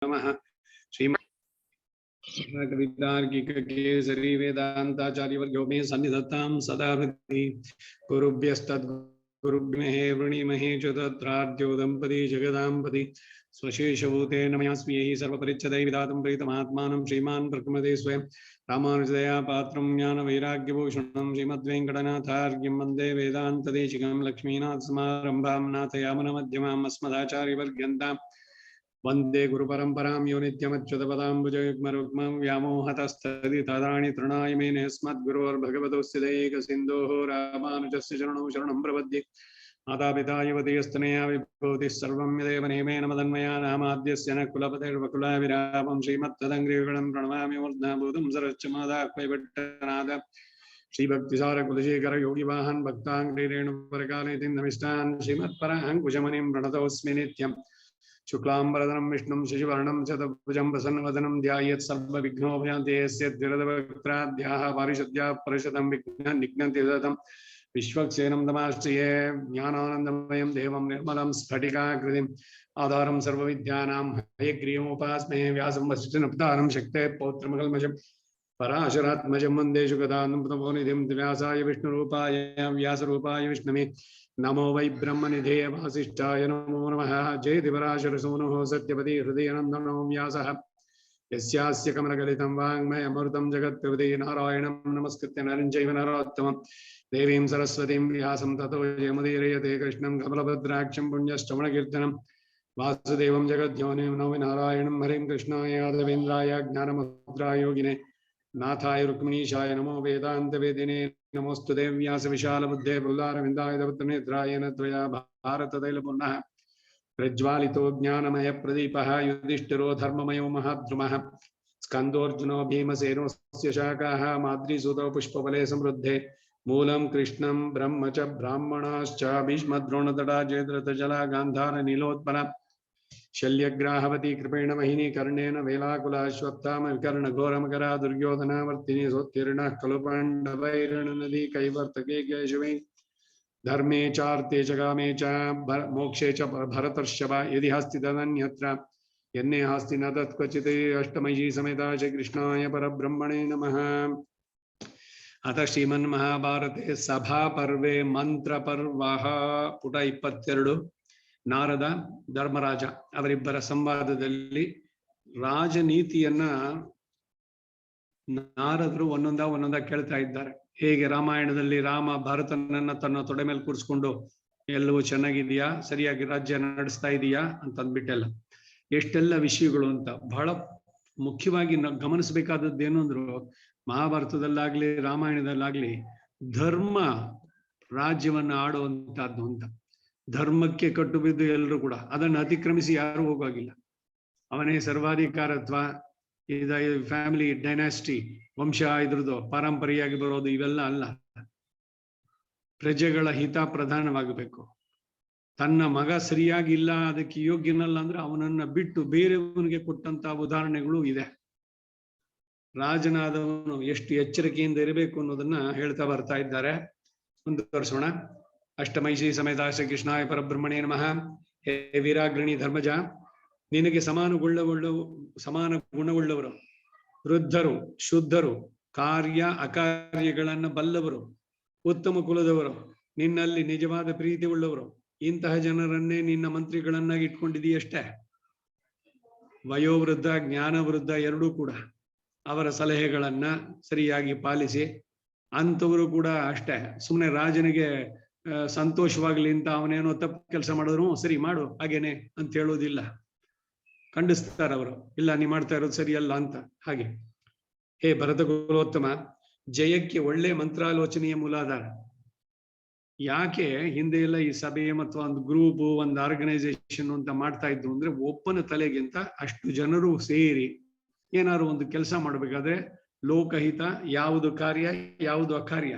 नमः। श्रीमद्कवितार्किककेसरी वेदान्ताचार्यवर्यो मे सन्निधत्तां सदा हृदि गुरुभ्यस्तद्गुरुभ्यः वृणीमहे च तत्राद्यो दम्पती जगदाम्पति स्वशेषभूतेन मया स्वीयैः सर्वपरिच्छदै विधातुं प्रीतमात्मानं श्रीमान् प्रकृमते स्वयं रामानुजदया पात्रं ज्ञानवैराग्यभूषणं श्रीमद्वेङ्कटनाथार्यं वन्दे वेदान्तदेशिकं लक्ष्मीनाथसमारम्भां नाथयामुनमध्यमाम् अस्मदाचार्यपर्यन्ताम् वंदे गुरुपरंपरां यो नित्यमच्युतपदाम्बुजयुग्मरुग्मं व्यामोहतस्तदितराणि तृणाय मेने अस्मद्गुरोर्भगवतोऽस्य दैकसिन्धोः रामानुजस्य चरणौ शरणं प्रपद्ये मातापिता युवतीस्तनया विभूतिः सर्वं यदेव नियमेन मदन्मया नामाद्यस्य न कुलपतिर्वकुलाविरामं श्रीमत्तदङ्घ्रियुगलं प्रणमामि मूर्ध्नाभूतं सरश्च मादाह्वैभट्टनाद श्रीभक्तिसारकुलशेखर योगिवाहन भक्ताङ्घ्रिरेणुपरकालेतिं नमिष्टान् श्रीमत्पराङ्कुशमुनिं प्रणतोऽस्मि नित्यम् शुक्लांबरधरं विष्णुं शशिवर्णं चतुर्भुजं प्रसन्नवदनं ध्यायेत् सर्वविघ्नोपशान्ति यस्य द्विरदवक्त्राद्याः पारिषद्याः परिषदं विघ्नान् निघ्नन्ति सततं विश्वक्सेनं तमाश्रये ज्ञानानन्दमयं देवं निर्मलं स्फटिकाकृतिम् आधारं सर्वविद्यानां हयग्रीवमुपास्महे व्यासं वसिष्ठनप्तारं शक्तेः पौत्रमकल्मषं पराशरात्मजं वन्दे शुकदानं व्यासाय विष्णुरूपाय व्यासरूपाय विष्णवे नमो वै ब्रह्मनिधे वासिष्ठाय नमो नमः। जयतिपराशरसूनुः सत्यपति हृदयनन्दनो व्यासः यस्यास्य कमलगलितं वाङ्मयमृतं जगत्प्रभृते नारायणं नमस्कृत्य नरं चैव नरोत्तमं देवीं सरस्वतीं व्यासं ततो जयमुदीरयते कृष्णं कमलभद्राक्षं पुण्यश्रवणकीर्तनं वासुदेवं जगद्योनिं नौमि नारायणं हरिं कृष्णाय यादवेन्द्राय ज्ञानमुद्राय योगिने नाथाय रुक्मिणीशाय नमो वेदान्तवेदिने नमोस्तु व्यास विशाल बुद्धे प्रह्लादविन्दाय दत्तनेत्राय त्वया भारततैलपूर्णः प्रज्वालितो ज्ञानमय प्रदीपः युधिष्ठिरो धर्ममयो महाद्रुमः स्कन्दोऽर्जुनो भीमसेनोऽस्य शाखाः माद्रीसुतो पुष्पफले समृद्धे मूलं कृष्णं ब्रह्म च ब्राह्मणाश्च भीष्मद्रोणतटा जयद्रथजला गान्धार नीलोत्पला शल्यग्राहवती कृपेण महिनी कर्णेन वेलाकुलाश्वत्थाम विकर्णघोरमकरा दुर्योधनावर्तिनी सोत्तीर्णः खलु पाण्डवैर्णनदी कैवर्तके केशवे धर्मे चार्थे च कामे च मोक्षे च भरतर्षभ यदि हस्ति तदन्यत्र यन्ने हस्ति न तत्क्वचित् अष्टमयी समेता च कृष्णाय परब्रह्मणे नमः। अथ श्रीमन्महाभारते सभापर्वे मंत्रपर्वः पुट 22 ನಾರದ ಧರ್ಮರಾಜ ಅವರಿಬ್ಬರ ಸಂವಾದದಲ್ಲಿ ರಾಜನೀತಿಯನ್ನ ನಾರದರು ಒಂದೊಂದ ಕೇಳ್ತಾ ಇದ್ದಾರೆ. ಹೇಗೆ ರಾಮಾಯಣದಲ್ಲಿ ರಾಮ ಭರತನನ್ನ ತನ್ನ ತೊಡೆ ಮೇಲೆ ಕೂರಿಸ್ಕೊಂಡು ಎಲ್ಲವೂ ಚೆನ್ನಾಗಿದೆಯಾ, ಸರಿಯಾಗಿ ರಾಜ್ಯ ನಡೆಸ್ತಾ ಇದೆಯಾ ಅಂತ ಅಂದ್ಬಿಟ್ಟೆಲ್ಲ ಎಷ್ಟೆಲ್ಲ ವಿಷಯಗಳು ಅಂತ ಬಹಳ ಮುಖ್ಯವಾಗಿ ಗಮನಿಸಬೇಕಾದದ್ದು ಏನು ಅಂದ್ರು, ಮಹಾಭಾರತದಲ್ಲಾಗ್ಲಿ ರಾಮಾಯಣದಲ್ಲಾಗ್ಲಿ ಧರ್ಮ ರಾಜ್ಯವನ್ನ ಆಡುವಂತಹದ್ದು ಅಂತ. ಧರ್ಮಕ್ಕೆ ಕಟ್ಟು ಬಿದ್ದು ಎಲ್ಲರೂ ಕೂಡ ಅದನ್ನು ಅತಿಕ್ರಮಿಸಿ ಯಾರು ಹೋಗುವಾಗಿಲ್ಲ. ಅವನೇ ಸರ್ವಾಧಿಕಾರತ್ವ, ಫ್ಯಾಮಿಲಿ ಡೈನಾಸ್ಟಿ, ವಂಶ ಇದ್ರದ್ದು ಪಾರಂಪರೆಯಾಗಿ ಬರೋದು ಇವೆಲ್ಲ ಅಲ್ಲ. ಪ್ರಜೆಗಳ ಹಿತ ಪ್ರಧಾನವಾಗಬೇಕು. ತನ್ನ ಮಗ ಸರಿಯಾಗಿ ಇಲ್ಲ, ಅದಕ್ಕೆ ಯೋಗ್ಯನಲ್ಲ ಅಂದ್ರೆ ಅವನನ್ನ ಬಿಟ್ಟು ಬೇರೆಯವನಿಗೆ ಕೊಟ್ಟಂತ ಉದಾಹರಣೆಗಳು ಇದೆ. ರಾಜನಾದವನು ಎಷ್ಟು ಎಚ್ಚರಿಕೆಯಿಂದ ಇರಬೇಕು ಅನ್ನೋದನ್ನ ಹೇಳ್ತಾ ಬರ್ತಾ ಇದ್ದಾರೆ. ಮುಂದುವರಿಸೋಣ. ಅಷ್ಟಮೈಷಿ ಸಮೇತ ಶ್ರೀಕೃಷ್ಣಾಯ ಪರಬ್ರಹ್ಮಣೇ ನಮಃ. ಹೇ ವೀರಾಗ್ರಣಿ ಧರ್ಮಜ, ನಿನಗೆ ಸಮಾನ ಗುಣವುಳ್ಳವರು, ವೃದ್ಧರು, ಶುದ್ಧರು, ಕಾರ್ಯ ಅಕಾರ್ಯಗಳನ್ನ ಬಲ್ಲವರು, ಉತ್ತಮ ಕುಲದವರು, ನಿನ್ನಲ್ಲಿ ನಿಜವಾದ ಪ್ರೀತಿ ಉಳ್ಳವರು, ಇಂತಹ ಜನರನ್ನೇ ನಿನ್ನ ಮಂತ್ರಿಗಳನ್ನಾಗಿ ಇಟ್ಕೊಂಡಿದೀಯಷ್ಟೇ. ವಯೋವೃದ್ಧ ಜ್ಞಾನವೃದ್ಧ ಎರಡೂ ಕೂಡ ಅವರ ಸಲಹೆಗಳನ್ನ ಸರಿಯಾಗಿ ಪಾಲಿಸಿ, ಅಂಥವರು ಕೂಡ ಅಷ್ಟೇ ಸುಮ್ಮನೆ ರಾಜನಿಗೆ ಸಂತೋಷವಾಗ್ಲಿ ಅಂತ ಅವನೇನೋ ತಪ್ಪು ಕೆಲಸ ಮಾಡಿದ್ರು ಸರಿ ಮಾಡು ಹಾಗೇನೆ ಅಂತ ಹೇಳೋದಿಲ್ಲ, ಖಂಡಿಸ್ತಾರೆ ಅವರು. ಇಲ್ಲ ನೀ ಮಾಡ್ತಾ ಇರೋದು ಸರಿಯಲ್ಲ ಅಂತ. ಹಾಗೆ ಹೇ ಭರತ ಕುಲೋತ್ತಮ, ಜಯಕ್ಕೆ ಒಳ್ಳೆ ಮಂತ್ರಾಲೋಚನೆಯ ಮೂಲಾಧಾರ. ಯಾಕೆ ಹಿಂದೆ ಎಲ್ಲ ಈ ಸಭೆ ಮತ್ತು ಒಂದು ಗ್ರೂಪ್, ಒಂದು ಆರ್ಗನೈಸೇಷನ್ ಅಂತ ಮಾಡ್ತಾ ಇದ್ರು ಅಂದ್ರೆ ಒಬ್ಬನ ತಲೆಗಿಂತ ಅಷ್ಟು ಜನರು ಸೇರಿ ಏನಾದ್ರು ಒಂದು ಕೆಲಸ ಮಾಡ್ಬೇಕಾದ್ರೆ ಲೋಕಹಿತ, ಯಾವುದು ಕಾರ್ಯ ಯಾವುದು ಅಕಾರ್ಯ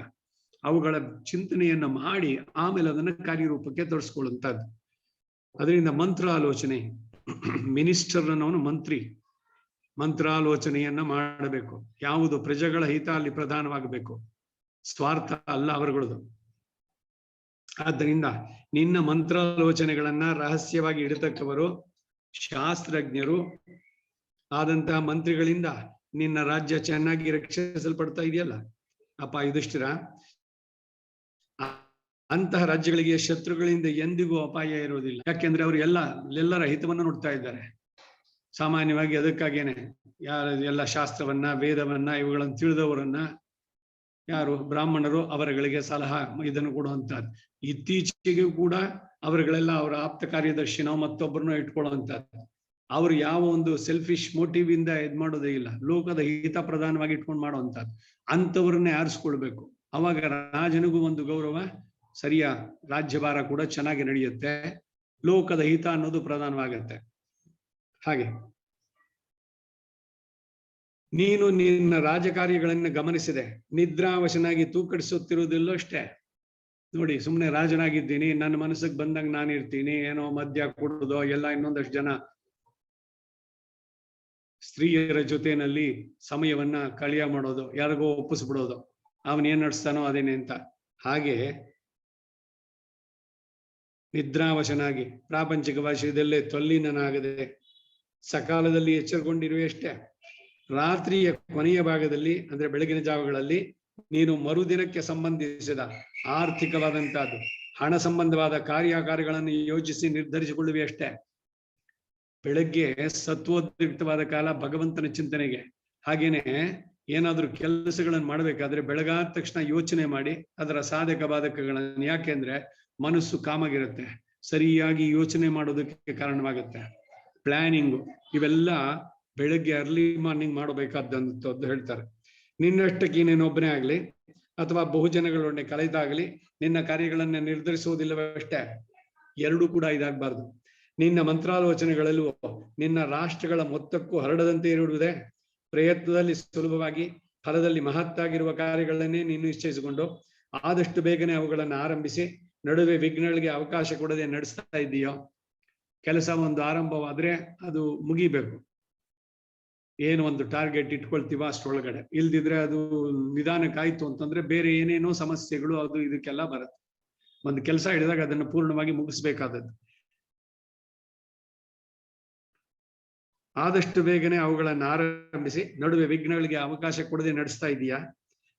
ಅವುಗಳ ಚಿಂತನೆಯನ್ನ ಮಾಡಿ ಆಮೇಲೆ ಅದನ್ನ ಕಾರ್ಯರೂಪಕ್ಕೆ ತೋರಿಸ್ಕೊಳ್ಳುವಂಥದ್ದು. ಅದರಿಂದ ಮಂತ್ರಾಲೋಚನೆ, ಮಿನಿಸ್ಟರ್ ಅನ್ನೋನು ಮಂತ್ರಾಲೋಚನೆಯನ್ನ ಮಾಡಬೇಕು. ಯಾವುದು ಪ್ರಜೆಗಳ ಹಿತ ಅಲ್ಲಿ ಪ್ರಧಾನವಾಗಬೇಕು, ಸ್ವಾರ್ಥ ಅಲ್ಲ ಅವರುಗಳದು. ಆದ್ದರಿಂದ ನಿನ್ನ ಮಂತ್ರಾಲೋಚನೆಗಳನ್ನ ರಹಸ್ಯವಾಗಿ ಇಡತಕ್ಕವರು ಶಾಸ್ತ್ರಜ್ಞರು, ಆದಂತಹ ಮಂತ್ರಿಗಳಿಂದ ನಿನ್ನ ರಾಜ್ಯ ಚೆನ್ನಾಗಿ ರಕ್ಷಿಸಲ್ಪಡ್ತಾ ಇದೆಯಲ್ಲ ಅಪ್ಪ ಯುಧಿಷ್ಠಿರ. ಅಂತಹ ರಾಜ್ಯಗಳಿಗೆ ಶತ್ರುಗಳಿಂದ ಎಂದಿಗೂ ಅಪಾಯ ಇರುವುದಿಲ್ಲ. ಯಾಕೆಂದ್ರೆ ಅವರು ಎಲ್ಲರ ಹಿತವನ್ನು ನೋಡ್ತಾ ಇದ್ದಾರೆ. ಸಾಮಾನ್ಯವಾಗಿ ಅದಕ್ಕಾಗೇನೆ ಎಲ್ಲ ಶಾಸ್ತ್ರವನ್ನ ವೇದವನ್ನ ಇವುಗಳನ್ನು ತಿಳಿದವರನ್ನ ಯಾರು ಬ್ರಾಹ್ಮಣರು ಅವರುಗಳಿಗೆ ಸಲಹಾ ಇದನ್ನು ಕೊಡುವಂತಹದ್ದು. ಇತ್ತೀಚೆಗೆ ಕೂಡ ಅವರುಗಳೆಲ್ಲ ಅವರ ಆಪ್ತ ಕಾರ್ಯದರ್ಶಿನೋ ಮತ್ತೊಬ್ಬರನ್ನೋ ಇಟ್ಕೊಳ್ಳುವಂತಹದ್ದು. ಅವರು ಯಾವ ಒಂದು ಸೆಲ್ಫಿಶ್ ಮೋಟಿವ್ ಇಂದ ಇದ್ ಮಾಡೋದೇ ಇಲ್ಲ, ಲೋಕದ ಹಿತ ಪ್ರಧಾನವಾಗಿ ಇಟ್ಕೊಂಡು ಮಾಡುವಂತಹದ್ದು. ಅಂಥವ್ರನ್ನೇ ಆರಿಸ್ಕೊಳ್ಬೇಕು. ಅವಾಗ ರಾಜನಿಗೂ ಒಂದು ಗೌರವ, ಸರಿಯ ರಾಜ್ಯಭಾರ ಕೂಡ ಚೆನ್ನಾಗಿ ನಡೆಯುತ್ತೆ, ಲೋಕದ ಹಿತ ಅನ್ನೋದು ಪ್ರಧಾನವಾಗತ್ತೆ. ಹಾಗೆ ನೀನು ನಿನ್ನ ರಾಜಕಾರ್ಯಗಳನ್ನು ಗಮನಿಸಿದೆ, ನಿದ್ರಾವಶನಾಗಿ ತೂಕಡಿಸುತ್ತಿರುವುದಿಲ್ಲೋ ಅಷ್ಟೇ. ನೋಡಿ, ಸುಮ್ಮನೆ ರಾಜನಾಗಿದ್ದೀನಿ, ನನ್ನ ಮನಸ್ಸಿಗೆ ಬಂದಂಗೆ ನಾನು ಇರ್ತೀನಿ, ಏನೋ ಮದ್ಯ ಕುಡಿದೋ ಎಲ್ಲ ಇನ್ನೊಂದಷ್ಟು ಜನ ಸ್ತ್ರೀಯರ ಜೊತೆನಲ್ಲಿ ಸಮಯವನ್ನ ಕಳಿಯ ಮಾಡೋದು, ಯಾರಿಗೋ ಒಪ್ಪಿಸ್ಬಿಡೋದು, ಅವನೇನ್ ನಡೆಸ್ತಾನೋ ಅದೇನೆ ಅಂತ. ಹಾಗೆ ನಿದ್ರಾವಶನಾಗಿ ಪ್ರಾಪಂಚಿಕ ವಿಷಯದಲ್ಲೇ ತೊಲ್ಲಿನನಾಗದೆ ಸಕಾಲದಲ್ಲಿ ಎಚ್ಚರಗೊಂಡಿರುವೆಯಷ್ಟೇ. ರಾತ್ರಿಯ ಕೊನೆಯ ಭಾಗದಲ್ಲಿ ಅಂದ್ರೆ ಬೆಳಗಿನ ಜಾವಗಳಲ್ಲಿ ನೀನು ಮರುದಿನಕ್ಕೆ ಸಂಬಂಧಿಸಿದ ಆರ್ಥಿಕವಾದಂತಹದ್ದು, ಹಣ ಸಂಬಂಧವಾದ ಕಾರ್ಯಗಳನ್ನು ಯೋಚಿಸಿ ನಿರ್ಧರಿಸಿಕೊಳ್ಳುವೆ ಅಷ್ಟೇ. ಬೆಳಗ್ಗೆ ಸತ್ವೋದ್ರಿಕ್ತವಾದ ಕಾಲ ಭಗವಂತನ ಚಿಂತನೆಗೆ. ಹಾಗೇನೆ ಏನಾದ್ರೂ ಕೆಲಸಗಳನ್ನು ಮಾಡ್ಬೇಕಾದ್ರೆ ಬೆಳಗಾದ ತಕ್ಷಣ ಯೋಚನೆ ಮಾಡಿ ಅದರ ಸಾಧಕ ಬಾಧಕಗಳನ್ನು, ಯಾಕೆಂದ್ರೆ ಮನಸ್ಸು ಕಾಮಾಗಿರುತ್ತೆ, ಸರಿಯಾಗಿ ಯೋಚನೆ ಮಾಡೋದಕ್ಕೆ ಕಾರಣವಾಗುತ್ತೆ. ಪ್ಲಾನಿಂಗು ಇವೆಲ್ಲ ಬೆಳಗ್ಗೆ ಅರ್ಲಿ ಮಾರ್ನಿಂಗ್ ಮಾಡಬೇಕಾದಂಥದ್ದು ಹೇಳ್ತಾರೆ. ನಿನ್ನಷ್ಟಕ್ಕೆ ನೀನೊಬ್ಬನೇ ಆಗ್ಲಿ ಅಥವಾ ಬಹುಜನಗಳೊಡನೆ ಕಳೆದಾಗ್ಲಿ ನಿನ್ನ ಕಾರ್ಯಗಳನ್ನ ನಿರ್ಧರಿಸುವುದಿಲ್ಲವಷ್ಟೇ. ಎರಡೂ ಕೂಡ ಇದಾಗಬಾರ್ದು. ನಿನ್ನ ಮಂತ್ರಾಲೋಚನೆಗಳಲ್ಲೂ ನಿನ್ನ ರಾಷ್ಟ್ರಗಳ ಮೊತ್ತಕ್ಕೂ ಹರಡದಂತೆ ಇರುವುದೇ. ಪ್ರಯತ್ನದಲ್ಲಿ ಸುಲಭವಾಗಿ ಫಲದಲ್ಲಿ ಮಹತ್ತಾಗಿರುವ ಕಾರ್ಯಗಳನ್ನೇ ನೀನು ನಿಶ್ಚಯಿಸಿಕೊಂಡು ಆದಷ್ಟು ಬೇಗನೆ ಅವುಗಳನ್ನು ಆರಂಭಿಸಿ ನಡುವೆ ವಿಘ್ನಗಳಿಗೆ ಅವಕಾಶ ಕೊಡದೆ ನಡೆಸ್ತಾ ಇದ್ದೀಯೋ. ಕೆಲಸ ಒಂದು ಆರಂಭವಾದ್ರೆ ಅದು ಮುಗಿಬೇಕು. ಏನು ಒಂದು ಟಾರ್ಗೆಟ್ ಇಟ್ಕೊಳ್ತೀವ ಅಷ್ಟರೊಳಗಡೆ, ಇಲ್ದಿದ್ರೆ ಅದು ನಿಧಾನಕ್ಕಾಯ್ತು ಅಂತಂದ್ರೆ ಬೇರೆ ಏನೇನೋ ಸಮಸ್ಯೆಗಳು ಅದು ಇದಕ್ಕೆಲ್ಲ ಬರುತ್ತೆ. ಒಂದು ಕೆಲಸ ಹಿಡಿದಾಗ ಅದನ್ನು ಪೂರ್ಣವಾಗಿ ಮುಗಿಸ್ಬೇಕಾದದ್ದು. ಆದಷ್ಟು ಬೇಗನೆ ಅವುಗಳನ್ನು ಆರಂಭಿಸಿ ನಡುವೆ ವಿಘ್ನಗಳಿಗೆ ಅವಕಾಶ ಕೊಡದೆ ನಡೆಸ್ತಾ ಇದೀಯಾ.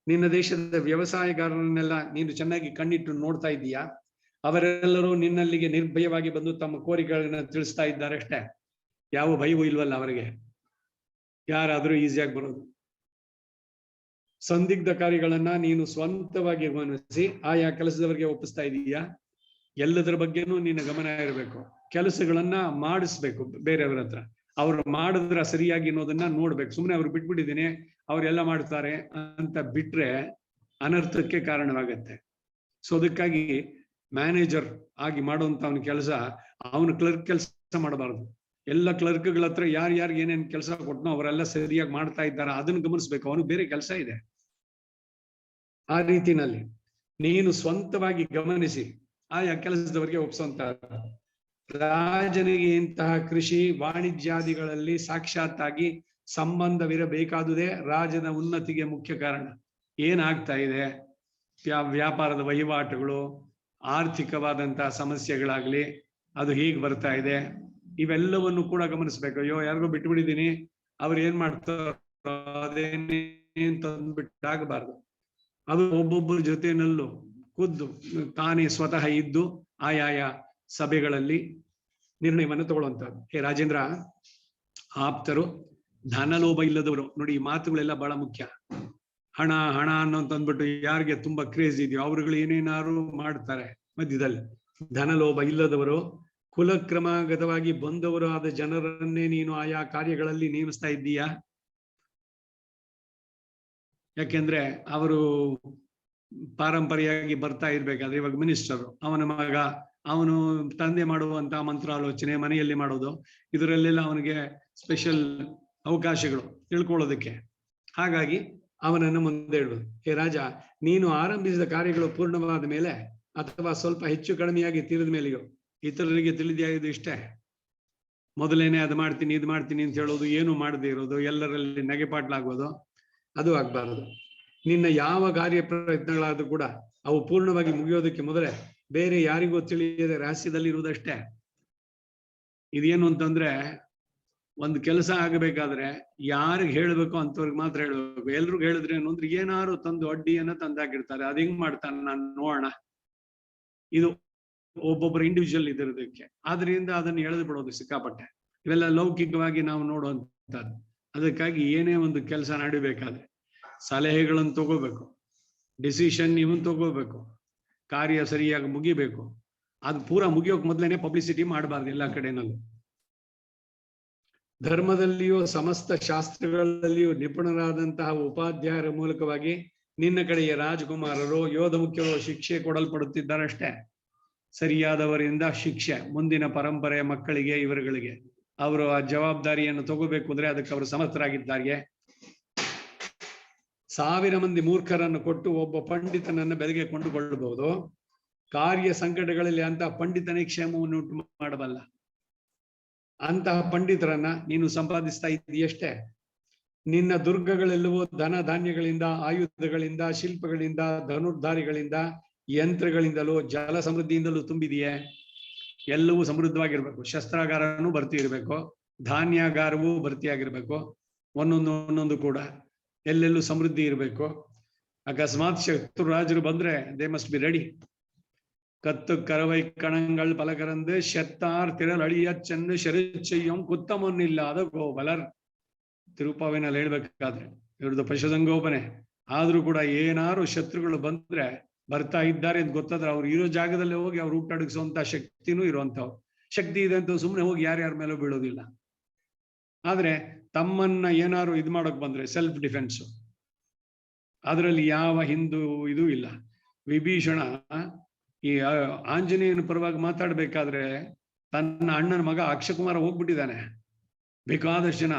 ನಿನ್ನ ದೇಶದ ವ್ಯವಸಾಯಗಾರರನ್ನೆಲ್ಲ ನೀನು ಚೆನ್ನಾಗಿ ಕಣ್ಣಿಟ್ಟು ನೋಡ್ತಾ ಇದ್ದೀಯಾ. ಅವರೆಲ್ಲರೂ ನಿನ್ನಲ್ಲಿಗೆ ನಿರ್ಭಯವಾಗಿ ಬಂದು ತಮ್ಮ ಕೋರಿಕೆಗಳನ್ನ ತಿಳಿಸ್ತಾ ಇದ್ದಾರೆ ಅಷ್ಟೇ. ಯಾವ ಭಯವೂ ಇಲ್ವಲ್ಲ ಅವರಿಗೆ, ಯಾರಾದ್ರೂ ಈಸಿಯಾಗಿ ಬರೋದು. ಸಂದಿಗ್ಧ ಕಾರ್ಯಗಳನ್ನ ನೀನು ಸ್ವಂತವಾಗಿ ಗಮನಿಸಿ ಆಯಾ ಕೆಲಸದವರಿಗೆ ಒಪ್ಪಿಸ್ತಾ ಇದೀಯಾ. ಎಲ್ಲದರ ಬಗ್ಗೆನೂ ನಿನ್ನ ಗಮನ ಇರಬೇಕು. ಕೆಲಸಗಳನ್ನ ಮಾಡಿಸ್ಬೇಕು ಬೇರೆಯವ್ರ ಹತ್ರ, ಅವ್ರು ಮಾಡಿದ್ರ ಸರಿಯಾಗಿ ಅನ್ನೋದನ್ನ ನೋಡ್ಬೇಕು. ಸುಮ್ಮನೆ ಅವ್ರು ಬಿಟ್ಬಿಟ್ಟಿದ್ದೀನಿ ಅವ್ರೆಲ್ಲ ಮಾಡ್ತಾರೆ ಅಂತ ಬಿಟ್ರೆ ಅನರ್ಥಕ್ಕೆ ಕಾರಣವಾಗತ್ತೆ. ಸೊ ಅದಕ್ಕಾಗಿ ಮ್ಯಾನೇಜರ್ ಆಗಿ ಮಾಡುವಂತ ಅವನ ಕೆಲಸ, ಅವನು ಕ್ಲರ್ಕ್ ಕೆಲಸ ಮಾಡಬಾರ್ದು. ಎಲ್ಲ ಕ್ಲರ್ಕ್ಗಳ ಹತ್ರ ಯಾರ್ಯಾರಿಗೆ ಏನೇನ್ ಕೆಲಸ ಕೊಟ್ಟನೋ ಅವರೆಲ್ಲ ಸರಿಯಾಗಿ ಮಾಡ್ತಾ ಇದ್ದಾರ ಅದನ್ನ ಗಮನಿಸ್ಬೇಕು. ಅವನು ಬೇರೆ ಕೆಲಸ ಇದೆ. ಆ ರೀತಿನಲ್ಲಿ ನೀನು ಸ್ವಂತವಾಗಿ ಗಮನಿಸಿ ಆಯಾ ಕೆಲಸದವರಿಗೆ ಒಪ್ಪಿಸುವಂತ. ರಾಜನಿಗೆ ಇಂತಹ ಕೃಷಿ ವಾಣಿಜ್ಯಾದಿಗಳಲ್ಲಿ ಸಾಕ್ಷಾತ್ತಾಗಿ ಸಂಬಂಧವಿರಬೇಕಾದುದೇ ರಾಜನ ಉನ್ನತಿಗೆ ಮುಖ್ಯ ಕಾರಣ. ಏನಾಗ್ತಾ ಇದೆ, ವ್ಯಾಪಾರದ ವಹಿವಾಟುಗಳು, ಆರ್ಥಿಕವಾದಂತಹ ಸಮಸ್ಯೆಗಳಾಗ್ಲಿ, ಅದು ಹೀಗೆ ಬರ್ತಾ ಇದೆ, ಇವೆಲ್ಲವನ್ನು ಕೂಡ ಗಮನಿಸ್ಬೇಕು. ಅಯ್ಯೋ ಯಾರಿಗೋ ಬಿಟ್ಬಿಟ್ಟಿದ್ದೀನಿ, ಅವ್ರು ಏನ್ ಮಾಡ್ತಾರೋ ಅದೇನೇ ತಂದ್ಬಿಟ್ಟಾಗಬಾರ್ದು. ಅದು ಒಬ್ಬೊಬ್ಬರ ಜೊತೆನಲ್ಲೂ ಖುದ್ದು ತಾನೇ ಸ್ವತಃ ಇದ್ದು ಆಯಾಯ ಸಭೆಗಳಲ್ಲಿ ನಿರ್ಣಯವನ್ನು ತಗೊಳ್ಳುವಂತಹದ್ದು. ಹೇ ರಾಜೇಂದ್ರ, ಆಪ್ತರು, ಧನಲೋಭ ಇಲ್ಲದವರು. ನೋಡಿ, ಈ ಮಾತುಗಳೆಲ್ಲ ಬಹಳ ಮುಖ್ಯ. ಹಣ ಹಣ ಅನ್ನೋಂತಂದ್ಬಿಟ್ಟು ಯಾರಿಗೆ ತುಂಬಾ ಕ್ರೇಜ್ ಇದೆಯೋ ಅವ್ರುಗಳು ಏನೇನಾರು ಮಾಡ್ತಾರೆ ಮಧ್ಯದಲ್ಲಿ. ಧನಲೋಭ ಇಲ್ಲದವರು, ಕುಲಕ್ರಮಾಗತವಾಗಿ ಬಂದವರು ಆದ ಜನರನ್ನೇ ನೀನು ಆಯಾ ಕಾರ್ಯಗಳಲ್ಲಿ ನೇಮಿಸ್ತಾ ಇದ್ದೀಯಾ. ಯಾಕೆಂದ್ರೆ ಅವರು ಪಾರಂಪರೆಯಾಗಿ ಬರ್ತಾ ಇರ್ಬೇಕಾದ್ರೆ ಇವಾಗ ಮಿನಿಸ್ಟರ್, ಅವನ ಮಗ, ಅವನು ತಂದೆ ಮಾಡುವಂತಹ ಮಂತ್ರಾಲೋಚನೆ ಮನೆಯಲ್ಲಿ ಮಾಡೋದು, ಇದರಲ್ಲೆಲ್ಲ ಅವನಿಗೆ ಸ್ಪೆಷಲ್ ಅವಕಾಶಗಳು ತಿಳ್ಕೊಳ್ಳೋದಕ್ಕೆ. ಹಾಗಾಗಿ ಅವನನ್ನು ಮುಂದೆ ಇಡುವುದು. ಹೇ ರಾಜ, ನೀನು ಆರಂಭಿಸಿದ ಕಾರ್ಯಗಳು ಪೂರ್ಣವಾದ ಮೇಲೆ ಅಥವಾ ಸ್ವಲ್ಪ ಹೆಚ್ಚು ಕಡಿಮೆಯಾಗಿ ತೀರಿದ ಮೇಲೆಯೋ ಇತರರಿಗೆ ತಿಳಿದಿಯಾಗಿದ್ದು ಇಷ್ಟೇ. ಮೊದಲೇನೆ ಅದು ಮಾಡ್ತೀನಿ ಇದು ಮಾಡ್ತೀನಿ ಅಂತ ಹೇಳೋದು, ಏನು ಮಾಡದೇ ಇರೋದು, ಎಲ್ಲರಲ್ಲಿ ನೆಗೆಪಾಟ್ಲಾಗೋದು, ಅದು ಆಗ್ಬಾರದು. ನಿನ್ನ ಯಾವ ಕಾರ್ಯ ಪ್ರಯತ್ನಗಳಾದ್ರೂ ಕೂಡ ಅವು ಪೂರ್ಣವಾಗಿ ಮುಗಿಯೋದಕ್ಕೆ ಮೊದಲೇ ಬೇರೆ ಯಾರಿಗೂ ತಿಳಿಯದೆ ರಹಸ್ಯದಲ್ಲಿ ಇರುವುದಷ್ಟೇ. ಇದೇನು ಅಂತಂದ್ರೆ ಒಂದು ಕೆಲಸ ಆಗಬೇಕಾದ್ರೆ ಯಾರಿಗೆ ಹೇಳ್ಬೇಕು ಅಂತವ್ರಿಗೆ ಮಾತ್ರ ಹೇಳ್ಬೇಕು. ಎಲ್ರಿಗೂ ಹೇಳಿದ್ರೆ ಅಂದ್ರೆ ಏನಾರು ತಂದು ಅಡ್ಡಿಯನ್ನ ತಂದಾಕಿರ್ತಾರೆ. ಅದ್ ಹೆಂಗ್ ಮಾಡ್ತಾನೆ ನಾನು ನೋಡೋಣ. ಇದು ಒಬ್ಬೊಬ್ಬರು ಇಂಡಿವಿಜುವಲ್ ಇದಿರೋದಕ್ಕೆ. ಆದ್ರಿಂದ ಅದನ್ನ ಎಳೆದು ಬಿಡೋದು ಸಿಕ್ಕಾಪಟ್ಟೆ. ಇವೆಲ್ಲ ಲೌಕಿಕವಾಗಿ ನಾವು ನೋಡುವಂತದ್ದು. ಅದಕ್ಕಾಗಿ ಏನೇ ಒಂದು ಕೆಲಸ ನಡಿಬೇಕಾದ್ರೆ ಸಲಹೆಗಳನ್ನು ತಗೋಬೇಕು, ಡಿಸಿಷನ್ ಇವನ್ ತಗೋಬೇಕು, ಕಾರ್ಯ ಸರಿಯಾಗಿ ಮುಗಿಬೇಕು. ಅದು ಪೂರ ಮುಗಿಯೋಕ್ ಮೊದ್ಲೇನೆ ಪಬ್ಲಿಸಿಟಿ ಮಾಡಬಾರ್ದು ಎಲ್ಲ ಕಡೆನಲ್ಲೂ. ಧರ್ಮದಲ್ಲಿಯೂ ಸಮಸ್ತ ಶಾಸ್ತ್ರಗಳಲ್ಲಿಯೂ ನಿಪುಣರಾದಂತಹ ಉಪಾಧ್ಯಾಯರ ಮೂಲಕವಾಗಿ ನಿನ್ನ ಕಡೆಯ ರಾಜಕುಮಾರರು ಯೋಧ ಮುಖ್ಯರು ಶಿಕ್ಷೆ ಕೊಡಲ್ಪಡುತ್ತಿದ್ದಾರಷ್ಟೇ. ಸರಿಯಾದವರಿಂದ ಶಿಕ್ಷೆ ಮುಂದಿನ ಪರಂಪರೆಯ ಮಕ್ಕಳಿಗೆ ಇವರುಗಳಿಗೆ ಅವರು ಆ ಜವಾಬ್ದಾರಿಯನ್ನು ತಗೋಬೇಕು ಅಂದ್ರೆ ಅದಕ್ಕೆ ಅವರು ಸಮರ್ಥರಾಗಿದ್ದಾರೆ. 1000 ಮಂದಿ ಮೂರ್ಖರನ್ನು ಕೊಟ್ಟು ಒಬ್ಬ ಪಂಡಿತನನ್ನು ಬೆಲೆಗೆ ಕೊಂಡುಕೊಳ್ಳಬಹುದು. ಕಾರ್ಯ ಸಂಕಟಗಳಲ್ಲಿ ಅಂತಹ ಪಂಡಿತನೇ ಕ್ಷೇಮವನ್ನು ಉಂಟು ಮಾಡಬಲ್ಲ. ಅಂತಹ ಪಂಡಿತರನ್ನ ನೀನು ಸಂಪಾದಿಸ್ತಾ ಇದ್ದೀಯಷ್ಟೇ. ನಿನ್ನ ದುರ್ಗಗಳೆಲ್ಲವೂ ಧನ ಧಾನ್ಯಗಳಿಂದ, ಆಯುಧಗಳಿಂದ, ಶಿಲ್ಪಗಳಿಂದ, ಧನುರ್ಧಾರಿಗಳಿಂದ, ಯಂತ್ರಗಳಿಂದಲೂ ಜಲ ಸಮೃದ್ಧಿಯಿಂದಲೂ ತುಂಬಿದೆಯೇ. ಎಲ್ಲವೂ ಸಮೃದ್ಧವಾಗಿರ್ಬೇಕು. ಶಸ್ತ್ರಾಗಾರನೂ ಭರ್ತಿ ಇರಬೇಕು, ಧಾನ್ಯಾಗಾರವೂ ಭರ್ತಿಯಾಗಿರ್ಬೇಕು. ಒಂದೊಂದು ಕೂಡ ಎಲ್ಲೆಲ್ಲೂ ಸಮೃದ್ಧಿ ಇರಬೇಕು. ಅಕಸ್ಮಾತ್ ಶತ್ರುರಾಜರು ಬಂದ್ರೆ ದೇ ಮಸ್ಟ್ ಬಿ ರೆಡಿ. கத்து கரவை கணங்கள் பல கறந்து செத்தார் திரள் அழிய சென்று ಶರಿಚಯ್ಯಂ ಕುತ್ತಮನ್ನಿಲ್ಲದ ಗೋಬಲರ್. ತಿರುಪಾವಿನಲ್ಲಿ ಹೇಳ್ಬೇಕಾದ್ರೆ ಇವ್ರದ್ದು ಪಶುಸಂಗೋಪನೆ. ಆದ್ರೂ ಕೂಡ ಏನಾರು ಶತ್ರುಗಳು ಬಂದ್ರೆ ಬರ್ತಾ ಇದ್ದಾರೆ ಅಂತ ಗೊತ್ತಾದ್ರೆ ಅವ್ರು ಇರೋ ಜಾಗದಲ್ಲಿ ಹೋಗಿ ಅವ್ರು ಊಟ ಅಡಗಿಸುವಂತ ಶಕ್ತಿನೂ ಇರುವಂತವ್ರು. ಶಕ್ತಿ ಇದೆ ಅಂತ ಸುಮ್ಮನೆ ಹೋಗಿ ಯಾರ್ಯಾರ ಮೇಲೂ ಬೀಳೋದಿಲ್ಲ. ಆದ್ರೆ ತಮ್ಮನ್ನ ಏನಾರು ಇದು ಮಾಡೋಕ್ ಬಂದ್ರೆ ಸೆಲ್ಫ್ ಡಿಫೆನ್ಸ್, ಅದರಲ್ಲಿ ಯಾವ ಹಿಂದೂ ಇದು ಇಲ್ಲ. ವಿಭೀಷಣ ಈ ಆಂಜನೇಯನ ಪರವಾಗಿ ಮಾತಾಡ್ಬೇಕಾದ್ರೆ ತನ್ನ ಅಣ್ಣನ ಮಗ ಅಕ್ಷಕುಮಾರ ಹೋಗ್ಬಿಟ್ಟಿದ್ದಾನೆ. ಬೇಕಾದಷ್ಟು ಜನ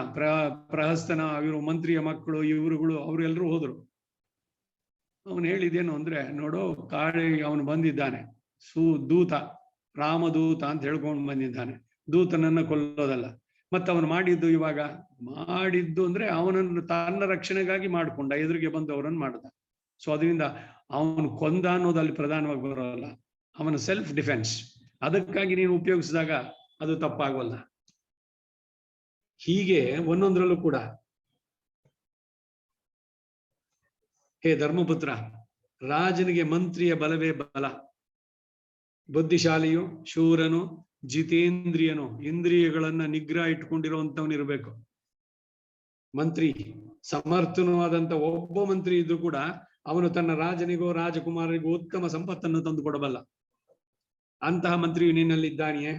ಪ್ರಹಸ್ತನ, ಇವರು ಮಂತ್ರಿಯ ಮಕ್ಕಳು, ಇವರುಗಳು ಅವರೆಲ್ಲರೂ ಹೋದ್ರು. ಅವನು ಹೇಳಿದೇನು ಅಂದ್ರೆ, ನೋಡು ಕಾಳಿ ಅವನು ಬಂದಿದ್ದಾನೆ, ದೂತ, ರಾಮದೂತ ಅಂತ ಹೇಳ್ಕೊಂಡು ಬಂದಿದ್ದಾನೆ. ದೂತನನ್ನ ಕೊಲ್ಲೋದಲ್ಲ. ಮತ್ತೆ ಅವನು ಮಾಡಿದ್ದು ಅಂದ್ರೆ ಅವನನ್ನು ತನ್ನ ರಕ್ಷಣೆಗಾಗಿ ಮಾಡ್ಕೊಂಡ, ಎದುರಿಗೆ ಬಂದು ಅವರನ್ನು ಮಾಡ್ದ. ಸೊ ಅದರಿಂದ ಅವನು ಕೊಂದ ಅನ್ನೋದು ಅಲ್ಲಿ ಪ್ರಧಾನವಾಗಿ ಬರೋಲ್ಲ, ಅವನ ಸೆಲ್ಫ್ ಡಿಫೆನ್ಸ್. ಅದಕ್ಕಾಗಿ ನೀನು ಉಪಯೋಗಿಸಿದಾಗ ಅದು ತಪ್ಪಾಗಲ್ಲ. ಹೀಗೆ ಒಂದೊಂದರಲ್ಲೂ ಕೂಡ ಹೇ ಧರ್ಮಪುತ್ರ, ರಾಜನಿಗೆ ಮಂತ್ರಿಯ ಬಲವೇ ಬಲ. ಬುದ್ಧಿಶಾಲಿಯು, ಶೂರನು, ಜಿತೇಂದ್ರಿಯನು, ಇಂದ್ರಿಯಗಳನ್ನ ನಿಗ್ರಹ ಇಟ್ಕೊಂಡಿರುವಂತವನಿರ್ಬೇಕು. ಮಂತ್ರಿ ಸಮರ್ಥನೂ ಆದಂತ ಒಬ್ಬ ಮಂತ್ರಿ ಇದ್ರೂ ಕೂಡ ಅವನು ತನ್ನ ರಾಜನಿಗೋ ರಾಜಕುಮಾರರಿಗೂ ಉತ್ತಮ ಸಂಪತ್ತನ್ನು ತಂದು ಕೊಡಬಲ್ಲ. ಅಂತಹ ಮಂತ್ರಿಯು ನಿನ್ನಲ್ಲಿದ್ದಾನೆಯೇ?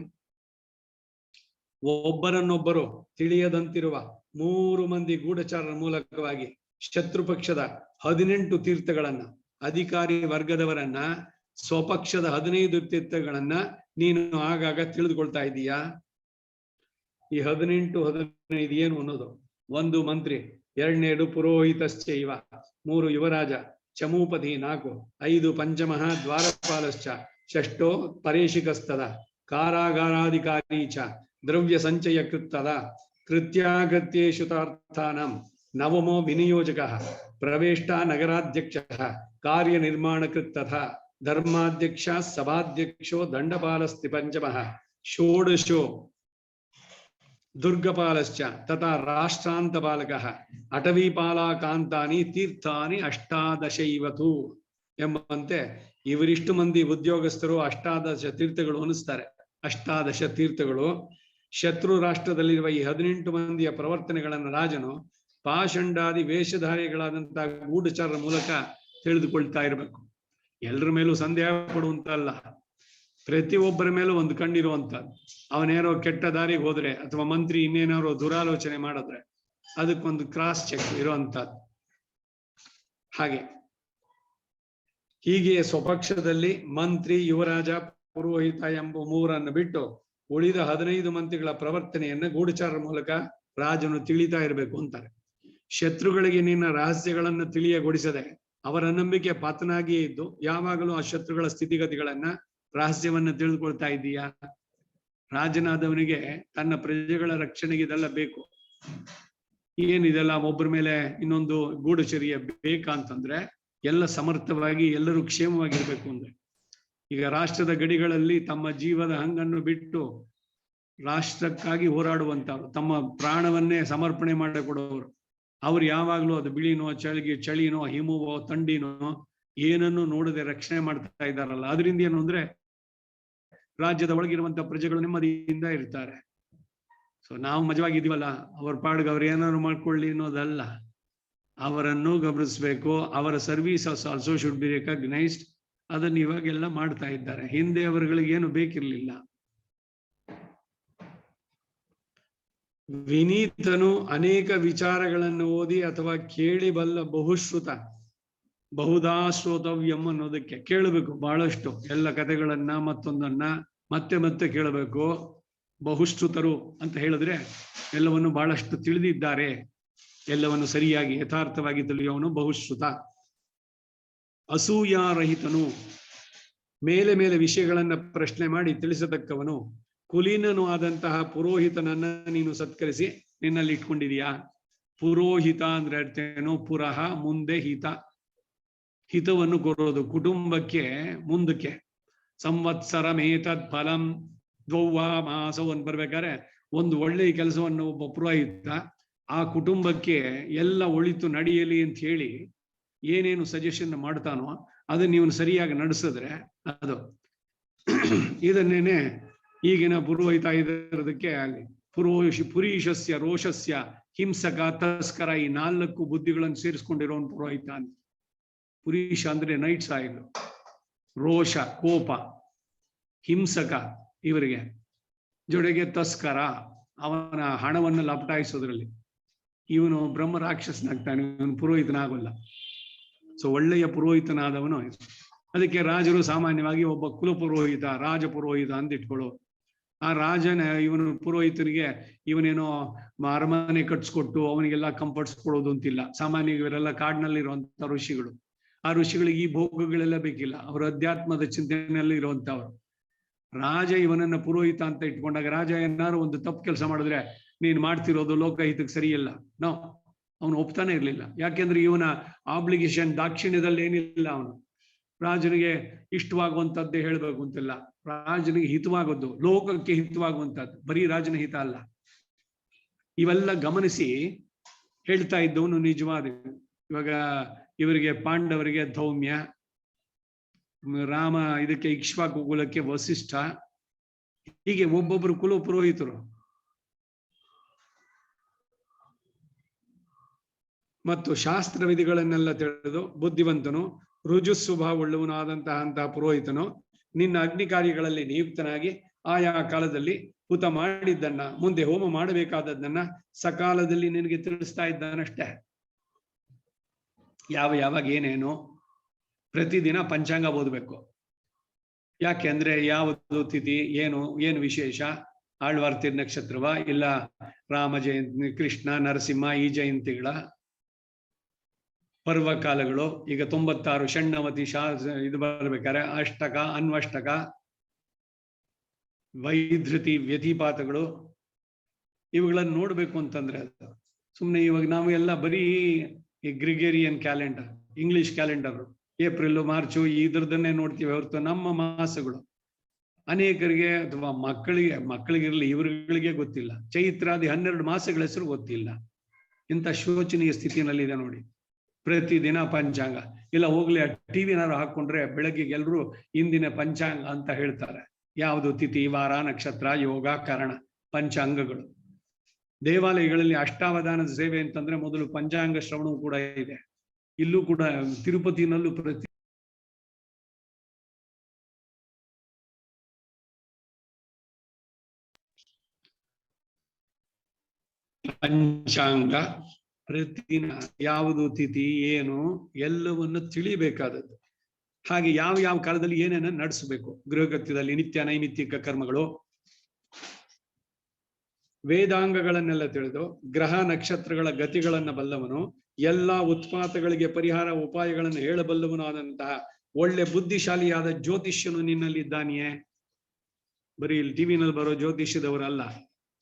ಒಬ್ಬರನ್ನೊಬ್ಬರು ತಿಳಿಯದಂತಿರುವ 3 ಮಂದಿ ಗೂಢಚಾರರ ಮೂಲಕವಾಗಿ ಶತ್ರು ಪಕ್ಷದ 18 ತೀರ್ಥಗಳನ್ನ, ಅಧಿಕಾರಿ ವರ್ಗದವರನ್ನ ಸ್ವಪಕ್ಷದ 15 ತೀರ್ಥಗಳನ್ನ ನೀನು ಆಗಾಗ ತಿಳಿದುಕೊಳ್ತಾ ಇದ್ದೀಯಾ? ಈ 18 ಏನು ಅನ್ನೋದು? 1 ಮಂತ್ರಿ, 2ನೇದು ಪುರೋಹಿತಶ್ಚೈವ, 3 ಯುವರಾಜ, ಚಮೂಪತಿ 4, 5 ಪಂಚಮಃ ದ್ವಾರಪಾಲಶ್ಚ, 6 ಪರೇಶಿಕಸ್ತದ, ಕಾರಾಗಾರಾಧಿಕಾರಿ ಚ, ದ್ರವ್ಯ ಸಂಚಯ ಕೃತ್ತದ, ಕೃತ್ಯಾಗತ್ಯೇಷು ತಾರ್ಥಾನಾಂ 9ಮೋ ವಿನಿಯೋಜಕಃ, ಪ್ರವೇಷ್ಟ ನಗರಾಧ್ಯಕ್ಷಃ, ಕಾರ್ಯನಿರ್ಮಾಣ ಕೃತ್ತಥ, ಧರ್ಮಾಧ್ಯಕ್ಷ ಸಭಾಧ್ಯಕ್ಷೋ ದಂಡಪಾಲಸ್ತಿ ಪಂಚಮಃ, 16 ದುರ್ಗಪಾಲಶ್ಚ ತಥಾ ರಾಷ್ಟ್ರಾಂತಪಾಲಕಃ, ಅಟವೀಪಾಲಕಾಂತಾನಿ ತೀರ್ಥಾನಿ 18 ಎಂಬಂತೆ ಇವರಿಷ್ಟು ಮಂದಿ ಉದ್ಯೋಗಸ್ಥರು 18 ತೀರ್ಥಗಳು ಅನಿಸ್ತಾರೆ. 18 ತೀರ್ಥಗಳು. ಶತ್ರು ರಾಷ್ಟ್ರದಲ್ಲಿರುವ ಈ 18 ಮಂದಿಯ ಪ್ರವರ್ತನೆಗಳನ್ನು ರಾಜನು ಪಾಷಂಡಾದಿ ವೇಷಧಾರಿಗಳಾದಂತಹ ಗೂಢಚಾರರ ಮೂಲಕ ತಿಳಿದುಕೊಳ್ತಾ ಇರಬೇಕು. ಎಲ್ಲರ ಮೇಲೂ ಸಂದೇಹ ಪಡುವಂತಲ್ಲ, ಪ್ರತಿಯೊಬ್ಬರ ಮೇಲೂ ಒಂದು ಕಣ್ಣಿರುವಂತದ್ದು. ಅವನೇನೋ ಕೆಟ್ಟ ದಾರಿಗೆ ಹೋದ್ರೆ ಅಥವಾ ಮಂತ್ರಿ ಇನ್ನೇನಾರೋ ದುರಾಲೋಚನೆ ಮಾಡಿದ್ರೆ ಅದಕ್ಕೊಂದು ಕ್ರಾಸ್ ಚೆಕ್ ಇರುವಂತದ್ದು. ಹೀಗೆ ಸ್ವಪಕ್ಷದಲ್ಲಿ ಮಂತ್ರಿ, ಯುವರಾಜ, ಪುರೋಹಿತ ಎಂಬ 3 ಬಿಟ್ಟು ಉಳಿದ 15 ಮಂತ್ರಿಗಳ ಪ್ರವರ್ತನೆಯನ್ನ ಗೂಢಚಾರರ ಮೂಲಕ ರಾಜನು ತಿಳಿತಾ ಇರಬೇಕು ಅಂತಾರೆ. ಶತ್ರುಗಳಿಗೆ ನಿನ್ನ ರಹಸ್ಯಗಳನ್ನು ತಿಳಿಯಗೊಳಿಸದೆ ಅವರ ನಂಬಿಕೆ ಪಾತ್ರನಾಗಿಯೇ ಇದ್ದು ಯಾವಾಗಲೂ ಆ ಶತ್ರುಗಳ ಸ್ಥಿತಿಗತಿಗಳನ್ನ, ರಹಸ್ಯವನ್ನ ತಿಳಿದುಕೊಳ್ತಾ ಇದ್ದೀಯಾ? ರಾಜನಾದವನಿಗೆ ತನ್ನ ಪ್ರಜೆಗಳ ರಕ್ಷಣೆಗೆ ಇದೆಲ್ಲ ಬೇಕು. ಏನಿದೆಲ್ಲ ಒಬ್ಬರ ಮೇಲೆ ಇನ್ನೊಂದು ಗೂಢಚರ್ಯ ಬೇಕಂತಂದ್ರೆ ಎಲ್ಲ ಸಮರ್ಥವಾಗಿ ಎಲ್ಲರೂ ಕ್ಷೇಮವಾಗಿರ್ಬೇಕು ಅಂದ್ರೆ. ಈಗ ರಾಷ್ಟ್ರದ ಗಡಿಗಳಲ್ಲಿ ತಮ್ಮ ಜೀವದ ಹಂಗನ್ನು ಬಿಟ್ಟು ರಾಷ್ಟ್ರಕ್ಕಾಗಿ ಹೋರಾಡುವಂತವ್ರು, ತಮ್ಮ ಪ್ರಾಣವನ್ನೇ ಸಮರ್ಪಣೆ ಮಾಡಿಕೊಡೋರು. ಅವ್ರು ಯಾವಾಗ್ಲೂ ಅದು ಬಿಳಿನೋ ಚಳಿನೋ ಹಿಮವೋ ಥಂಡಿನೋ ಏನನ್ನು ನೋಡದೆ ರಕ್ಷಣೆ ಮಾಡ್ತಾ ಇದ್ದಾರಲ್ಲ, ಅದರಿಂದ ಏನು ಅಂದ್ರೆ ರಾಜ್ಯದ ಒಳಗಿರುವಂತ ಪ್ರಜೆಗಳು ನೆಮ್ಮದಿಯಿಂದ ಇರ್ತಾರೆ. ಸೊ ನಾವು ಮಜವಾಗಿದ್ದೀವಲ್ಲ, ಅವ್ರ ಪಾಡ್ಗೆ ಅವ್ರು ಏನಾದ್ರು ಮಾಡ್ಕೊಳ್ಳಿ ಅನ್ನೋದಲ್ಲ, ಅವರನ್ನು ಗಮನಿಸ್ಬೇಕು. ಅವರ service also should be recognised. ಅದನ್ನು ಇವಾಗೆಲ್ಲ ಮಾಡ್ತಾ ಇದ್ದಾರೆ. ಹಿಂದೆ ಅವರುಗಳಿಗೇನು ಬೇಕಿರ್ಲಿಲ್ಲ. ವಿನೀತನು ಅನೇಕ ವಿಚಾರಗಳನ್ನು ಓದಿ ಅಥವಾ ಕೇಳಿ ಬಲ್ಲ ಬಹುಶ್ರುತ, ಬಹುದಾ ಶ್ರೋತವ್ಯಂ ಅನ್ನೋದಕ್ಕೆ ಕೇಳಬೇಕು ಬಹಳಷ್ಟು, ಎಲ್ಲ ಕಥೆಗಳನ್ನ ಮತ್ತೊಂದನ್ನ ಮತ್ತೆ ಮತ್ತೆ ಕೇಳಬೇಕು. ಬಹುಶ್ರುತರು ಅಂತ ಹೇಳಿದ್ರೆ ಎಲ್ಲವನ್ನು ಬಹಳಷ್ಟು ತಿಳಿದಿದ್ದಾರೆ, ಎಲ್ಲವನ್ನು ಸರಿಯಾಗಿ ಯಥಾರ್ಥವಾಗಿ ತಿಳಿಯುವವನು ಬಹುಶ್ರುತ. ಅಸೂಯಾರಹಿತನು, ಮೇಲೆ ಮೇಲೆ ವಿಷಯಗಳನ್ನ ಪ್ರಶ್ನೆ ಮಾಡಿ ತಿಳಿಸತಕ್ಕವನು. ಕುಲೀನನು ಆದಂತಹ ಪುರೋಹಿತನನ್ನ ನೀನು ಸತ್ಕರಿಸಿ ನಿನ್ನಲ್ಲಿ ಇಟ್ಕೊಂಡಿದೀಯಾ? ಪುರೋಹಿತ ಅಂದ್ರೆ ಅರ್ಥ ಏನು? ಪುರಹ, ಮುಂದೆ, ಹಿತ, ಹಿತವನ್ನು ಕೋರೋದು ಕುಟುಂಬಕ್ಕೆ ಮುಂದಕ್ಕೆ. ಸಂವತ್ಸರ ಮೇತದ್ ಫಲಂ ದ್ವೌವಾ ಮಾಸವನ್ನು ಬರ್ಬೇಕಾದ್ರೆ ಒಂದು ಒಳ್ಳೆಯ ಕೆಲಸವನ್ನು ಒಬ್ಬ ಪುರೋಹಿತ ಆ ಕುಟುಂಬಕ್ಕೆ ಎಲ್ಲ ಒಳಿತು ನಡೆಯಲಿ ಅಂತ ಹೇಳಿ ಏನೇನು ಸಜೆಷನ್ ಮಾಡ್ತಾನೋ ಅದನ್ನ ನೀವು ಸರಿಯಾಗಿ ನಡೆಸಿದ್ರೆ ಅದು ಇದನ್ನೇನೆ ಈಗಿನ ಪುರೋಹಿತ ಇರೋದಕ್ಕೆ ಅಲ್ಲಿ ಪುರೀಶಸ್ಯ ರೋಷಸ್ಯ ಹಿಂಸಕ ತಸ್ಕರ ಈ 4 ಬುದ್ಧಿಗಳನ್ನು ಸೇರಿಸ್ಕೊಂಡಿರೋನ್ ಪುರೋಹಿತ ಅಂತ. ಪುರೀಶ ಅಂದ್ರೆ ನೈಟ್ ಸಾಯಿಲ್, ರೋಷ ಕೋಪ, ಹಿಂಸಕ ಇವರಿಗೆ, ಜೊತೆಗೆ ತಸ್ಕರ ಅವನ ಹಣವನ್ನು ಲಪಟಾಯಿಸೋದ್ರಲ್ಲಿ ಇವನು ಬ್ರಹ್ಮ ರಾಕ್ಷಸನಾಗ್ತಾನೆ, ಇವನು ಪುರೋಹಿತನಾಗಲ್ಲ. ಸೊ ಒಳ್ಳೆಯ ಪುರೋಹಿತನಾದವನು. ಅದಕ್ಕೆ ರಾಜರು ಸಾಮಾನ್ಯವಾಗಿ ಒಬ್ಬ ಕುಲಪುರೋಹಿತ, ರಾಜ ಪುರೋಹಿತ ಅಂತ ಇಟ್ಕೊಳ್ಳೋ. ಆ ರಾಜನ ಇವನು ಪುರೋಹಿತನಿಗೆ ಇವನೇನೋ ಅರಮನೆ ಕಟ್ಸ್ಕೊಟ್ಟು ಅವನಿಗೆಲ್ಲ ಕಂಫರ್ಟ್ಸ್ ಕೊಡೋದು ಅಂತಿಲ್ಲ. ಸಾಮಾನ್ಯ ಇವರೆಲ್ಲ ಕಾಡಿನಲ್ಲಿರುವಂತ ಋಷಿಗಳು. ಆ ಋಷಿಗಳಿಗೆ ಈ ಭೋಗಗಳೆಲ್ಲ ಬೇಕಿಲ್ಲ, ಅವರ ಅಧ್ಯಾತ್ಮದ ಚಿಂತನೆಯಲ್ಲಿ ಇರುವಂತವ್ರು. ರಾಜ ಇವನನ್ನ ಪುರೋಹಿತ ಅಂತ ಇಟ್ಕೊಂಡಾಗ ರಾಜ ಏನಾದ್ರು ಒಂದು ತಪ್ಪು ಕೆಲಸ ಮಾಡಿದ್ರೆ ನೀನ್ ಮಾಡ್ತಿರೋದು ಲೋಕಹಿತಕ್ಕೆ ಸರಿಯಿಲ್ಲ, ನಾವು ಅವನು ಒಪ್ತಾನೆ ಇರ್ಲಿಲ್ಲ. ಯಾಕೆಂದ್ರೆ ಇವನ ಆಬ್ಲಿಗೇಷನ್ ದಾಕ್ಷಿಣ್ಯದಲ್ಲಿ ಏನಿಲ್ಲ. ಅವನು ರಾಜನಿಗೆ ಇಷ್ಟವಾಗುವಂತದ್ದೇ ಹೇಳ್ಬೇಕು ಅಂತಿಲ್ಲ, ರಾಜನಿಗೆ ಹಿತವಾಗದ್ದು, ಲೋಕಕ್ಕೆ ಹಿತವಾಗುವಂತದ್ದು, ಬರೀ ರಾಜನ ಹಿತ ಅಲ್ಲ. ಇವೆಲ್ಲ ಗಮನಿಸಿ ಹೇಳ್ತಾ ಇದ್ದವನು ನಿಜವಾದ. ಇವಾಗ ಇವರಿಗೆ ಪಾಂಡವರಿಗೆ ಧೌಮ್ಯ, ರಾಮ ಇದಕ್ಕೆ ಇಕ್ಷ್ವಾಕು ಕುಲಕ್ಕೆ ವಸಿಷ್ಠ, ಹೀಗೆ ಒಬ್ಬೊಬ್ರು ಕುಲ ಪುರೋಹಿತರು. ಮತ್ತು ಶಾಸ್ತ್ರ ವಿಧಿಗಳನ್ನೆಲ್ಲ ತಿಳಿದು ಬುದ್ಧಿವಂತನು ರುಜು ಸ್ವಭಾವವುಳ್ಳವನಾದಂತಹ ಪುರೋಹಿತನು ನಿನ್ನ ಅಗ್ನಿ ಕಾರ್ಯಗಳಲ್ಲಿ ನಿಯುಕ್ತನಾಗಿ ಆಯಾ ಕಾಲದಲ್ಲಿ ಹುತ ಮಾಡಿದ್ದನ್ನ, ಮುಂದೆ ಹೋಮ ಮಾಡಬೇಕಾದದ್ದನ್ನ ಸಕಾಲದಲ್ಲಿ ನಿನಗೆ ತಿಳಿಸ್ತಾ ಇದ್ದಾನಷ್ಟೇ. ಯಾವಾಗ ಏನೇನು ಪ್ರತಿದಿನ ಪಂಚಾಂಗ ಓದಬೇಕು. ಯಾಕೆ ಅಂದ್ರೆ ಯಾವುದು ತಿಥಿ, ಏನು ವಿಶೇಷ, ಆಳ್ವಾರ್ತಿ ನಕ್ಷತ್ರವ ಇಲ್ಲ ರಾಮ ಜಯಂತಿ, ಕೃಷ್ಣ, ನರಸಿಂಹ ಈ ಜಯಂತಿಗಳ ಪರ್ವಕಾಲಗಳು. ಈಗ 96 ಷಣ್ಣವತಿ ಇದು ಬರ್ಬೇಕಾದ್ರೆ ಅಷ್ಟಕ, ಅನ್ವಷ್ಟಕ, ವೈಧೃತಿ, ವ್ಯತಿಪಾತಗಳು ಇವುಗಳನ್ನು ನೋಡ್ಬೇಕು ಅಂತಂದ್ರೆ ಅದು ಸುಮ್ಮನೆ ಇವಾಗ ನಾವು ಎಲ್ಲ ಬರೀ ಈ Gregorian calendar, English calendar, April March ಇದ್ರದನ್ನೇ ನೋಡ್ತೀವಿ ಹೊರತು ನಮ್ಮ ಮಾಸಗಳು ಅನೇಕರಿಗೆ ಅಥವಾ ಮಕ್ಕಳಿಗಿರ್ಲಿ ಇವ್ರಗಳಿಗೆ ಗೊತ್ತಿಲ್ಲ. ಚೈತ್ರಾದಿ 12 ಮಾಸಗಳ ಹೆಸರು ಗೊತ್ತಿಲ್ಲ. ಇಂಥ ಶೋಚನೀಯ ಸ್ಥಿತಿನಲ್ಲಿದೆ ನೋಡಿ. ಪ್ರತಿದಿನ ಪಂಚಾಂಗ ಇಲ್ಲ, ಹೋಗ್ಲಿ ಟಿವಿನಾರು ಹಾಕೊಂಡ್ರೆ ಬೆಳಗ್ಗೆ ಎಲ್ರು ಇಂದಿನ ಪಂಚಾಂಗ ಅಂತ ಹೇಳ್ತಾರೆ. ಯಾವುದು ತಿಥಿ, ವಾರ, ನಕ್ಷತ್ರ, ಯೋಗ, ಕರಣ, ಪಂಚಾಂಗಗಳು. ದೇವಾಲಯಗಳಲ್ಲಿ ಅಷ್ಟಾವಧಾನದ ಸೇವೆ ಅಂತಂದ್ರೆ ಮೊದಲು ಪಂಚಾಂಗ ಶ್ರವಣವೂ ಕೂಡ ಇದೆ. ಇಲ್ಲೂ ಕೂಡ ತಿರುಪತಿನಲ್ಲೂ ಪ್ರತಿ ಪಂಚಾಂಗ ಪ್ರತಿದಿನ ಯಾವುದು ತಿಥಿ ಏನು ಎಲ್ಲವನ್ನು ತಿಳಿಬೇಕಾದದ್ದು. ಹಾಗೆ ಯಾವ ಕಾಲದಲ್ಲಿ ಏನೇನ ನಡೆಸಬೇಕು, ಗೃಹಕೃತ್ಯದಲ್ಲಿ ನಿತ್ಯ ನೈಮಿತ್ತಿಕ ಕರ್ಮಗಳು, ವೇದಾಂಗಗಳನ್ನೆಲ್ಲ ತಿಳಿದು ಗ್ರಹ ನಕ್ಷತ್ರಗಳ ಗತಿಗಳನ್ನ ಬಲ್ಲವನು, ಎಲ್ಲಾ ಉತ್ಪಾತಗಳಿಗೆ ಪರಿಹಾರ ಉಪಾಯಗಳನ್ನು ಹೇಳಬಲ್ಲವನು ಆದಂತಹ ಒಳ್ಳೆ ಬುದ್ಧಿಶಾಲಿಯಾದ ಜ್ಯೋತಿಷ್ಯನು ನಿನ್ನಲ್ಲಿದ್ದಾನೆಯೇ. ಬರೀ ಇಲ್ಲಿ ಟಿವಿನಲ್ಲಿ ಬರೋ ಜ್ಯೋತಿಷ್ಯದವರಲ್ಲ,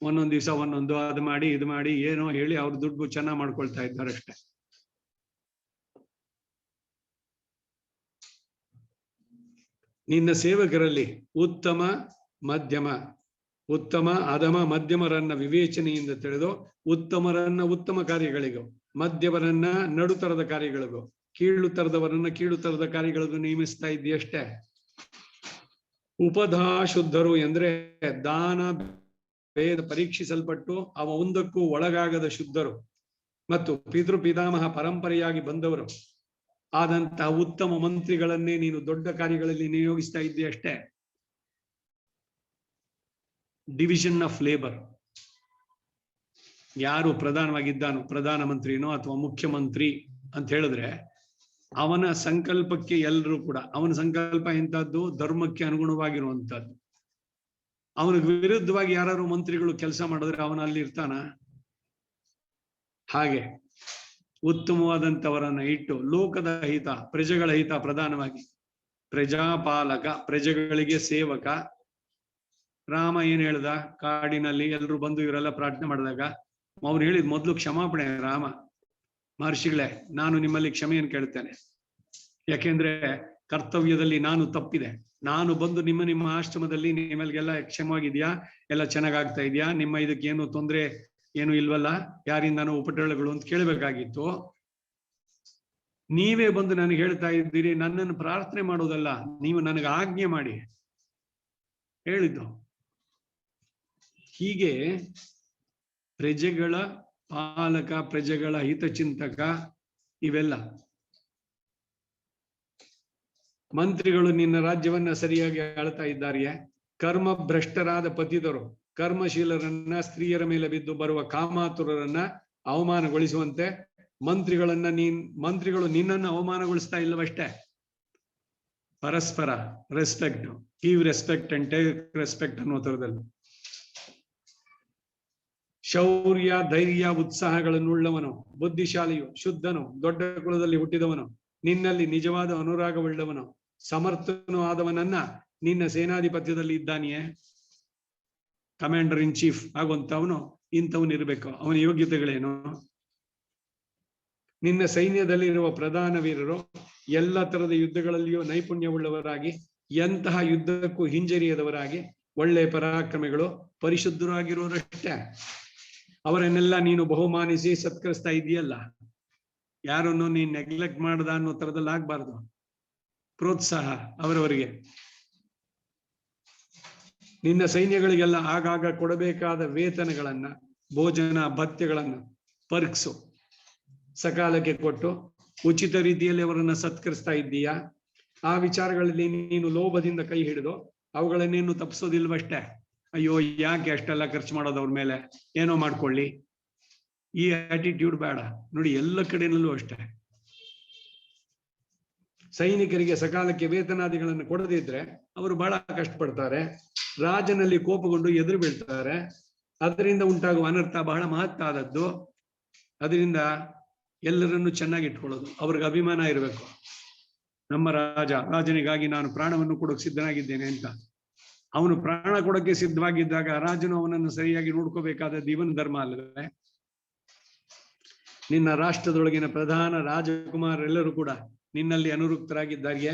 ಒಂದೊಂದು ದಿವಸ ಒಂದೊಂದು ಅದು ಮಾಡಿ ಇದು ಮಾಡಿ ಏನೋ ಹೇಳಿ ಅವ್ರ ದುಡ್ಡು ಚೆನ್ನಾಗಿ ಮಾಡ್ಕೊಳ್ತಾ ಇದ್ದಾರೆ ಅಷ್ಟೆ. ನಿನ್ನ ಸೇವಕರಲ್ಲಿ ಉತ್ತಮ, ಮಧ್ಯಮ, ಉತ್ತಮ ಅಧಮ ಮಧ್ಯಮರನ್ನ ವಿವೇಚನೆಯಿಂದ ತಿಳಿದು ಉತ್ತಮರನ್ನ ಉತ್ತಮ ಕಾರ್ಯಗಳಿಗೂ ಮಧ್ಯಮರನ್ನ ನಡುತರದ ಕಾರ್ಯಗಳಿಗೂ ಕೀಳು ತರದವರನ್ನ ಕೀಳು ತರದ ಕಾರ್ಯಗಳಿಗೂ ನೇಮಿಸ್ತಾ ಇದ್ದೀಯಷ್ಟೇ. ಉಪಧಾ ಶುದ್ಧರು ಎಂದ್ರೆ ದಾನ ಭೇದ ಪರೀಕ್ಷಿಸಲ್ಪಟ್ಟು ಅವ ಒಂದಕ್ಕೂ ಒಳಗಾಗದ ಶುದ್ಧರು ಮತ್ತು ಪಿತೃ ಪಿತಾಮಹ ಪರಂಪರೆಯಾಗಿ ಬಂದವರು ಆದಂತಹ ಉತ್ತಮ ಮಂತ್ರಿಗಳನ್ನೇ ನೀನು ದೊಡ್ಡ ಕಾರ್ಯಗಳಲ್ಲಿ ನಿಯೋಗಿಸ್ತಾ ಇದ್ದೀಯಷ್ಟೇ. ಡಿವಿಷನ್ ಆಫ್ ಲೇಬರ್, ಯಾರು ಪ್ರಧಾನವಾಗಿದ್ದಾನೋ ಪ್ರಧಾನ ಮಂತ್ರಿನೋ ಅಥವಾ ಮುಖ್ಯಮಂತ್ರಿ ಅಂತ ಹೇಳಿದ್ರೆ ಅವನ ಸಂಕಲ್ಪಕ್ಕೆ ಎಲ್ಲರೂ ಕೂಡ, ಅವನ ಸಂಕಲ್ಪ ಎಂತದ್ದು ಧರ್ಮಕ್ಕೆ ಅನುಗುಣವಾಗಿರುವಂತದ್ದು. ಅವನಿಗೆ ವಿರುದ್ಧವಾಗಿ ಯಾರು ಮಂತ್ರಿಗಳು ಕೆಲಸ ಮಾಡಿದ್ರೆ ಅವನ ಅಲ್ಲಿ ಇರ್ತಾನ? ಹಾಗೆ ಉತ್ತಮವಾದಂತವರನ್ನ ಇಟ್ಟು ಲೋಕದ ಹಿತ ಪ್ರಜೆಗಳ ಹಿತ ಪ್ರಧಾನವಾಗಿ, ಪ್ರಜಾಪಾಲಕ ಪ್ರಜೆಗಳಿಗೆ ಸೇವಕ. ರಾಮ ಏನ್ ಹೇಳ್ದ ಕಾಡಿನಲ್ಲಿ ಎಲ್ರು ಬಂದು ಇವರೆಲ್ಲ ಪ್ರಾರ್ಥನೆ ಮಾಡಿದಾಗ ಅವ್ನು ಹೇಳಿದ್ ಮೊದ್ಲು ಕ್ಷಮಾಪಣೆ. ರಾಮ, ಮಹರ್ಷಿಗಳೇ, ನಾನು ನಿಮ್ಮಲ್ಲಿ ಕ್ಷಮೆಯನ್ನು ಕೇಳ್ತೇನೆ, ಯಾಕೆಂದ್ರೆ ಕರ್ತವ್ಯದಲ್ಲಿ ನಾನು ತಪ್ಪಿದೆ. ನಾನು ಬಂದು ನಿಮ್ಮ ಆಶ್ರಮದಲ್ಲಿ ನಿಮ್ಮಲ್ಲಿಗೆಲ್ಲ ಕ್ಷಮವಾಗಿದ್ಯಾ, ಎಲ್ಲ ಚೆನ್ನಾಗಾಗ್ತಾ ಇದೆಯಾ, ನಿಮ್ಮ ಇದಕ್ಕೆ ಏನು ತೊಂದರೆ ಏನು ಇಲ್ವಲ್ಲ, ಯಾರಿಂದಾನೋ ಉಪಟಳಗಳು ಅಂತ ಕೇಳಬೇಕಾಗಿತ್ತು. ನೀವೇ ಬಂದು ನನಗೆ ಹೇಳ್ತಾ ಇದ್ದೀರಿ, ನನ್ನನ್ನು ಪ್ರಾರ್ಥನೆ ಮಾಡೋದಲ್ಲ, ನೀವು ನನಗೆ ಆಜ್ಞೆ ಮಾಡಿ ಹೇಳಿದ್ದು. ಹೀಗೆ ಪ್ರಜೆಗಳ ಪಾಲಕ, ಪ್ರಜೆಗಳ ಹಿತಚಿಂತಕ ಇವೆಲ್ಲ. ಮಂತ್ರಿಗಳು ನಿನ್ನ ರಾಜ್ಯವನ್ನ ಸರಿಯಾಗಿ ಆಳ್ತಾ ಇದ್ದಾರೆಯೇ? ಕರ್ಮ ಭ್ರಷ್ಟರಾದ ಪತಿತರು ಕರ್ಮಶೀಲರನ್ನ ಸ್ತ್ರೀಯರ ಮೇಲೆ ಬಿದ್ದು ಬರುವ ಕಾಮಾತುರರನ್ನ ಅವಮಾನಗೊಳಿಸುವಂತೆ ಮಂತ್ರಿಗಳು ನಿನ್ನನ್ನು ಅವಮಾನಗೊಳಿಸ್ತಾ ಇಲ್ಲವಷ್ಟೇ. ಪರಸ್ಪರ respect, give respect and take respect ಅನ್ನೋ ತರದಲ್ಲಿ ಶೌರ್ಯ ಧೈರ್ಯ ಉತ್ಸಾಹಗಳನ್ನುಳ್ಳವನು, ಬುದ್ಧಿಶಾಲಿಯು, ಶುದ್ಧನು, ದೊಡ್ಡ ಕುಲದಲ್ಲಿ ಹುಟ್ಟಿದವನು, ನಿನ್ನಲ್ಲಿ ನಿಜವಾದ ಅನುರಾಗವುಳ್ಳವನು, ಸಮರ್ಥನು ಆದವನನ್ನ ನಿನ್ನ ಸೇನಾಧಿಪತ್ಯದಲ್ಲಿ ಇದ್ದಾನೆಯೇ? ಕಮಾಂಡರ್ ಇನ್ ಚೀಫ್ ಆಗುವಂತವನು ಇಂಥವನು ಇರಬೇಕು. ಅವನ ಯೋಗ್ಯತೆಗಳೇನು? ನಿನ್ನ ಸೈನ್ಯದಲ್ಲಿರುವ ಪ್ರಧಾನ ವೀರರು ಎಲ್ಲ ತರದ ಯುದ್ಧಗಳಲ್ಲಿಯೂ ನೈಪುಣ್ಯವುಳ್ಳವರಾಗಿ, ಎಂತಹ ಯುದ್ಧಕ್ಕೂ ಹಿಂಜರಿಯದವರಾಗಿ, ಒಳ್ಳೆ ಪರಾಕ್ರಮಿಗಳು, ಪರಿಶುದ್ಧರಾಗಿರುವರಷ್ಟೇ. ಅವರನ್ನೆಲ್ಲ ನೀನು ಬಹುಮಾನಿಸಿ ಸತ್ಕರಿಸ್ತಾ ಇದೆಯಲ್ಲ. ಯಾರನ್ನು ನೀನ್ ನೆಗ್ಲೆಕ್ಟ್ ಮಾಡ್ದ ಅನ್ನೋ ತರದಲ್ಲಿ ಆಗ್ಬಾರ್ದು. ಪ್ರೋತ್ಸಾಹ ಅವರವರಿಗೆ. ನಿನ್ನ ಸೈನ್ಯಗಳಿಗೆಲ್ಲ ಆಗಾಗ ಕೊಡಬೇಕಾದ ವೇತನಗಳನ್ನ, ಭೋಜನ ಭತ್ಯೆಗಳನ್ನ, ಪರ್ಕ್ಸು ಸಕಾಲಕ್ಕೆ ಕೊಟ್ಟು ಉಚಿತ ರೀತಿಯಲ್ಲಿ ಅವರನ್ನ ಸತ್ಕರಿಸ್ತಾ ಇದ್ದೀಯಾ? ಆ ವಿಚಾರಗಳಲ್ಲಿ ನೀನು ಲೋಭದಿಂದ ಕೈ ಹಿಡಿದು ಅವುಗಳನ್ನೇನು ತಪ್ಪಿಸೋದಿಲ್ವಷ್ಟೇ. ಅಯ್ಯೋ, ಯಾಕೆ ಅಷ್ಟೆಲ್ಲ ಖರ್ಚು ಮಾಡೋದು ಅವ್ರ ಮೇಲೆ, ಏನೋ ಮಾಡ್ಕೊಳ್ಳಿ, ಈ ಆಟಿಟ್ಯೂಡ್ ಬೇಡ. ನೋಡಿ, ಎಲ್ಲ ಕಡೆಯಲ್ಲೂ ಅಷ್ಟೇ. ಸೈನಿಕರಿಗೆ ಸಕಾಲಕ್ಕೆ ವೇತನಾದಿಗಳನ್ನು ಕೊಡದಿದ್ರೆ ಅವರು ಬಹಳ ಕಷ್ಟಪಡ್ತಾರೆ, ರಾಜನಲ್ಲಿ ಕೋಪಗೊಂಡು ಎದುರು ಬೀಳ್ತಾರೆ. ಅದರಿಂದ ಉಂಟಾಗುವ ಅನರ್ಥ ಬಹಳ ಮಹತ್ತಾದದ್ದು. ಅದರಿಂದ ಎಲ್ಲರನ್ನು ಚೆನ್ನಾಗಿ ಇಟ್ಕೊಳ್ಳೋದು, ಅವ್ರಿಗೆ ಅಭಿಮಾನ ಇರಬೇಕು. ನಮ್ಮ ರಾಜನಿಗಾಗಿ ನಾನು ಪ್ರಾಣವನ್ನು ಕೊಡೋಕೆ ಸಿದ್ಧನಾಗಿದ್ದೇನೆ ಅಂತ. ಅವನು ಪ್ರಾಣ ಕೊಡೋಕೆ ಸಿದ್ಧವಾಗಿದ್ದಾಗ ರಾಜನು ಅವನನ್ನು ಸರಿಯಾಗಿ ನೋಡ್ಕೋಬೇಕಾದ ಇವನ ಧರ್ಮ ಅಲ್ಲವೇ? ನಿನ್ನ ರಾಷ್ಟ್ರದೊಳಗಿನ ಪ್ರಧಾನ ರಾಜಕುಮಾರರೆಲ್ಲರೂ ಕೂಡ ನಿನ್ನಲ್ಲಿ ಅನುರಕ್ತರಾಗಿದ್ದಾರೆಯೇ?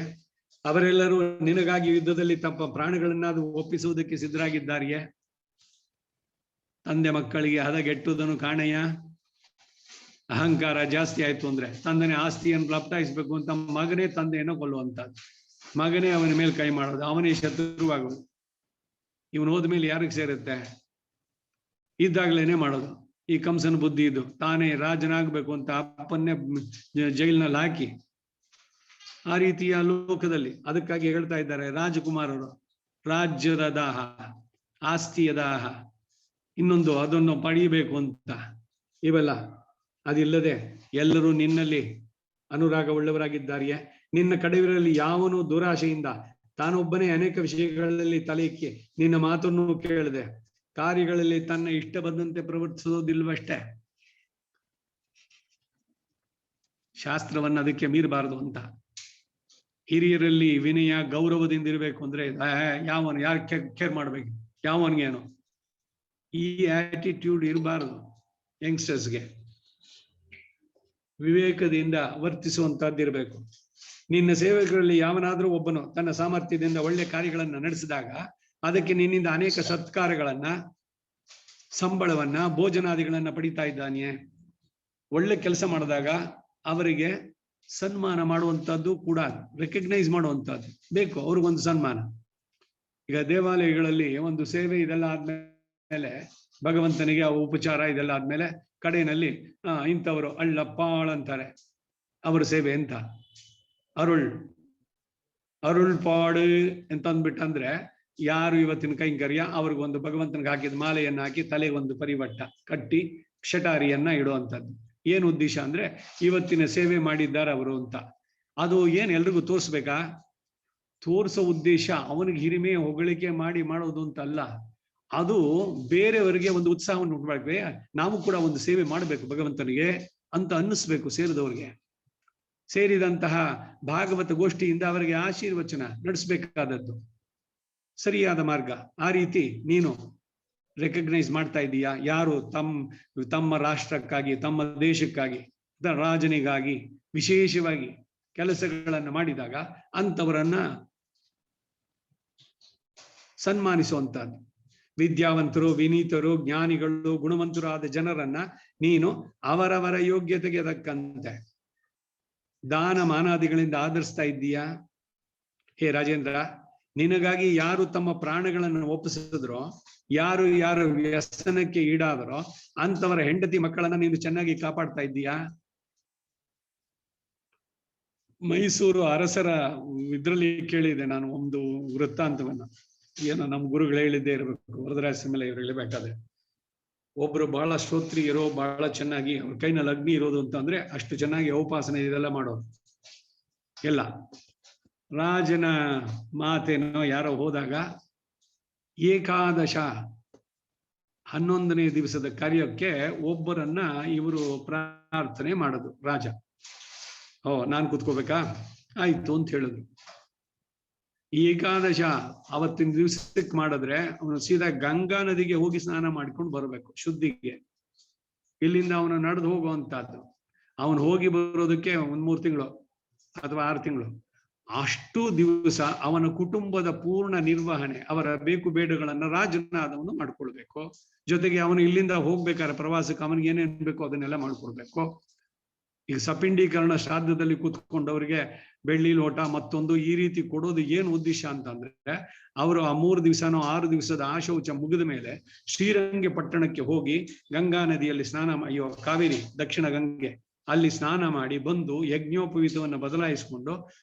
ಅವರೆಲ್ಲರೂ ನಿನಗಾಗಿ ಯುದ್ಧದಲ್ಲಿ ತಮ್ಮ ಪ್ರಾಣಗಳನ್ನಾದ್ರೂ ಒಪ್ಪಿಸುವುದಕ್ಕೆ ಸಿದ್ಧರಾಗಿದ್ದಾರೆಯೇ? ತಂದೆ ಮಕ್ಕಳಿಗೆ ಹದಗೆಟ್ಟುವುದನ್ನು ಕಾಣೆಯ? ಅಹಂಕಾರ ಜಾಸ್ತಿ ಆಯ್ತು ಅಂದ್ರೆ ತಂದೆನೇ ಆಸ್ತಿಯನ್ನು ಲಪ್ತಾಯಿಸ್ಬೇಕು ಅಂತ ಮಗನೇ ತಂದೆಯನ್ನು ಕೊಲ್ಲುವಂತದ್ದು, ಮಗನೇ ಅವನ ಮೇಲೆ ಕೈ ಮಾಡೋದು, ಅವನೇ ಶತ್ರುವಾಗೋದು. ಇವನು ಹೋದ್ಮೇಲೆ ಯಾರಿಗೆ ಸೇರುತ್ತೆ? ಇದ್ದಾಗ್ಲೇನೆ ಮಾಡೋದು. ಈ ಕಂಸನ ಬುದ್ಧಿ ಇದು. ತಾನೇ ರಾಜನಾಗ್ಬೇಕು ಅಂತ ಅಪ್ಪನ್ನೇ ಜೈಲ್ನಲ್ಲಿ ಹಾಕಿ, ಆ ರೀತಿಯ ಲೋಕದಲ್ಲಿ. ಅದಕ್ಕಾಗಿ ಹೇಳ್ತಾ ಇದ್ದಾರೆ ರಾಜಕುಮಾರರು, ರಾಜ್ಯದ ದಾಹ, ಆಸ್ತಿಯ ದಾಹ, ಇನ್ನೊಂದು ಅದನ್ನು ಪಡೆಯಬೇಕು ಅಂತ, ಇವೆಲ್ಲ ಅದಿಲ್ಲದೆ ಎಲ್ಲರೂ ನಿನ್ನಲ್ಲಿ ಅನುರಾಗವುಳ್ಳವರಾಗಿದ್ದಾರೆಯೇ? ನಿನ್ನ ಕಡೆಯವರಲ್ಲಿ ಯಾವನು ದುರಾಶೆಯಿಂದ ತಾನೊಬ್ಬನೇ ಅನೇಕ ವಿಷಯಗಳಲ್ಲಿ ತಲೆ ಇಕ್ಕಿ ನಿನ್ನ ಮಾತನ್ನು ಕೇಳದೆ ಕಾರ್ಯಗಳಲ್ಲಿ ತನ್ನ ಇಷ್ಟ ಬಂದಂತೆ ಪ್ರವರ್ತಿಸೋದಿಲ್ವಷ್ಟೇ. ಶಾಸ್ತ್ರವನ್ನ ಅದಕ್ಕೆ ಮೀರಬಾರದು ಅಂತ. ಹಿರಿಯರಲ್ಲಿ ವಿನಯ ಗೌರವದಿಂದ ಇರಬೇಕು ಅಂದ್ರೆ ಯಾವನು ಯಾರು ಕೇರ್ ಮಾಡ್ಬೇಕು, ಯಾವನ್ಗೇನು, ಈ ಆಟಿಟ್ಯೂಡ್ ಇರಬಾರದು. ಯಂಗ್ಸ್ಟರ್ಸ್ಗೆ ವಿವೇಕದಿಂದ ವರ್ತಿಸುವಂತಹದ್ದಿರಬೇಕು. ನಿನ್ನ ಸೇವಕರಲ್ಲಿ ಯಾವನಾದ್ರೂ ಒಬ್ಬನು ತನ್ನ ಸಾಮರ್ಥ್ಯದಿಂದ ಒಳ್ಳೆ ಕಾರ್ಯಗಳನ್ನ ನಡೆಸಿದಾಗ ಅದಕ್ಕೆ ನಿನ್ನಿಂದ ಅನೇಕ ಸತ್ಕಾರಗಳನ್ನ, ಸಂಬಳವನ್ನ, ಭೋಜನಾದಿಗಳನ್ನ ಪಡಿತಾ ಇದ್ದಾನೆ. ಒಳ್ಳೆ ಕೆಲಸ ಮಾಡಿದಾಗ ಅವರಿಗೆ ಸನ್ಮಾನ ಮಾಡುವಂತದ್ದು ಕೂಡ, ರೆಕಗ್ನೈಸ್ ಮಾಡುವಂತದ್ದು ಬೇಕು, ಅವ್ರಿಗೊಂದು ಸನ್ಮಾನ. ಈಗ ದೇವಾಲಯಗಳಲ್ಲಿ ಒಂದು ಸೇವೆ ಇದೆಲ್ಲ ಆದ್ಮೇಲೆ, ಭಗವಂತನಿಗೆ ಆ ಉಪಚಾರ ಇದೆಲ್ಲ ಆದ್ಮೇಲೆ ಕಡೆಯಲ್ಲಿ ಇಂಥವರು ಅಳ್ಳಪ್ಪಾಳ್ ಅಂತಾರೆ. ಅವರ ಸೇವೆ ಎಂತ? ಅರುಳ್ಪಾಡು ಅಂತ ಅಂದ್ಬಿಟ್ಟಂದ್ರೆ ಯಾರು ಇವತ್ತಿನ ಕೈಂಕರ್ಯ, ಅವ್ರಿಗೊಂದು ಭಗವಂತನಿಗೆ ಹಾಕಿದ ಮಾಲೆಯನ್ನು ಹಾಕಿ ತಲೆಗೆ ಒಂದು ಪರಿವಟ್ಟ ಕಟ್ಟಿ ಕ್ಷಟಾರಿಯನ್ನ ಇಡುವಂಥದ್ದು. ಏನು ಉದ್ದೇಶ ಅಂದ್ರೆ ಇವತ್ತಿನ ಸೇವೆ ಮಾಡಿದ್ದಾರೆ ಅವರು ಅಂತ. ಅದು ಏನ್ ಎಲ್ರಿಗೂ ತೋರಿಸ್ಬೇಕಾ? ತೋರಿಸೋ ಉದ್ದೇಶ ಅವನಿಗೆ ಹಿರಿಮೆ ಹೊಗಳಿಕೆ ಮಾಡೋದು ಅಂತ ಅಲ್ಲ. ಅದು ಬೇರೆಯವರಿಗೆ ಒಂದು ಉತ್ಸಾಹವನ್ನು ಉಂಟುಮಾಡ್ಬೇಕು. ನಾವು ಕೂಡ ಒಂದು ಸೇವೆ ಮಾಡಬೇಕು ಭಗವಂತನಿಗೆ ಅಂತ ಅನ್ನಿಸ್ಬೇಕು ಸೇರಿದವ್ರಿಗೆ. ಸೇರಿದಂತಹ ಭಾಗವತ ಗೋಷ್ಠಿಯಿಂದ ಅವರಿಗೆ ಆಶೀರ್ವಚನ ನಡೆಸಬೇಕಾದದ್ದು ಸರಿಯಾದ ಮಾರ್ಗ. ಆ ರೀತಿ ನೀನು ರೆಕಗ್ನೈಸ್ ಮಾಡ್ತಾ ಇದ್ದೀಯಾ? ಯಾರು ತಮ್ಮ ರಾಷ್ಟ್ರಕ್ಕಾಗಿ, ತಮ್ಮ ದೇಶಕ್ಕಾಗಿ, ರಾಜನಿಗಾಗಿ ವಿಶೇಷವಾಗಿ ಕೆಲಸಗಳನ್ನು ಮಾಡಿದಾಗ ಅಂಥವರನ್ನ ಸನ್ಮಾನಿಸುವಂತಹದ್ದು. ವಿದ್ಯಾವಂತರು, ವಿನೀತರು, ಜ್ಞಾನಿಗಳು, ಗುಣವಂತರಾದ ಜನರನ್ನ ನೀನು ಅವರವರ ಯೋಗ್ಯತೆಗೆ ತಕ್ಕಂತೆ ದಾನ ಮಾನಾದಿಗಳಿಂದ ಆಧರಿಸ್ತಾ ಇದ್ದೀಯಾ? ಹೇ ರಾಜೇಂದ್ರ, ನಿನಗಾಗಿ ಯಾರು ತಮ್ಮ ಪ್ರಾಣಗಳನ್ನು ಒಪ್ಪಿಸಿದ್ರೋ, ಯಾರು ವ್ಯಸನಕ್ಕೆ ಈಡಾದರೋ ಅಂತವರ ಹೆಂಡತಿ ಮಕ್ಕಳನ್ನ ನೀನು ಚೆನ್ನಾಗಿ ಕಾಪಾಡ್ತಾ ಇದ್ದೀಯಾ? ಮೈಸೂರು ಅರಸರ ಇದ್ರಲ್ಲಿ ಕೇಳಿದೆ ನಾನು ಒಂದು ವೃತ್ತಾಂತವನ್ನ, ಏನೋ ನಮ್ಮ ಗುರುಗಳು ಹೇಳಿದ್ದೇ ಇರಬೇಕು, ವರದರಾಜ ಮೇಲೆ ಇವ್ರು ಹೇಳಬೇಕಾದ್ರೆ. ಒಬ್ರು ಬಹಳ ಶ್ರೋತ್ರಿಯರೋ, ಬಹಳ ಚೆನ್ನಾಗಿ ಅವ್ರ ಕೈನಲ್ಲಿ ಅಗ್ನಿ ಇರೋದು ಅಂತ ಅಂದ್ರೆ ಅಷ್ಟು ಚೆನ್ನಾಗಿ ಉಪಾಸನೆ ಇದೆಲ್ಲ ಮಾಡೋರು ಎಲ್ಲ. ರಾಜನ ಮಾತೇನೋ ಯಾರೋ ಹೋದಾಗ ಏಕಾದಶ 11ನೇ ದಿವಸದ ಕಾರ್ಯಕ್ಕೆ ಒಬ್ಬರನ್ನ ಇವರು ಪ್ರಾರ್ಥನೆ ಮಾಡೋದು. ರಾಜ ನಾನ್ ಕೂತ್ಕೋಬೇಕಾ? ಆಯ್ತು ಅಂತ ಹೇಳಿದ್ರು. ಏಕಾದಶ ಅವತ್ತಿನ ದಿವಸಕ್ಕೆ ಮಾಡಿದ್ರೆ ಅವನು ಸೀದಾ ಗಂಗಾ ನದಿಗೆ ಹೋಗಿ ಸ್ನಾನ ಮಾಡ್ಕೊಂಡು ಬರಬೇಕು ಶುದ್ಧಿಗೆ. ಇಲ್ಲಿಂದ ಅವನು ನಡೆದು ಹೋಗುವಂತಹದ್ದು. ಅವನು ಹೋಗಿ ಬರೋದಕ್ಕೆ 3 ತಿಂಗಳು ಅಥವಾ 6 ತಿಂಗಳು. ಅಷ್ಟು ದಿವಸ ಅವನ ಕುಟುಂಬದ ಪೂರ್ಣ ನಿರ್ವಹಣೆ, ಅವರ ಬೇಕು ಬೇಡಗಳನ್ನ ರಾಜನಾದವನು ಮಾಡ್ಕೊಳ್ಬೇಕು. ಜೊತೆಗೆ ಅವನು ಇಲ್ಲಿಂದ ಹೋಗ್ಬೇಕಾದ್ರೆ ಪ್ರವಾಸಕ್ಕೆ ಅವನಿಗೆ ಏನೇನ್ ಬೇಕೋ ಅದನ್ನೆಲ್ಲ ಮಾಡ್ಕೊಡ್ಬೇಕು. ಈಗ ಸಪಿಂಡೀಕರಣ ಶ್ರಾದ್ದದಲ್ಲಿ ಕೂತ್ಕೊಂಡವರಿಗೆ ಬೆಳ್ಳಿ ಲೋಟ ಮತ್ತೊಂದು ಈ ರೀತಿ ಕೊಡೋದು ಏನು ಉದ್ದೇಶ ಅಂತಂದ್ರೆ, ಅವರು ಆ 3 ದಿವಸನೋ 6 ದಿವಸದ ಆಶೌಚ ಮುಗಿದ ಮೇಲೆ ಶ್ರೀರಂಗ ಪಟ್ಟಣಕ್ಕೆ ಹೋಗಿ ಗಂಗಾ ನದಿಯಲ್ಲಿ ಕಾವೇರಿ ದಕ್ಷಿಣ ಗಂಗೆ ಅಲ್ಲಿ ಸ್ನಾನ ಮಾಡಿ ಬಂದು ಯಜ್ಞೋಪವೀತವನ್ನು ಬದಲಾಯಿಸಿಕೊಂಡು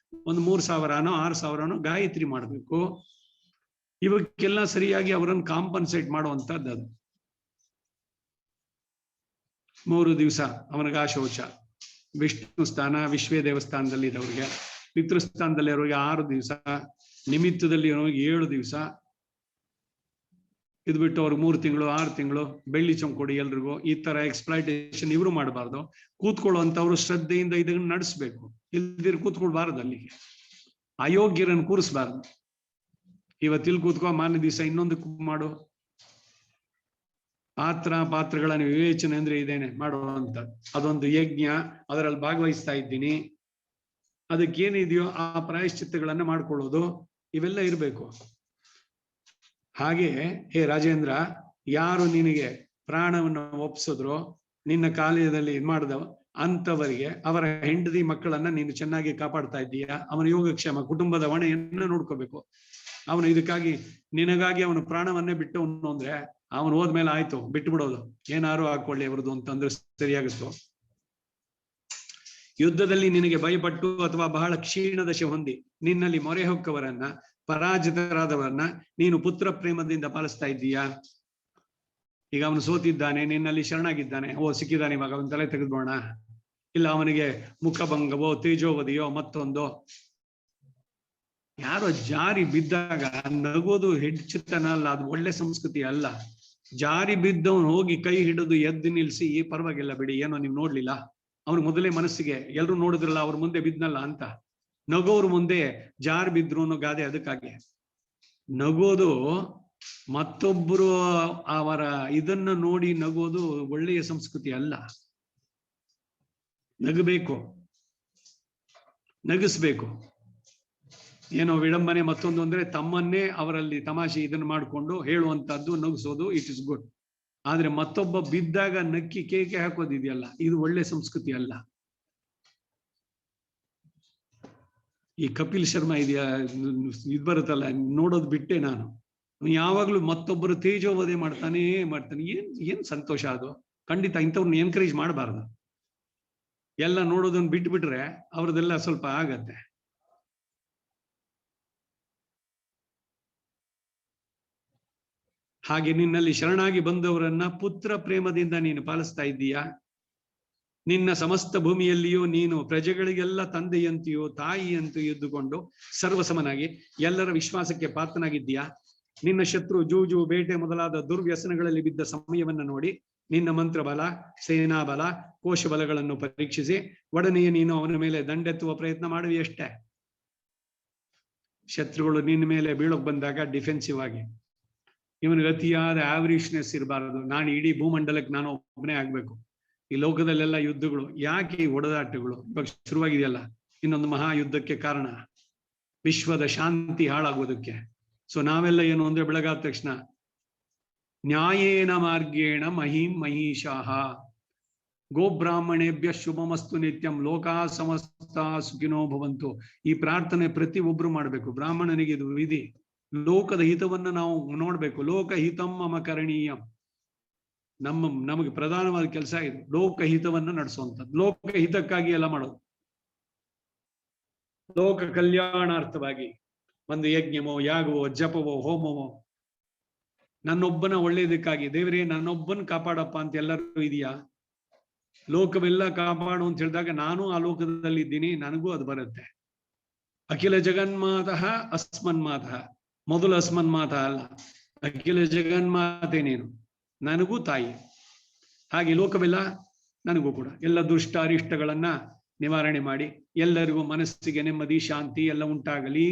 ಒಂದು 3,000ನೋ 6,000ನೋ ಗಾಯತ್ರಿ ಮಾಡಬೇಕು. ಇವಕ್ಕೆಲ್ಲ ಸರಿಯಾಗಿ ಅವರನ್ನು ಕಾಂಪನ್ಸೇಟ್ ಮಾಡುವಂತದ್ದು. ಅದು 3 ದಿವಸ ಅವನಿಗೆ ಆಶೌಚ. ವಿಷ್ಣು ಸ್ಥಾನ ವಿಶ್ವೇ ದೇವಸ್ಥಾನದಲ್ಲಿ ಇರೋರಿಗೆ, ಪಿತೃಸ್ಥಾನದಲ್ಲಿ ಇರೋರಿಗೆ 6 ದಿವಸ, ನಿಮಿತ್ತದಲ್ಲಿ ಇರೋರಿಗೆ 7 ದಿವಸ. ಇದು ಬಿಟ್ಟು ಅವ್ರಿಗೆ 3 ತಿಂಗಳು 6 ತಿಂಗಳು ಬೆಳ್ಳಿ ಚೊಂಕೊಡಿ ಎಲ್ರಿಗೂ. ಈ ತರ ಎಕ್ಸ್ಪ್ಲಾಯ್ಟೇಷನ್ ಇವರು ಮಾಡಬಾರ್ದು. ಕೂತ್ಕೊಳ್ಳುವಂತವ್ರು ಶ್ರದ್ಧೆಯಿಂದ ಇದನ್ನ ನಡೆಸ್ಬೇಕು. ಇಲ್ದಿರ್ ಕೂತ್ಕೊಳ್ಬಾರ್ದು. ಅಲ್ಲಿಗೆ ಅಯೋಗ್ಯರನ್ನು ಕೂರಿಸ್ಬಾರ್ದು. ಇವತ್ತಿಲ್ ಕೂತ್ಕೋ, ಮಾನ್ಯ ದಿವಸ ಇನ್ನೊಂದಕ್ಕೂ ಮಾಡು. ಪಾತ್ರಗಳನ್ನು ವಿವೇಚನೆ ಅಂದ್ರೆ ಇದೇನೆ ಮಾಡುವಂತ ಅದೊಂದು ಯಜ್ಞ. ಅದರಲ್ಲಿ ಭಾಗವಹಿಸ್ತಾ ಇದ್ದೀನಿ, ಅದಕ್ಕೇನಿದೆಯೋ ಆ ಪ್ರಾಯಶ್ಚಿತ್ತಗಳನ್ನ ಮಾಡ್ಕೊಳ್ಳೋದು, ಇವೆಲ್ಲ ಇರಬೇಕು. ಹಾಗೆ ಹೇ ರಾಜೇಂದ್ರ, ಯಾರು ನಿನಗೆ ಪ್ರಾಣವನ್ನು ಒಪ್ಸಿದ್ರೋ, ನಿನ್ನ ಕಾಲದಲ್ಲಿ ಮಾಡಿದವ ಅಂತವರಿಗೆ ಅವರ ಹೆಂಡತಿ ಮಕ್ಕಳನ್ನ ನೀನು ಚೆನ್ನಾಗಿ ಕಾಪಾಡ್ತಾ ಇದ್ದೀಯಾ? ಅವನ ಯೋಗಕ್ಷೇಮ, ಕುಟುಂಬದ ಹೊಣೆಯನ್ನ ನೋಡ್ಕೋಬೇಕು. ಅವನು ಇದಕ್ಕಾಗಿ ನಿನಗಾಗಿ ಅವನು ಪ್ರಾಣವನ್ನೇ ಬಿಟ್ಟವನು ಅಂದ್ರೆ ಅವನು ಹೋದ್ಮೇಲೆ ಆಯ್ತು ಬಿಟ್ಟು ಬಿಡೋದು, ಏನಾರು ಹಾಕೊಳ್ಳಿ ಅವರದು ಅಂತಂದ್ರೆ ಸರಿಯಾಗುತ್ತೋ? ಯುದ್ಧದಲ್ಲಿ ನಿನಗೆ ಭಯಪಟ್ಟು ಅಥವಾ ಬಹಳ ಕ್ಷೀಣ ದಶೆ ಹೊಂದಿ ನಿನ್ನಲ್ಲಿ ಮೊರೆ ಹೊಕ್ಕವರನ್ನ, ಪರಾಜಿತರಾದವರನ್ನ ನೀನು ಪುತ್ರ ಪ್ರೇಮದಿಂದ ಪಾಲಿಸ್ತಾ ಇದ್ದೀಯಾ? ಈಗ ಅವನು ಸೋತಿದ್ದಾನೆ, ನಿನ್ನಲ್ಲಿ ಶರಣಾಗಿದ್ದಾನೆ, ಸಿಕ್ಕಿದ್ದಾನೆ, ಇವಾಗ ಅವನ ತಲೆ ತೆಗೆದುಬೋಣ. ಇಲ್ಲ ಅವನಿಗೆ ಮುಖಭಂಗವೋ ತೇಜೋವಧಿಯೋ ಮತ್ತೊಂದೋ. ಯಾರೋ ಜಾರಿ ಬಿದ್ದಾಗ ನಗೋದು ಹೆಚ್ಚುತನ ಅಲ್ಲ, ಅದು ಒಳ್ಳೆ ಸಂಸ್ಕೃತಿ ಅಲ್ಲ. ಜಾರಿ ಬಿದ್ದವನು ಹೋಗಿ ಕೈ ಹಿಡಿದು ಎದ್ದು ನಿಲ್ಸಿ, ಪರವಾಗಿಲ್ಲ ಬಿಡಿ, ಏನೋ ನೀವು ನೋಡ್ಲಿಲ್ಲ, ಅವ್ರ ಮೊದಲೇ ಮನಸ್ಸಿಗೆ ಎಲ್ರು ನೋಡಿದ್ರಲ್ಲ ಅವ್ರ ಮುಂದೆ ಬಿದ್ನಲ್ಲ ಅಂತ ನಗೋರು ಮುಂದೆ ಜಾರಿ ಬಿದ್ರು ಅನ್ನೋ ಗಾದೆ. ಅದಕ್ಕಾಗಿ ನಗೋದು, ಮತ್ತೊಬ್ಬರು ಅವರ ಇದನ್ನ ನೋಡಿ ನಗೋದು ಒಳ್ಳೆಯ ಸಂಸ್ಕೃತಿ ಅಲ್ಲ. ನಗಬೇಕು, ನಗಿಸ್ಬೇಕು. ಏನೋ ವಿಡಂಬನೆ ಮತ್ತೊಂದು ಅಂದ್ರೆ ತಮ್ಮನ್ನೇ ಅವರಲ್ಲಿ ತಮಾಷೆ ಇದನ್ನು ಮಾಡಿಕೊಂಡು ಹೇಳುವಂತದ್ದು, ನಗಿಸೋದು, ಇಟ್ ಇಸ್ ಗುಡ್. ಆದ್ರೆ ಮತ್ತೊಬ್ಬ ಬಿದ್ದಾಗ ನಕ್ಕಿ ಕೇಕೆ ಹಾಕೋದಿದೆಯಲ್ಲ, ಇದು ಒಳ್ಳೆ ಸಂಸ್ಕೃತಿ ಅಲ್ಲ. ಈ ಕಪಿಲ್ ಶರ್ಮಾ ಇದೆಯಾ, ಇದು ಬರುತ್ತಲ್ಲ, ನೋಡೋದು ಬಿಟ್ಟೆ ನಾನು. ಯಾವಾಗ್ಲೂ ಮತ್ತೊಬ್ಬರು ತೇಜೋವಧೆ ಮಾಡ್ತಾನೆ. ಏನ್ ಸಂತೋಷ ಅದು. ಖಂಡಿತ ಇಂಥವ್ರನ್ನ ಎನ್ಕರೇಜ್ ಮಾಡಬಾರ್ದು. ಎಲ್ಲ ನೋಡೋದನ್ನ ಬಿಟ್ಬಿಟ್ರೆ ಅವ್ರದ್ದೆಲ್ಲ ಸ್ವಲ್ಪ ಆಗತ್ತೆ. ಹಾಗೆ ನಿನ್ನಲ್ಲಿ ಶರಣಾಗಿ ಬಂದವರನ್ನ ಪುತ್ರ ಪ್ರೇಮದಿಂದ ನೀನು ಪಾಲಿಸ್ತಾ ಇದ್ದೀಯಾ. ನಿನ್ನ ಸಮಸ್ತ ಭೂಮಿಯಲ್ಲಿಯೂ ನೀನು ಪ್ರಜೆಗಳಿಗೆಲ್ಲ ತಂದೆಯಂತೆಯೋ ತಾಯಿಯಂತೆಯೋ ಇದ್ದುಕೊಂಡು ಸರ್ವಸಮನಾಗಿ ಎಲ್ಲರ ವಿಶ್ವಾಸಕ್ಕೆ ಪಾತ್ರನಾಗಿದ್ದೀಯಾ. ನಿನ್ನ ಶತ್ರು ಜೂಜು, ಬೇಟೆ ಮೊದಲಾದ ದುರ್ವ್ಯಸನಗಳಲ್ಲಿ ಬಿದ್ದ ಸಮಯವನ್ನ ನೋಡಿ ನಿನ್ನ ಮಂತ್ರ ಬಲ, ಸೇನಾ ಬಲ, ಕೋಶ ಬಲಗಳನ್ನು ಪರೀಕ್ಷಿಸಿ ಒಡನೆಯೇ ನೀನು ಅವನ ಮೇಲೆ ದಂಡೆತ್ತುವ ಪ್ರಯತ್ನ ಮಾಡುವಿ ಅಷ್ಟೇ. ಶತ್ರುಗಳು ನಿನ್ನ ಮೇಲೆ ಬೀಳೋಕ್ ಬಂದಾಗ ಡಿಫೆನ್ಸಿವ್ ಆಗಿ, ಇವನಿಗೆ ಅತಿಯಾದ ಆವರಿಷ್ನೆಸ್ ಇರಬಾರದು. ನಾನು ಇಡೀ ಭೂಮಂಡಲಕ್ಕೆ ನಾನು ಒಬ್ಬನೇ ಆಗ್ಬೇಕು. ಈ ಲೋಕದಲ್ಲೆಲ್ಲ ಯುದ್ಧಗಳು ಯಾಕೆ, ಈ ಹೊಡೆದಾಟಗಳು ಇವಾಗ ಶುರುವಾಗಿದೆಯಲ್ಲ, ಇನ್ನೊಂದು ಮಹಾಯುದ್ಧಕ್ಕೆ ಕಾರಣ ವಿಶ್ವದ ಶಾಂತಿ ಹಾಳಾಗೋದಕ್ಕೆ. ಸೊ ನಾವೆಲ್ಲ ಏನು ಅಂದ್ರೆ ಬೆಳಗಾದ ತಕ್ಷಣ ನ್ಯಾಯೇನ ಮಾರ್ಗೇಣ ಮಹಿಂ ಮಹಿಷಾಹ ಗೋಬ್ರಾಹ್ಮಣೇಭ್ಯ ಶುಭಮಸ್ತು ನಿತ್ಯಂ ಲೋಕಾ ಸಮಸ್ತ ಸುಖಿನೋ ಭವಂತು. ಈ ಪ್ರಾರ್ಥನೆ ಪ್ರತಿ ಒಬ್ರು ಮಾಡ್ಬೇಕು. ಬ್ರಾಹ್ಮಣನಿಗೆ ಇದು ವಿಧಿ. ಲೋಕದ ಹಿತವನ್ನ ನಾವು ನೋಡ್ಬೇಕು. ಲೋಕ ಹಿತಂ ಮಮ ಕರಣೀಯಂ. ನಮಗೆ ಪ್ರಧಾನವಾದ ಕೆಲಸ ಇದು, ಲೋಕ ಹಿತವನ್ನ ನಡೆಸುವಂಥದ್ದು. ಲೋಕ ಹಿತಕ್ಕಾಗಿ ಎಲ್ಲ ಮಾಡೋದು, ಲೋಕ ಕಲ್ಯಾಣಾರ್ಥವಾಗಿ ಒಂದು ಯಜ್ಞವೋ, ಯಾಗವೋ, ಜಪವೋ, ಹೋಮವೋ, ನನ್ನೊಬ್ಬನ ಒಳ್ಳೇದಕ್ಕಾಗಿ. ದೇವರೇ ನನ್ನೊಬ್ಬನ್ ಕಾಪಾಡಪ್ಪ ಅಂತ ಎಲ್ಲರೂ ಇದೆಯಾ? ಲೋಕವೆಲ್ಲ ಕಾಪಾಡು ಅಂತ ಹೇಳಿದಾಗ ನಾನು ಆ ಲೋಕದಲ್ಲಿ ಇದ್ದೀನಿ, ನನಗೂ ಅದು ಬರುತ್ತೆ. ಅಖಿಲ ಜಗನ್ಮಾತಃ ಅಸ್ಮನ್ಮಾತಃ. ಮೊದಲು ಅಸ್ಮನ್ಮಾತ ಅಲ್ಲ, ಅಖಿಲ ಜಗನ್ಮಾತೆ ನೀನು, ನನಗೂ ತಾಯಿ. ಹಾಗೆ ಲೋಕವೆಲ್ಲ ನನಗೂ ಕೂಡ. ಎಲ್ಲ ದುಷ್ಟ ಅರಿಷ್ಟಗಳನ್ನ ನಿವಾರಣೆ ಮಾಡಿ ಎಲ್ಲರಿಗೂ ಮನಸ್ಸಿಗೆ ನೆಮ್ಮದಿ, ಶಾಂತಿ ಎಲ್ಲ ಉಂಟಾಗಲಿ.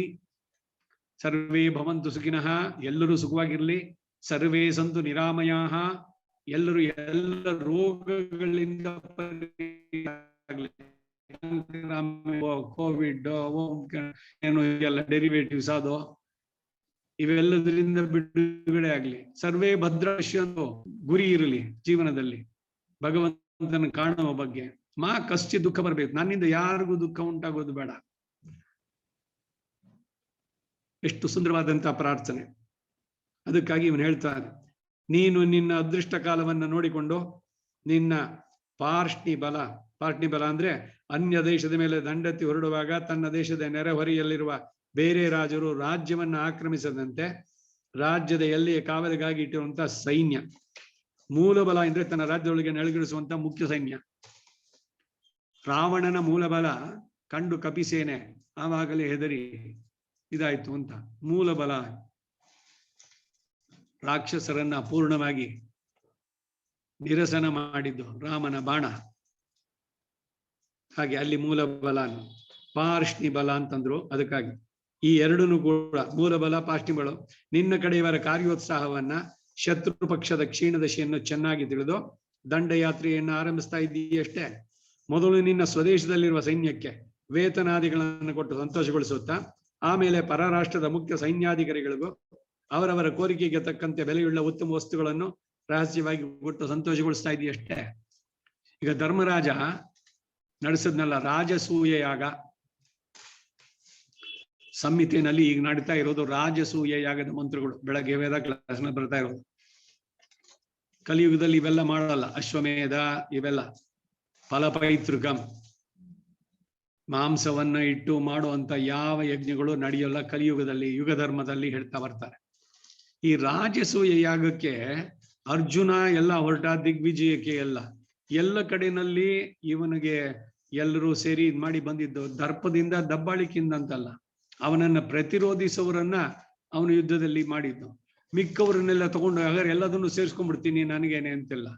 ಸರ್ವೇ ಭವಂತು ಸುಖಿನಃ. ಎಲ್ಲರೂ ಸುಖವಾಗಿರ್ಲಿ. ಸರ್ವೇ ಸಂತು ನಿರಾಮಯಾಃ. ಎಲ್ಲರೂ ಎಲ್ಲ ರೋಗಗಳಿಂದ ಕೋವಿಡ್ ಏನು ಎಲ್ಲ ಡೆರಿವೇಟಿವ್ಸ್ ಅದು ಇವೆಲ್ಲದರಿಂದ ಬಿಡುಗಡೆ ಆಗ್ಲಿ. ಸರ್ವೇ ಭದ್ರಶ್ಯಂತು. ಗುರಿ ಇರಲಿ ಜೀವನದಲ್ಲಿ, ಭಗವಂತನ ಕಾಣುವ ಬಗ್ಗೆ. ಮಾ ಕಶ್ಚಿ ದುಃಖ ಬರ್ಬೇಕು. ನನ್ನಿಂದ ಯಾರಿಗೂ ದುಃಖ ಉಂಟಾಗೋದು ಬೇಡ. ಎಷ್ಟು ಸುಂದರವಾದಂತಹ ಪ್ರಾರ್ಥನೆ. ಅದಕ್ಕಾಗಿ ಇವನು ಹೇಳ್ತಾನೆ, ನೀನು ನಿನ್ನ ಅದೃಷ್ಟ ಕಾಲವನ್ನ ನೋಡಿಕೊಂಡು ನಿನ್ನ ಪಾರ್ಷ್ಣಿ ಬಲ ಅಂದ್ರೆ ಅನ್ಯ ದೇಶದ ಮೇಲೆ ದಂಡೆತ್ತಿ ಹೊರಡುವಾಗ ತನ್ನ ದೇಶದ ನೆರೆಹೊರೆಯಲ್ಲಿರುವ ಬೇರೆ ರಾಜರು ರಾಜ್ಯವನ್ನ ಆಕ್ರಮಿಸದಂತೆ ರಾಜ್ಯದ ಎಲ್ಲಿಯ ಕಾವಲಿಗಾಗಿ ಇಟ್ಟಿರುವಂತಹ ಸೈನ್ಯ. ಮೂಲಬಲ ಅಂದ್ರೆ ತನ್ನ ರಾಜ್ಯದೊಳಗೆ ನೆಲೆಗಿಳಿಸುವಂತ ಮುಖ್ಯ ಸೈನ್ಯ. ರಾವಣನ ಮೂಲಬಲ ಕಂಡು ಕಪಿಸೇನೆ ಆವಾಗಲೇ ಹೆದರಿ ಇದಾಯ್ತು ಅಂತ. ಮೂಲಬಲ ರಾಕ್ಷಸರನ್ನ ಪೂರ್ಣವಾಗಿ ನಿರಸನ ಮಾಡಿದ್ದು ರಾಮನ ಬಾಣ. ಹಾಗೆ ಅಲ್ಲಿ ಮೂಲ ಬಲ, ಪಾರ್ಷ್ಣಿ ಬಲ ಅಂತಂದ್ರು. ಅದಕ್ಕಾಗಿ ಈ ಎರಡನ್ನು ಕೂಡ, ಮೂಲಬಲ, ಪಾರ್ಷ್ಣಿ ಬಲ, ನಿನ್ನ ಕಡೆಯವರ ಕಾರ್ಯೋತ್ಸಾಹವನ್ನ, ಶತ್ರು ಪಕ್ಷದ ಕ್ಷೀಣದಶೆಯನ್ನು ಚೆನ್ನಾಗಿ ತಿಳಿದು ದಂಡಯಾತ್ರೆಯನ್ನು ಆರಂಭಿಸ್ತಾ ಇದ್ದೀಯಷ್ಟೇ. ಮೊದಲು ನಿನ್ನ ಸ್ವದೇಶದಲ್ಲಿರುವ ಸೈನ್ಯಕ್ಕೆ ವೇತನಾದಿಗಳನ್ನು ಕೊಟ್ಟು ಸಂತೋಷಗೊಳಿಸುತ್ತಾ ಆಮೇಲೆ ಪರರಾಷ್ಟ್ರದ ಮುಖ್ಯ ಸೈನ್ಯಾಧಿಕಾರಿಗಳಿಗೂ ಅವರವರ ಕೋರಿಕೆಗೆ ತಕ್ಕಂತೆ ಬೆಲೆಯುಳ್ಳ ಉತ್ತಮ ವಸ್ತುಗಳನ್ನು ರಹಸ್ಯವಾಗಿ ಕೊಟ್ಟು ಸಂತೋಷಗೊಳಿಸ್ತಾ ಇದೆಯಷ್ಟೇ. ಈಗ ಧರ್ಮರಾಜ ನಡೆಸದ್ನಲ್ಲ ರಾಜಸೂಯ ಯಾಗ. ಸಂಹಿತೆಯಲ್ಲಿ ಈಗ ನಡೀತಾ ಇರೋದು ರಾಜಸೂಯ ಯಾಗದ ಮಂತ್ರಗಳು. ಬೆಳಗ್ಗೆ ವೇದ ಕ್ಲಾಸ್ನ ಬರ್ತಾ ಇರೋದು. ಕಲಿಯುಗದಲ್ಲಿ ಇವೆಲ್ಲ ಮಾಡಲ್ಲ. ಅಶ್ವಮೇಧ ಇವೆಲ್ಲ ಫಲಪೈತೃಕಂ, ಮಾಂಸವನ್ನ ಇಟ್ಟು ಮಾಡುವಂತ ಯಾವ ಯಜ್ಞಗಳು ನಡೆಯಲ್ಲ ಕಲಿಯುಗದಲ್ಲಿ. ಯುಗ ಧರ್ಮದಲ್ಲಿ ಹೇಳ್ತಾ ಬರ್ತಾರೆ. ಈ ರಾಜಸೂಯ ಯಾಗಕ್ಕೆ ಅರ್ಜುನ ಎಲ್ಲ ಹೊರಟ, ದಿಗ್ವಿಜಯಕ್ಕೆ ಎಲ್ಲ ಕಡೆನಲ್ಲಿ ಇವನಿಗೆ ಎಲ್ಲರೂ ಸೇರಿ ಇದ್ ಮಾಡಿ ಬಂದಿದ್ದು. ದರ್ಪದಿಂದ, ದಬ್ಬಾಳಿಕೆಯಿಂದ ಅಂತಲ್ಲ, ಅವನನ್ನ ಪ್ರತಿರೋಧಿಸೋರನ್ನ ಅವನು ಯುದ್ಧದಲ್ಲಿ ಮಾಡಿದ್ದು. ಮಿಕ್ಕವರನ್ನೆಲ್ಲ ತಗೊಂಡು ಹಾಗಾದ್ರೆ ಎಲ್ಲದನ್ನು ಸೇರಿಸ್ಕೊಂಡ್ಬಿಡ್ತೀನಿ ನನಗೇನೆ ಅಂತೆಲ್ಲ.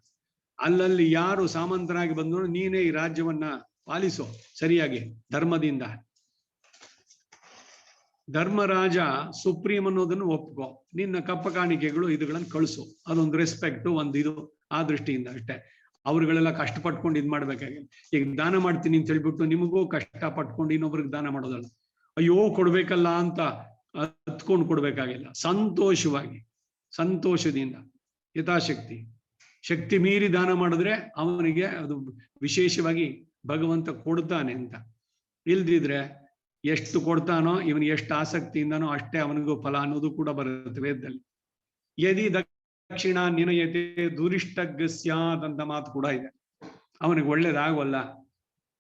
ಅಲ್ಲಲ್ಲಿ ಯಾರು ಸಾಮಂತನಾಗಿ ಬಂದ್ರು, ನೀನೇ ಈ ರಾಜ್ಯವನ್ನ ಪಾಲಿಸೋ ಸರಿಯಾಗಿ ಧರ್ಮದಿಂದ. ಧರ್ಮರಾಜ ಸುಪ್ರೀಂ ಅನ್ನೋದನ್ನು ಒಪ್ಕೋ. ನಿನ್ನ ಕಪ್ಪ ಕಾಣಿಕೆಗಳು ಇದುಗಳನ್ನು ಕಳಿಸು. ಅದೊಂದು ರೆಸ್ಪೆಕ್ಟ್, ಒಂದು ಇದು ಆ ದೃಷ್ಟಿಯಿಂದ ಅಷ್ಟೇ. ಅವ್ರುಗಳೆಲ್ಲ ಕಷ್ಟಪಟ್ಕೊಂಡು ಇದ್ ಮಾಡ್ಬೇಕಾಗಿ. ಈಗ ದಾನ ಮಾಡ್ತೀನಿ ಅಂತ ಹೇಳ್ಬಿಟ್ಟು ನಿಮಗೂ ಕಷ್ಟ ಪಟ್ಕೊಂಡು ಇನ್ನೊಬ್ರಿಗೆ ದಾನ ಮಾಡೋದಲ್ಲ. ಅಯ್ಯೋ ಕೊಡ್ಬೇಕಲ್ಲ ಅಂತ ಹತ್ಕೊಂಡು ಕೊಡ್ಬೇಕಾಗಿಲ್ಲ. ಸಂತೋಷವಾಗಿ, ಸಂತೋಷದಿಂದ, ಯಥಾಶಕ್ತಿ, ಶಕ್ತಿ ಮೀರಿ ದಾನ ಮಾಡಿದ್ರೆ ಅವನಿಗೆ ಅದು ವಿಶೇಷವಾಗಿ ಭಗವಂತ ಕೊಡ್ತಾನೆ ಅಂತ. ಇಲ್ದಿದ್ರೆ ಎಷ್ಟು ಕೊಡ್ತಾನೋ, ಇವನಿಗೆ ಎಷ್ಟು ಆಸಕ್ತಿಯಿಂದನೋ ಅಷ್ಟೇ ಅವನಿಗೂ ಫಲ ಅನ್ನೋದು ಕೂಡ ಬರುತ್ತೆ ವೇದದಲ್ಲಿ. ಯದಿ ದಕ್ಷಿಣ ನಿನಯತೆ ದುರಿಷ್ಟಗ್ ಸ್ಯಾತ್ ಅಂತ ಮಾತು ಕೂಡ ಇದೆ. ಅವನಿಗೆ ಒಳ್ಳೇದಾಗವಲ್ಲ,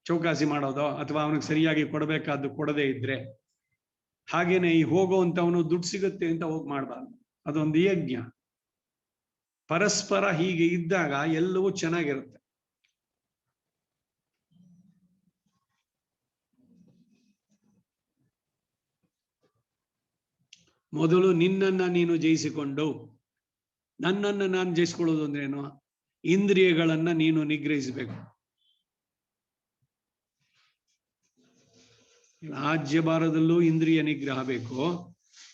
ಚೌಕಾಸಿ ಮಾಡೋದೋ ಅಥವಾ ಅವನಿಗೆ ಸರಿಯಾಗಿ ಕೊಡಬೇಕಾದ್ದು ಕೊಡದೇ ಇದ್ರೆ, ಹಾಗೇನೆ ಈ ಹೋಗುವಂತವನು ದುಡ್ಡು ಸಿಗುತ್ತೆ ಅಂತ ಹೋಗಿ ಮಾಡಬಾರ್ದು. ಅದೊಂದು ಯಜ್ಞ. ಪರಸ್ಪರ ಹೀಗೆ ಇದ್ದಾಗ ಎಲ್ಲವೂ ಚೆನ್ನಾಗಿರುತ್ತೆ. ಮೊದಲು ನಿನ್ನನ್ನ ನೀನು ಜಯಿಸಿಕೊಂಡು, ನನ್ನನ್ನು ನಾನು ಜಯಿಸ್ಕೊಳ್ಳೋದು ಅಂದ್ರೇನು? ಇಂದ್ರಿಯಗಳನ್ನ ನೀನು ನಿಗ್ರಹಿಸಬೇಕು. ರಾಜ್ಯಭಾರದಲ್ಲೂ ಇಂದ್ರಿಯ ನಿಗ್ರಹ ಬೇಕು.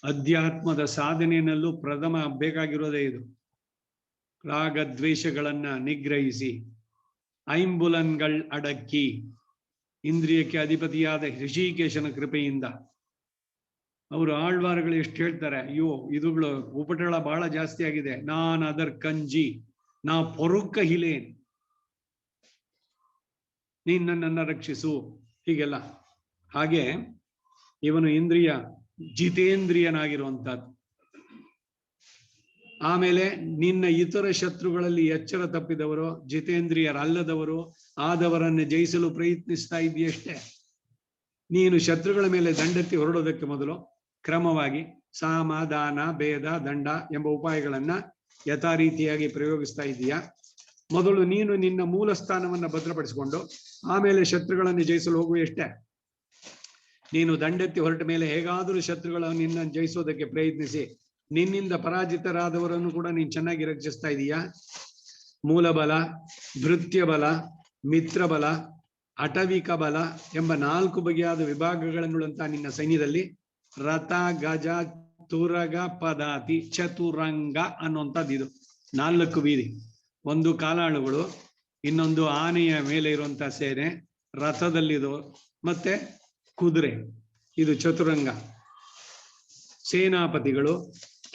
ಅಧ್ಯಾತ್ಮದ ಸಾಧನೆಯಲ್ಲೂ ಪ್ರಥಮ ಬೇಕಾಗಿರೋದೇ ಇದು. ರಾಗ ದ್ವೇಷಗಳನ್ನ ನಿಗ್ರಹಿಸಿ ಐಂಬುಲನ್ಗಳ್ ಅಡಕ್ಕಿ ಇಂದ್ರಿಯಕ್ಕೆ ಅಧಿಪತಿಯಾದ ಋಷಿಕೇಶನ ಕೃಪೆಯಿಂದ. ಅವರು ಆಳ್ವಾರಗಳು ಎಷ್ಟು ಹೇಳ್ತಾರೆ, ಅಯ್ಯೋ ಇದುಗಳು ಉಪಟಳ ಬಹಳ ಜಾಸ್ತಿ ಆಗಿದೆ, ನಾನ್ ಅದರ್ ಕಂಜಿ ನಾ ಪೊರುಕ್ಕ ಹಿಲೇನ್, ನೀನ್ ನನ್ನನ್ನ ರಕ್ಷಿಸು, ಹೀಗೆಲ್ಲ. ಹಾಗೆ ಇವನು ಇಂದ್ರಿಯ ಜಿತೇಂದ್ರಿಯನಾಗಿರುವಂತಹದ್ದು. ಆಮೇಲೆ ನಿನ್ನ ಇತರ ಶತ್ರುಗಳಲ್ಲಿ ಎಚ್ಚರ ತಪ್ಪಿದವರು, ಜಿತೇಂದ್ರಿಯರಲ್ಲದವರು ಆದವರನ್ನು ಜಯಿಸಲು ಪ್ರಯತ್ನಿಸ್ತಾ ಇದೆಯಷ್ಟೇ. ನೀನು ಶತ್ರುಗಳ ಮೇಲೆ ದಂಡೆತ್ತಿ ಹೊರಡೋದಕ್ಕೆ ಮೊದಲು ಕ್ರಮವಾಗಿ ಸಾಮ, ದಾನ, ಭೇದ, ದಂಡ ಎಂಬ ಉಪಾಯಗಳನ್ನ ಯಥಾ ರೀತಿಯಾಗಿ ಪ್ರಯೋಗಿಸ್ತಾ ಇದೀಯಾ. ಮೊದಲು ನೀನು ನಿನ್ನ ಮೂಲ ಸ್ಥಾನವನ್ನ ಭದ್ರಪಡಿಸಿಕೊಂಡು ಆಮೇಲೆ ಶತ್ರುಗಳನ್ನು ಜಯಿಸಲು ಹೋಗುವಷ್ಟೇ. ನೀನು ದಂಡೆತ್ತಿ ಹೊರಟ ಮೇಲೆ ಹೇಗಾದರೂ ಶತ್ರುಗಳನ್ನು ನಿನ್ನ ಜಯಿಸೋದಕ್ಕೆ ಪ್ರಯತ್ನಿಸಿ ನಿನ್ನಿಂದ ಪರಾಜಿತರಾದವರನ್ನು ಕೂಡ ನೀನು ಚೆನ್ನಾಗಿ ರಕ್ಷಿಸ್ತಾ ಇದೀಯಾ. ಮೂಲಬಲ, ಭೃತ್ಯ ಬಲ, ಮಿತ್ರ ಬಲ, ಅಟವಿಕ ಬಲ ಎಂಬ 4 ಬಗೆಯಾದ ವಿಭಾಗಗಳನ್ನುಳ್ಳಂತ ನಿನ್ನ ಸೈನ್ಯದಲ್ಲಿ ರಥ, ಗಜ, ತುರಗ, ಪದಾತಿ, ಚತುರಂಗ ಅನ್ನುವಂಥದ್ದು ಇದು 4 ಬೀದಿ. ಒಂದು ಕಾಲಾಳುಗಳು, ಇನ್ನೊಂದು ಆನೆಯ ಮೇಲೆ ಇರುವಂತಹ ಸೇನೆ, ರಥದಲ್ಲಿದು, ಮತ್ತೆ ಕುದುರೆ, ಇದು ಚತುರಂಗ. ಸೇನಾಪತಿಗಳು,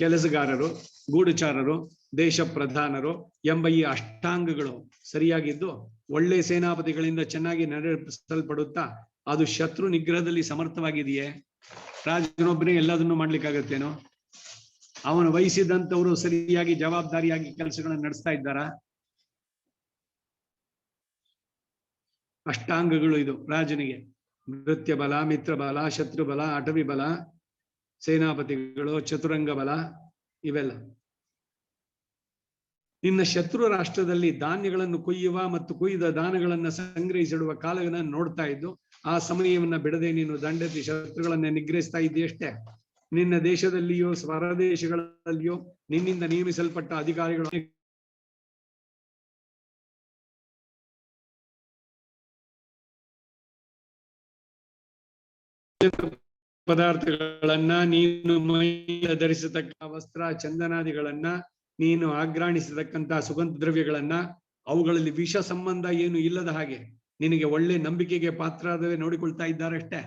ಕೆಲಸಗಾರರು, ಗೂಢಚಾರರು, ದೇಶ ಪ್ರಧಾನರು ಎಂಬ ಈ ಅಷ್ಟಾಂಗಗಳು ಸರಿಯಾಗಿದ್ದು ಒಳ್ಳೆ ಸೇನಾಪತಿಗಳಿಂದ ಚೆನ್ನಾಗಿ ನಡೆಸಲ್ಪಡುತ್ತಾ ಅದು ಶತ್ರು ನಿಗ್ರಹದಲ್ಲಿ ಸಮರ್ಥವಾಗಿದೆಯೇ? ರಾಜನೊಬ್ಬನೇ ಎಲ್ಲದನ್ನು ಮಾಡ್ಲಿಕ್ಕಾಗತ್ತೇನೋ? ಅವನು ವಹಿಸಿದಂಥವರು ಸರಿಯಾಗಿ ಜವಾಬ್ದಾರಿಯಾಗಿ ಕೆಲಸಗಳನ್ನು ನಡೆಸ್ತಾ ಇದ್ದಾರಾ? ಅಷ್ಟಾಂಗಗಳು ಇದು ರಾಜನಿಗೆ: ನೃತ್ಯ ಬಲ, ಮಿತ್ರ ಬಲ, ಶತ್ರು ಬಲ, ಅಟವಿ ಬಲ, ಸೇನಾಪತಿಗಳು, ಚತುರಂಗ ಬಲ, ಇವೆಲ್ಲ. ನಿನ್ನ ಶತ್ರು ರಾಷ್ಟ್ರದಲ್ಲಿ ಧಾನ್ಯಗಳನ್ನು ಕೊಯ್ಯುವ ಮತ್ತು ಕೊಯ್ದ ದಾನಗಳನ್ನು ಸಂಗ್ರಹಿಸಿಡುವ ಕಾಲವನ್ನು ನೋಡ್ತಾ ಇದ್ದು ಆ ಸಮಯವನ್ನ ಬಿಡದೆ ನೀನು ದಂಡೆತ್ತಿ ಶತ್ರುಗಳನ್ನ ನಿಗ್ರಹಿಸ್ತಾ ಇದ್ದೀಯಷ್ಟೇ. ನಿನ್ನ ದೇಶದಲ್ಲಿಯೋ ಸ್ವರದೇಶಗಳಲ್ಲಿಯೋ ನಿನ್ನಿಂದ ನೇಮಿಸಲ್ಪಟ್ಟ ಅಧಿಕಾರಿಗಳು ಪದಾರ್ಥಗಳನ್ನ, ನೀನು ಮೈ ಧರಿಸತಕ್ಕ ವಸ್ತ್ರ, ಚಂದನಾದಿಗಳನ್ನ, ನೀನು ಆಘ್ರಾಣಿಸತಕ್ಕಂತ ಸುಗಂಧ ದ್ರವ್ಯಗಳನ್ನ, ಅವುಗಳಲ್ಲಿ ವಿಷ ಸಂಬಂಧ ಏನು ಇಲ್ಲದ ಹಾಗೆ ನಿನಗೆ ಒಳ್ಳೆ ನಂಬಿಕೆಗೆ ಪಾತ್ರರಾದವೇ ನೋಡಿಕೊಳ್ತಾ ಇದ್ದಾರಷ್ಟೇ.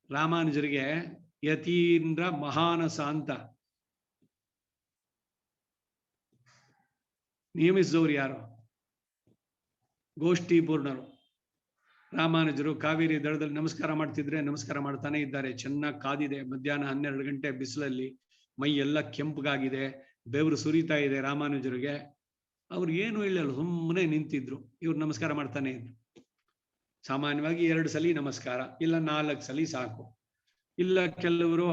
ರಾಮಾನುಜರಿಗೆ ಯತೀಂದ್ರ ಮಹಾನಸ ಅಂತ ನಿಯಮಿಸಿದವರು ಯಾರು? ಗೋಷ್ಠಿ ಪೂರ್ಣರು. ರಾಮಾನುಜರು ಕಾವೇರಿ ದಳದಲ್ಲಿ ನಮಸ್ಕಾರ ಮಾಡ್ತಿದ್ರೆ ನಮಸ್ಕಾರ ಮಾಡ್ತಾನೆ ಇದ್ದಾರೆ. ಚೆನ್ನಾಗಿ ಕಾದಿದೆ, ಮಧ್ಯಾಹ್ನ 12 ಗಂಟೆ ಬಿಸಿಲಲ್ಲಿ, ಮೈ ಎಲ್ಲ ಕೆಂಪಗಾಗಿದೆ, ಬೆವರು ಸುರಿತಾ ಇದೆ ರಾಮಾನುಜರಿಗೆ. ಅವ್ರು ಏನು ಹೇಳಲ್ಲ, ಸುಮ್ಮನೆ ನಿಂತಿದ್ರು. ಇವ್ರು ನಮಸ್ಕಾರ ಮಾಡ್ತಾನೆ ಇದ್ರು. ಸಾಮಾನ್ಯವಾಗಿ 2 ಸಲ ನಮಸ್ಕಾರ, ಇಲ್ಲ 4 ಸಲ ಸಾಕು. ಇಲ್ಲ ಕೆಲವರು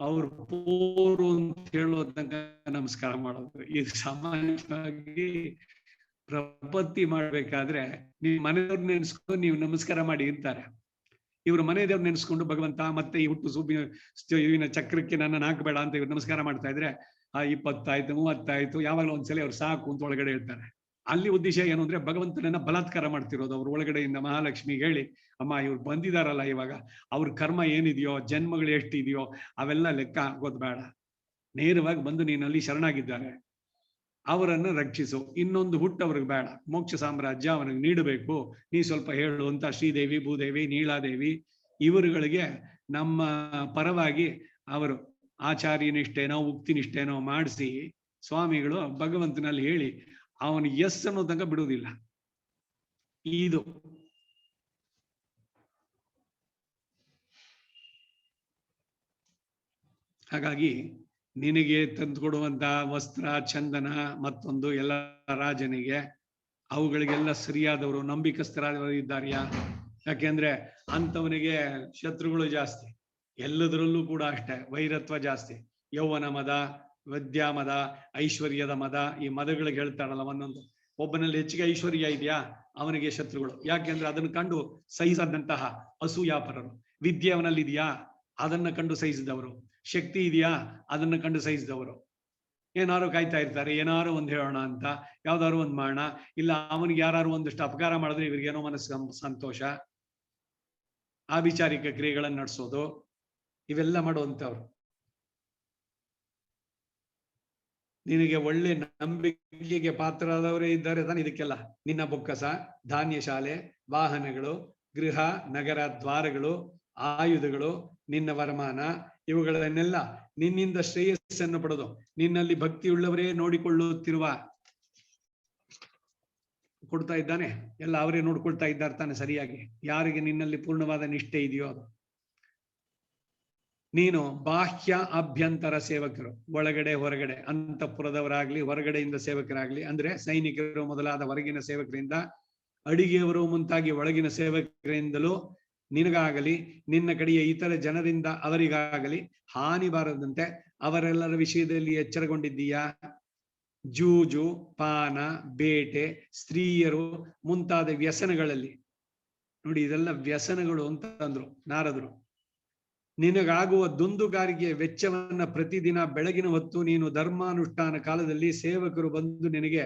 ಅವ್ರ ಪೋರು ಅಂತ ಹೇಳೋ ತನಕ ನಮಸ್ಕಾರ ಮಾಡೋದು. ಇದು ಸಾಮಾನ್ಯವಾಗಿ ಪ್ರಪತ್ತಿ ಮಾಡ್ಬೇಕಾದ್ರೆ ನೀವು ಮನೆಯವ್ರ ನೆನೆಸ್ಕೊಂಡು ನೀವು ನಮಸ್ಕಾರ ಮಾಡಿ ಇರ್ತಾರೆ. ಇವ್ರು ಮನೆಯವ್ರು ನೆನೆಸ್ಕೊಂಡು ಭಗವಂತ ಮತ್ತೆ ಈ ಹುಟ್ಟು ಸುಬ್ಬಿನ ಚಕ್ರಕ್ಕೆ ನನ್ನ ಹಾಕಬೇಡ ಅಂತ ಇವ್ರು ನಮಸ್ಕಾರ ಮಾಡ್ತಾ ಇದ್ರೆ 20 ಆಯ್ತು 30 ಆಯ್ತು, ಯಾವಾಗಲೂ ಒಂದ್ಸಲ ಅವ್ರು ಸಾಕು ಅಂತ ಒಳಗಡೆ ಹೇಳ್ತಾರೆ. ಅಲ್ಲಿ ಉದ್ದೇಶ ಏನು ಅಂದ್ರೆ ಭಗವಂತನನ್ನ ಬಲಾತ್ಕಾರ ಮಾಡ್ತಿರೋದು. ಅವ್ರ ಒಳಗಡೆಯಿಂದ ಮಹಾಲಕ್ಷ್ಮಿಗೆ ಹೇಳಿ, ಅಮ್ಮ ಇವ್ರು ಬಂದಿದಾರಲ್ಲ ಇವಾಗ ಅವ್ರ ಕರ್ಮ ಏನಿದೆಯೋ, ಜನ್ಮಗಳು ಎಷ್ಟಿದೆಯೋ ಅವೆಲ್ಲ ಲೆಕ್ಕ ಹಾಕೋದು ಬೇಡ. ನೇರವಾಗಿ ಬಂದು ನೀನಲ್ಲಿ ಶರಣಾಗಿದ್ದಾರೆ, ಅವರನ್ನು ರಕ್ಷಿಸು. ಇನ್ನೊಂದು ಹುಟ್ಟು ಅವ್ರಿಗೆ ಬೇಡ, ಮೋಕ್ಷ ಸಾಮ್ರಾಜ್ಯ ಅವನಿಗೆ ನೀಡಬೇಕು, ನೀ ಸ್ವಲ್ಪ ಹೇಳು ಅಂತ ಶ್ರೀದೇವಿ, ಭೂದೇವಿ, ನೀಳಾದೇವಿ ಇವರುಗಳಿಗೆ ನಮ್ಮ ಪರವಾಗಿ ಅವರು ಆಚಾರ್ಯ ನಿಷ್ಠೆನೋ ಉಕ್ತಿ ನಿಷ್ಠೆನೋ ಮಾಡಿಸಿ ಸ್ವಾಮಿಗಳು ಭಗವಂತನಲ್ಲಿ ಹೇಳಿ ಅವನು ಎಸ್ ಅನ್ನೋ ತನಕ ಬಿಡುವುದಿಲ್ಲ. ಇದು ಹಾಗಾಗಿ ನಿನಗೆ ತಂದುಕೊಡುವಂತ ವಸ್ತ್ರ, ಚಂದನ, ಮತ್ತೊಂದು ಎಲ್ಲ ರಾಜನಿಗೆ ಅವುಗಳಿಗೆಲ್ಲ ಸರಿಯಾದವರು ನಂಬಿಕಸ್ಥರಾದವರು ಇದ್ದಾರೆಯಾ? ಯಾಕೆಂದ್ರೆ ಅಂತವನಿಗೆ ಶತ್ರುಗಳು ಜಾಸ್ತಿ. ಎಲ್ಲದರಲ್ಲೂ ಕೂಡ ಅಷ್ಟೇ ವೈರತ್ವ ಜಾಸ್ತಿ. ಯೌವನ ಮದ, ವಿದ್ಯಾಮದ, ಐಶ್ವರ್ಯದ ಮದ, ಈ ಮದಗಳಿಗೆ ಹೇಳ್ತಾರಲ್ಲ ಒಂದೊಂದು. ಒಬ್ಬನಲ್ಲಿ ಹೆಚ್ಚಿಗೆ ಐಶ್ವರ್ಯ ಇದೆಯಾ ಅವನಿಗೆ ಶತ್ರುಗಳು. ಯಾಕೆಂದ್ರೆ ಅದನ್ನು ಕಂಡು ಸಹಿಸದಂತಹ ಅಸೂಯಾಪರರು. ವಿದ್ಯೆ ಅವನಲ್ಲಿ ಇದೆಯಾ ಅದನ್ನ ಕಂಡು ಸಹಿಸಿದವರು. ಶಕ್ತಿ ಇದೆಯಾ ಅದನ್ನ ಕಂಡು ಸಹಿಸಿದವರು. ಏನಾರು ಕಾಯ್ತಾ ಇರ್ತಾರೆ, ಏನಾರು ಒಂದು ಹೇಳೋಣ ಅಂತ, ಯಾವ್ದಾದ್ರು ಒಂದು ಮಾಡೋಣ. ಇಲ್ಲ ಅವನಿಗೆ ಯಾರು ಒಂದಷ್ಟು ಅಪಕಾರ ಮಾಡಿದ್ರೆ ಇವ್ರಿಗೇನೋ ಮನಸ್ಸು ಸಂತೋಷ. ಆಭಿಚಾರಿಕ ಕ್ರಿಯೆಗಳನ್ನು ನಡೆಸೋದು, ಇವೆಲ್ಲ ಮಾಡುವಂತವ್ರು. ನಿನಗೆ ಒಳ್ಳೆ ನಂಬಿಕೆಗೆ ಪಾತ್ರರಾದವರೇ ಇದ್ದಾರೆ ತಾನೆ ಇದಕ್ಕೆಲ್ಲ. ನಿನ್ನ ಬೊಕ್ಕಸ, ಧಾನ್ಯ ಶಾಲೆ, ವಾಹನಗಳು, ಗೃಹ, ನಗರ ದ್ವಾರಗಳು, ಆಯುಧಗಳು, ನಿನ್ನ ವರಮಾನ, ಇವುಗಳನ್ನೆಲ್ಲ ನಿನ್ನಿಂದ ಶ್ರೇಯಸ್ಸನ್ನು ಪಡೆದು ನಿನ್ನಲ್ಲಿ ಭಕ್ತಿಯುಳ್ಳವರೇ ನೋಡಿಕೊಳ್ಳುತ್ತಿರುವ ಕೊಡ್ತಾ ಇದ್ದಾನೆ. ಎಲ್ಲ ಅವರೇ ನೋಡ್ಕೊಳ್ತಾ ಇದ್ದಾರೆ ತಾನೆ ಸರಿಯಾಗಿ. ಯಾರಿಗೆ ನಿನ್ನಲ್ಲಿ ಪೂರ್ಣವಾದ ನಿಷ್ಠೆ ಇದೆಯೋ ಅದು. ನೀನು ಬಾಹ್ಯ ಅಭ್ಯಂತರ ಸೇವಕರು, ಒಳಗಡೆ ಹೊರಗಡೆ, ಅಂತಃಪುರದವರಾಗ್ಲಿ ಹೊರಗಡೆಯಿಂದ ಸೇವಕರಾಗ್ಲಿ, ಅಂದ್ರೆ ಸೈನಿಕರು ಮೊದಲಾದ ಹೊರಗಿನ ಸೇವಕರಿಂದ, ಅಡಿಗೆಯವರು ಮುಂತಾಗಿ ಒಳಗಿನ ಸೇವಕರಿಂದಲೂ ನಿನಗಾಗಲಿ ನಿನ್ನ ಕಡೆಯ ಇತರ ಜನರಿಂದ ಅವರಿಗಾಗಲಿ ಹಾನಿ ಬಾರದಂತೆ ಅವರೆಲ್ಲರ ವಿಷಯದಲ್ಲಿ ಎಚ್ಚರಗೊಂಡಿದ್ದೀಯಾ? ಜೂಜು, ಪಾನ, ಬೇಟೆ, ಸ್ತ್ರೀಯರು ಮುಂತಾದ ವ್ಯಸನಗಳಲ್ಲಿ, ನೋಡಿ ಇದೆಲ್ಲ ವ್ಯಸನಗಳು ಅಂತ ಅಂದ್ರು ನಾರದರು. ನಿನಗಾಗುವ ದುಂದುಗಾರಿಕೆಯ ವೆಚ್ಚವನ್ನ ಪ್ರತಿದಿನ ಬೆಳಗಿನ ಹೊತ್ತು ನೀನು ಧರ್ಮಾನುಷ್ಠಾನ ಕಾಲದಲ್ಲಿ ಸೇವಕರು ಬಂದು ನಿನಗೆ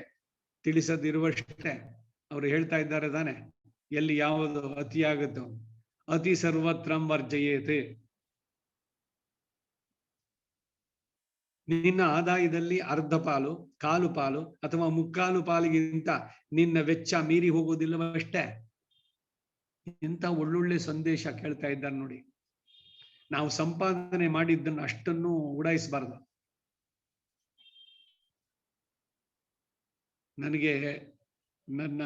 ತಿಳಿಸದಿರುವಷ್ಟೇ. ಅವರು ಹೇಳ್ತಾ ಇದ್ದಾರೆ ತಾನೆ, ಎಲ್ಲಿ ಯಾವುದು ಅತಿಯಾಗುತ್ತೋ ಅತಿ ಸರ್ವತ್ರಂ ವರ್ಜಯೇತೆ. ನಿನ್ನ ಆದಾಯದಲ್ಲಿ ಅರ್ಧ ಪಾಲು, ಕಾಲು ಪಾಲು ಅಥವಾ ಮುಕ್ಕಾಲು ಪಾಲಿಗಿಂತ ನಿನ್ನ ವೆಚ್ಚ ಮೀರಿ ಹೋಗುವುದಿಲ್ಲವಷ್ಟೇ. ಎಂತ ಒಳ್ಳೊಳ್ಳೆ ಸಂದೇಶ ಕೇಳ್ತಾ ಇದ್ದಾರೆ ನೋಡಿ. ನಾವು ಸಂಪಾದನೆ ಮಾಡಿದ್ದನ್ನು ಅಷ್ಟನ್ನು ಉಡಾಯಿಸಬಾರ್ದು. ನನಗೆ ನನ್ನ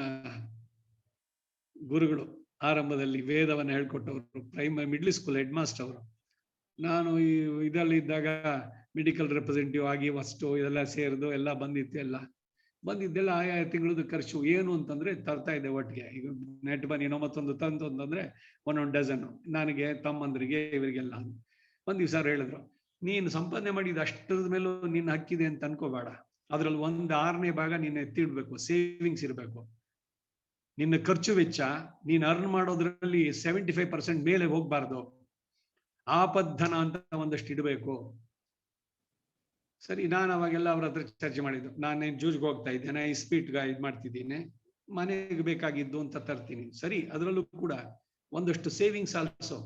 ಗುರುಗಳು ಆರಂಭದಲ್ಲಿ ವೇದವನ್ನು ಹೇಳ್ಕೊಟ್ಟವರು, ಮಿಡ್ಲ್ ಸ್ಕೂಲ್ ಹೆಡ್ ಮಾಸ್ಟರ್ ಅವರು. ನಾನು ಇದರಲ್ಲಿ ಇದ್ದಾಗ ಮೆಡಿಕಲ್ ರೆಪ್ರೆಸೆಂಟೇಟಿವ್ ಆಗಿ ಫಸ್ಟು ಇದೆಲ್ಲ ಸೇರಿದು ಎಲ್ಲ ಬಂದಿದ್ದೆಲ್ಲ ಆಯಾ ತಿಂಗಳದ ಖರ್ಚು ಏನು ಅಂತಂದ್ರೆ ತರ್ತಾ ಇದ್ದೆ ಒಟ್ಟಿಗೆ. ಈಗ ನೆಟ್ ಬನ್ನಿನೋ ಮತ್ತೊಂದು ತಂತು ಅಂತಂದ್ರೆ ಒಂದೊಂದು ಡಜನ್ನು ನನಗೆ, ತಮ್ಮಂದ್ರಿಗೆ, ಇವರಿಗೆಲ್ಲ. ಒಂದ್ ದಿವಸ ಹೇಳಿದ್ರು, ನೀನು ಸಂಪಾದನೆ ಮಾಡಿದ ಅಷ್ಟರದ ಮೇಲೂ ನಿನ್ನ ಹಕ್ಕಿದೆ ಅಂತ ಅನ್ಕೋಬೇಡ. ಅದ್ರಲ್ಲಿ 1/6ನೇ ಭಾಗ ನೀನು ಎತ್ತಿಡ್ಬೇಕು, ಸೇವಿಂಗ್ಸ್ ಇರಬೇಕು. ನಿನ್ನ ಖರ್ಚು ವೆಚ್ಚ ನೀನು ಅರ್ನ್ ಮಾಡೋದ್ರಲ್ಲಿ 75% ಮೇಲೆ ಹೋಗ್ಬಾರ್ದು. ಆಪದ್ಧನ ಅಂತ ಒಂದಷ್ಟು ಇಡಬೇಕು. ಸರಿ, ನಾನು ಅವಾಗೆಲ್ಲ ಅವ್ರ ಹತ್ರ ಚರ್ಚೆ ಮಾಡಿದ್ದು. ನಾನೇನು ಜೂಜ್ಗೆ ಹೋಗ್ತಾ ಇದ್ದೇನೆ, ಸ್ಪೀಟ್ಗೆ ಇದು ಮಾಡ್ತಿದ್ದೀನಿ, ಮನೆಗೆ ಬೇಕಾಗಿದ್ದು ಅಂತ ತರ್ತೀನಿ. ಸರಿ, ಅದರಲ್ಲೂ ಕೂಡ ಒಂದಷ್ಟು ಸೇವಿಂಗ್ಸ್ ಆಲ್ಸೋ.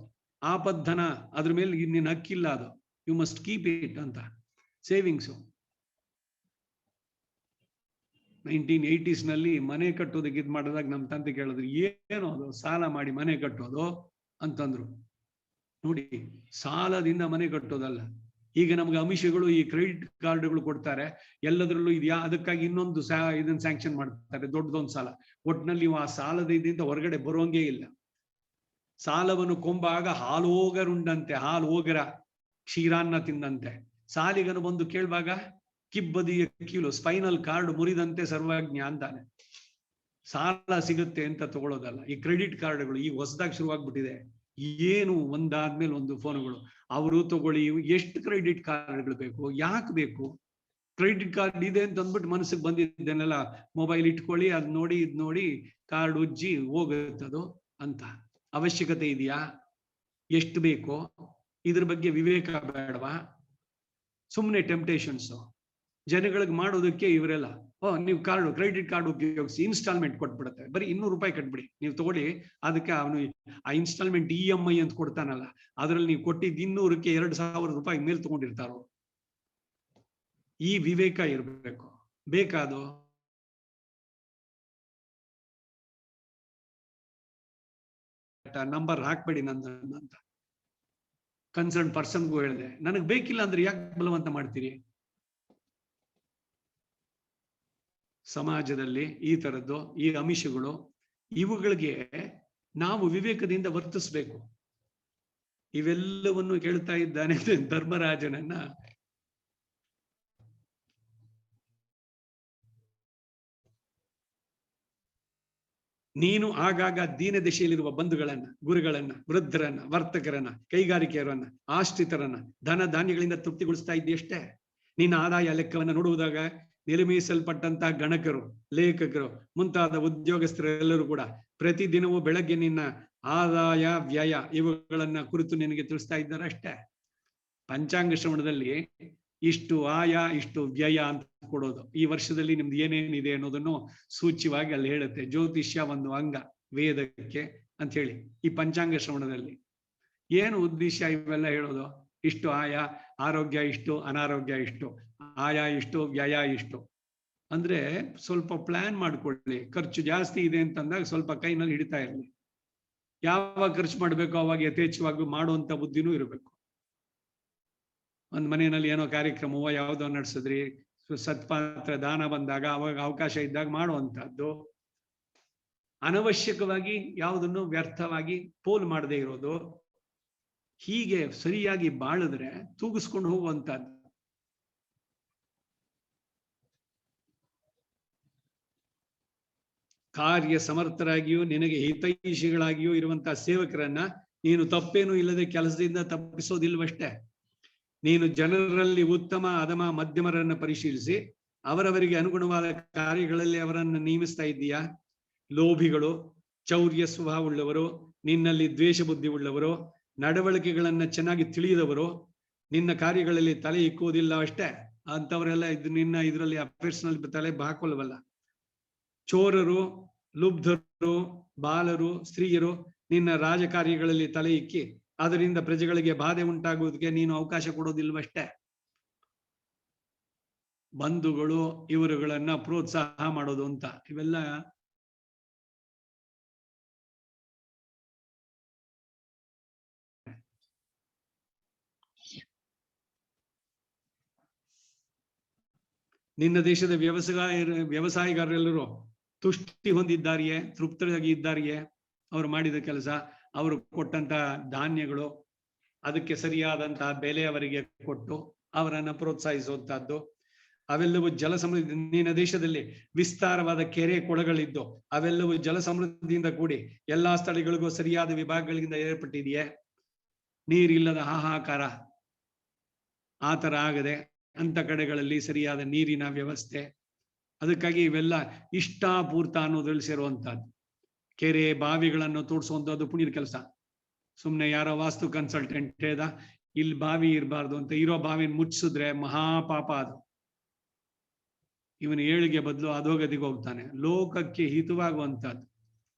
ಆಪದ್ಧನ ಅದ್ರ ಮೇಲೆ ನಿನ್ನ ಹಕ್ಕಿಲ್ಲ, ಅದು ಯು ಮಸ್ಟ್ ಕೀಪ್ ಇಟ್ ಅಂತ ಸೇವಿಂಗ್ಸು. 1980s ಮನೆ ಕಟ್ಟೋದಕ್ಕೆ ಇದು ಮಾಡಿದಾಗ ನಮ್ಮ ತಂದೆ ಕೇಳಿದ್ರು, ಏನು ಅದು ಸಾಲ ಮಾಡಿ ಮನೆ ಕಟ್ಟೋದು ಅಂತಂದ್ರು. ನೋಡಿ, ಸಾಲದಿಂದ ಮನೆ ಕಟ್ಟೋದಲ್ಲ. ಈಗ ನಮ್ಗೆ ಅಮಿಷಗಳು ಈ ಕ್ರೆಡಿಟ್ ಕಾರ್ಡ್ಗಳು ಕೊಡ್ತಾರೆ, ಎಲ್ಲದರಲ್ಲೂ ಇದೆಯಾ ಅದಕ್ಕಾಗಿ ಇನ್ನೊಂದು ಇದನ್ನ ಸ್ಯಾಂಕ್ಷನ್ ಮಾಡ್ತಾರೆ, ದೊಡ್ಡದೊಂದು ಸಾಲ. ಒಟ್ಟಿನಲ್ಲಿ ಆ ಸಾಲದ ಇದರಿಂದ ಹೊರಗಡೆ ಬರೋಂಗೇ ಇಲ್ಲ. ಸಾಲವನ್ನು ಕೊಂಬಾಗ ಹಾಲೋಗರುಂಡಂತೆ, ಹಾಲು ಹೋಗರ ಕ್ಷೀರಾನ್ನ ತಿಂದಂತೆ. ಸಾಲಿಗನು ಬಂದು ಕೇಳುವಾಗ ಕಿಬ್ಬದಿಯ ಕೀಲು, ಸ್ಪೈನಲ್ ಕಾರ್ಡ್ ಮುರಿದಂತೆ ಸರ್ವಜ್ಞ ಅಂತಾನೆ. ಸಾಲ ಸಿಗುತ್ತೆ ಅಂತ ತಗೊಳ್ಳೋದಲ್ಲ. ಈ ಕ್ರೆಡಿಟ್ ಕಾರ್ಡ್ಗಳು ಈಗ ಹೊಸದಾಗಿ ಶುರುವಾಗ್ಬಿಟ್ಟಿದೆ. ಏನು ಒಂದಾದ್ಮೇಲೆ ಒಂದು ಫೋನ್ಗಳು. ಅವರು ತಗೊಳ್ಳಿ, ಎಷ್ಟು ಕ್ರೆಡಿಟ್ ಕಾರ್ಡ್ಗಳು ಬೇಕು, ಯಾಕೆ ಬೇಕು? ಕ್ರೆಡಿಟ್ ಕಾರ್ಡ್ ಇದೆ ಅಂತ ಅಂದ್ಬಿಟ್ಟು ಮನಸ್ಸಿಗೆ ಬಂದಿದ್ದೇನೆಲ್ಲ ಮೊಬೈಲ್ ಇಟ್ಕೊಳ್ಳಿ, ಅದ್ ನೋಡಿ ಇದ್ ನೋಡಿ ಕಾರ್ಡ್ ಉಜ್ಜಿ ಹೋಗುತ್ತದು ಅಂತ. ಅವಶ್ಯಕತೆ ಇದೆಯಾ? ಎಷ್ಟು ಬೇಕೋ? ಇದ್ರ ಬಗ್ಗೆ ವಿವೇಕ ಬೇಡವಾ? ಸುಮ್ಮನೆ ಟೆಂಪ್ಟೇಷನ್ಸ್ ಜನಗಳಿಗೆ ಮಾಡೋದಕ್ಕೆ ಇವರೆಲ್ಲ, ನೀವು ಕ್ರೆಡಿಟ್ ಕಾರ್ಡ್ ಉಪಯೋಗಿಸಿ ಇನ್ಸ್ಟಾಲ್ಮೆಂಟ್ ಕೊಟ್ಬಿಡುತ್ತೆ, ಬರೀ 200 ರೂಪಾಯಿ ಕಟ್ಬಿಡಿ ನೀವು ತಗೊಳ್ಳಿ. ಅದಕ್ಕೆ ಅವನು ಆ ಇನ್ಸ್ಟಾಲ್ಮೆಂಟ್ EMI ಅಂತ ಕೊಡ್ತಾನಲ್ಲ, ಅದ್ರಲ್ಲಿ ನೀವು ಕೊಟ್ಟಿದ್ದು 200ಕ್ಕೆ 2000 ರೂಪಾಯಿ ಮೇಲೆ ತಗೊಂಡಿರ್ತಾರೋ. ಈ ವಿವೇಕ ಇರಬೇಕು. ಬೇಕಾದು ನಂಬರ್ ಹಾಕ್ಬೇಡಿ ನನ್ನ ಅಂತ ಕನ್ಸರ್ನ್ ಪರ್ಸನ್ಗೂ ಹೇಳಿದೆ. ನನಗೆ ಬೇಕಿಲ್ಲ ಅಂದ್ರೆ ಯಾಕೆ ಬಲವಂತ ಮಾಡ್ತೀರಿ? ಸಮಾಜದಲ್ಲಿ ಈ ತರದ್ದು ಈ ಆಮಿಷಗಳು, ಇವುಗಳಿಗೆ ನಾವು ವಿವೇಕದಿಂದ ವರ್ತಿಸ್ಬೇಕು. ಇವೆಲ್ಲವನ್ನು ಕೇಳ್ತಾ ಇದ್ದಾನೆ ಧರ್ಮರಾಜನನ್ನ. ನೀನು ಆಗಾಗ ದೀನ ದಶೆಯಲ್ಲಿರುವ ಬಂಧುಗಳನ್ನ, ಗುರುಗಳನ್ನ, ವೃದ್ಧರನ್ನ, ವರ್ತಕರನ್ನ, ಕೈಗಾರಿಕೆಯರನ್ನ, ಆಶ್ರಿತರನ್ನ ಧನ ಧಾನ್ಯಗಳಿಂದ ತೃಪ್ತಿಗೊಳಿಸ್ತಾ ಇದ್ದೀಯಷ್ಟೇ. ನಿನ್ನ ಆದಾಯ ಲೆಕ್ಕವನ್ನ ನೋಡುವುದಾಗ ನಿರ್ಮಿಸಲ್ಪಟ್ಟಂತಹ ಗಣಕರು, ಲೇಖಕರು ಮುಂತಾದ ಉದ್ಯೋಗಸ್ಥರೆಲ್ಲರೂ ಕೂಡ ಪ್ರತಿದಿನವೂ ಬೆಳಗ್ಗೆ ನಿನ್ನ ಆದಾಯ ವ್ಯಯ ಇವುಗಳನ್ನ ಕುರಿತು ನಿನಗೆ ತಿಳಿಸ್ತಾ ಇದ್ದಾರೆ ಅಷ್ಟೇ. ಪಂಚಾಂಗ ಶ್ರವಣದಲ್ಲಿ ಇಷ್ಟು ಆಯ ಇಷ್ಟು ವ್ಯಯ ಅಂತ ಕೊಡೋದು, ಈ ವರ್ಷದಲ್ಲಿ ನಿಮ್ದು ಏನೇನಿದೆ ಅನ್ನೋದನ್ನು ಸೂಚ್ಯವಾಗಿ ಅಲ್ಲಿ ಹೇಳುತ್ತೆ. ಜ್ಯೋತಿಷ್ಯ ಒಂದು ಅಂಗ ವೇದಕ್ಕೆ ಅಂತ ಹೇಳಿ ಈ ಪಂಚಾಂಗ ಶ್ರವಣದಲ್ಲಿ ಏನು ಉದ್ದೇಶ ಇವೆಲ್ಲ ಹೇಳೋದು? ಇಷ್ಟು ಆಯ, ಆರೋಗ್ಯ ಇಷ್ಟು, ಅನಾರೋಗ್ಯ ಇಷ್ಟು, ಆಯ ಇಷ್ಟು, ವ್ಯಯ ಇಷ್ಟು ಅಂದ್ರೆ ಸ್ವಲ್ಪ ಪ್ಲಾನ್ ಮಾಡ್ಕೊಳ್ಳಿ. ಖರ್ಚು ಜಾಸ್ತಿ ಇದೆ ಅಂತಂದಾಗ ಸ್ವಲ್ಪ ಕೈನಲ್ಲಿ ಹಿಡಿತಾ ಇರಲಿ. ಯಾವಾಗ ಖರ್ಚು ಮಾಡ್ಬೇಕು ಅವಾಗ ಯಥೇಚ್ಛವಾಗಿ ಮಾಡುವಂತ ಬುದ್ಧಿನೂ ಇರಬೇಕು. ಒಂದ್ ಮನೆಯಲ್ಲಿ ಏನೋ ಕಾರ್ಯಕ್ರಮವೋ ಯಾವುದೋ ನಡೆಸಿದ್ರಿ, ಸತ್ಪಾತ್ರ ದಾನ ಬಂದಾಗ ಅವಾಗ ಅವಕಾಶ ಇದ್ದಾಗ ಮಾಡುವಂತಹದ್ದು. ಅನವಶ್ಯಕವಾಗಿ ಯಾವುದನ್ನು ವ್ಯರ್ಥವಾಗಿ ಪೋಲ್ ಮಾಡದೇ ಇರೋದು. ಹೀಗೆ ಸರಿಯಾಗಿ ಬಾಳಿದ್ರೆ ತೂಗಿಸ್ಕೊಂಡು ಹೋಗುವಂತಹದ್ದು. ಕಾರ್ಯ ಸಮರ್ಥರಾಗಿಯೂ ನಿನಗೆ ಹಿತೈಷಿಗಳಾಗಿಯೂ ಇರುವಂತಹ ಸೇವಕರನ್ನ ನೀನು ತಪ್ಪೇನೂ ಇಲ್ಲದೆ ಕೆಲಸದಿಂದ ತಪ್ಪಿಸೋದಿಲ್ವಷ್ಟೇ. ನೀನು ಜನರಲ್ಲಿ ಉತ್ತಮ, ಅಧಮ, ಮಧ್ಯಮರನ್ನ ಪರಿಶೀಲಿಸಿ ಅವರವರಿಗೆ ಅನುಗುಣವಾದ ಕಾರ್ಯಗಳಲ್ಲಿ ಅವರನ್ನು ನೇಮಿಸ್ತಾ ಇದ್ದೀಯಾ. ಲೋಭಿಗಳು, ಚೌರ್ಯ ಸ್ವಭಾವವುಳ್ಳವರು, ನಿನ್ನಲ್ಲಿ ದ್ವೇಷ ಬುದ್ಧಿ ಉಳ್ಳವರು, ನಡವಳಿಕೆಗಳನ್ನ ಚೆನ್ನಾಗಿ ತಿಳಿಯದವರು, ನಿನ್ನ ಕಾರ್ಯಗಳಲ್ಲಿ ತಲೆ ಇಕ್ಕುವುದಿಲ್ಲ ಅಷ್ಟೇ ಅಂತವರೆಲ್ಲ ನಿನ್ನ ಇದರಲ್ಲಿ ಅಫೇರ್ಸ್ ನಲ್ಲಿ ತಲೆ ಹಾಕೊಲ್ವಲ್ಲ. ಚೋರರು, ಲುಬ್ಧರು, ಬಾಲರು, ಸ್ತ್ರೀಯರು ನಿನ್ನ ರಾಜಕಾರ್ಯಗಳಲ್ಲಿ ತಲೆ ಇಕ್ಕಿ ಅದರಿಂದ ಪ್ರಜೆಗಳಿಗೆ ಬಾಧೆ ಉಂಟಾಗುವುದಕ್ಕೆ ನೀನು ಅವಕಾಶ ಕೊಡೋದಿಲ್ವಷ್ಟೇ. ಬಂಧುಗಳು ಇವರುಗಳನ್ನ ಪ್ರೋತ್ಸಾಹ ಮಾಡೋದು ಅಂತ ಇವೆಲ್ಲ ನಿನ್ನ ದೇಶದ ವ್ಯವಸಾಯಗಾರರೆಲ್ಲರೂ ತುಷ್ಟಿ ಹೊಂದಿದ್ದಾರೆಯೇ, ತೃಪ್ತರಾಗಿ ಇದ್ದಾರೆಯೇ? ಅವರು ಮಾಡಿದ ಕೆಲಸ, ಅವರು ಕೊಟ್ಟಂತ ಧಾನ್ಯಗಳು ಅದಕ್ಕೆ ಸರಿಯಾದಂತಹ ಬೆಲೆ ಅವರಿಗೆ ಕೊಟ್ಟು ಅವರನ್ನ ಪ್ರೋತ್ಸಾಹಿಸುವಂತಹದ್ದು. ಅವೆಲ್ಲವೂ ಜಲ ಸಮೃದ್ಧಿ. ನಿನ್ನ ದೇಶದಲ್ಲಿ ವಿಸ್ತಾರವಾದ ಕೆರೆ ಕೊಳಗಳಿದ್ದು ಅವೆಲ್ಲವೂ ಜಲ ಸಮೃದ್ಧಿಯಿಂದ ಕೂಡಿ ಎಲ್ಲಾ ಸ್ಥಳಗಳಿಗೂ ಸರಿಯಾದ ವಿಭಾಗಗಳಿಂದ ಏರ್ಪಟ್ಟಿದೆಯೇ? ನೀರಿಲ್ಲದ ಹಾಹಾಕಾರ ಆ ತರ ಆಗದೆ ಅಂತ ಕಡೆಗಳಲ್ಲಿ ಸರಿಯಾದ ನೀರಿನ ವ್ಯವಸ್ಥೆ. ಅದಕ್ಕಾಗಿ ಇವೆಲ್ಲ ಇಷ್ಟಾಪೂರ್ತ ಅನ್ನೋದ್ರಲ್ಲಿ ಸೇರುವಂತಹದ್ದು. ಕೆರೆ ಬಾವಿಗಳನ್ನು ತೋಡಿಸುವಂತದ್ದು ಪುಣ್ಯದ ಕೆಲಸ. ಸುಮ್ನೆ ಯಾರೋ ವಾಸ್ತು ಕನ್ಸಲ್ಟೆಂಟ್ ಹೇಳ್ದ ಇಲ್ಲಿ ಬಾವಿ ಇರಬಾರ್ದು ಅಂತ, ಇರೋ ಬಾವಿನ ಮುಚ್ಚಿಸಿದ್ರೆ ಮಹಾಪಾಪ ಅದು. ಇವನ ಏಳಿಗೆ ಬದಲು ಅಧೋಗತಿಗೆ ಹೋಗ್ತಾನೆ. ಲೋಕಕ್ಕೆ ಹಿತವಾಗುವಂತಹದ್ದು.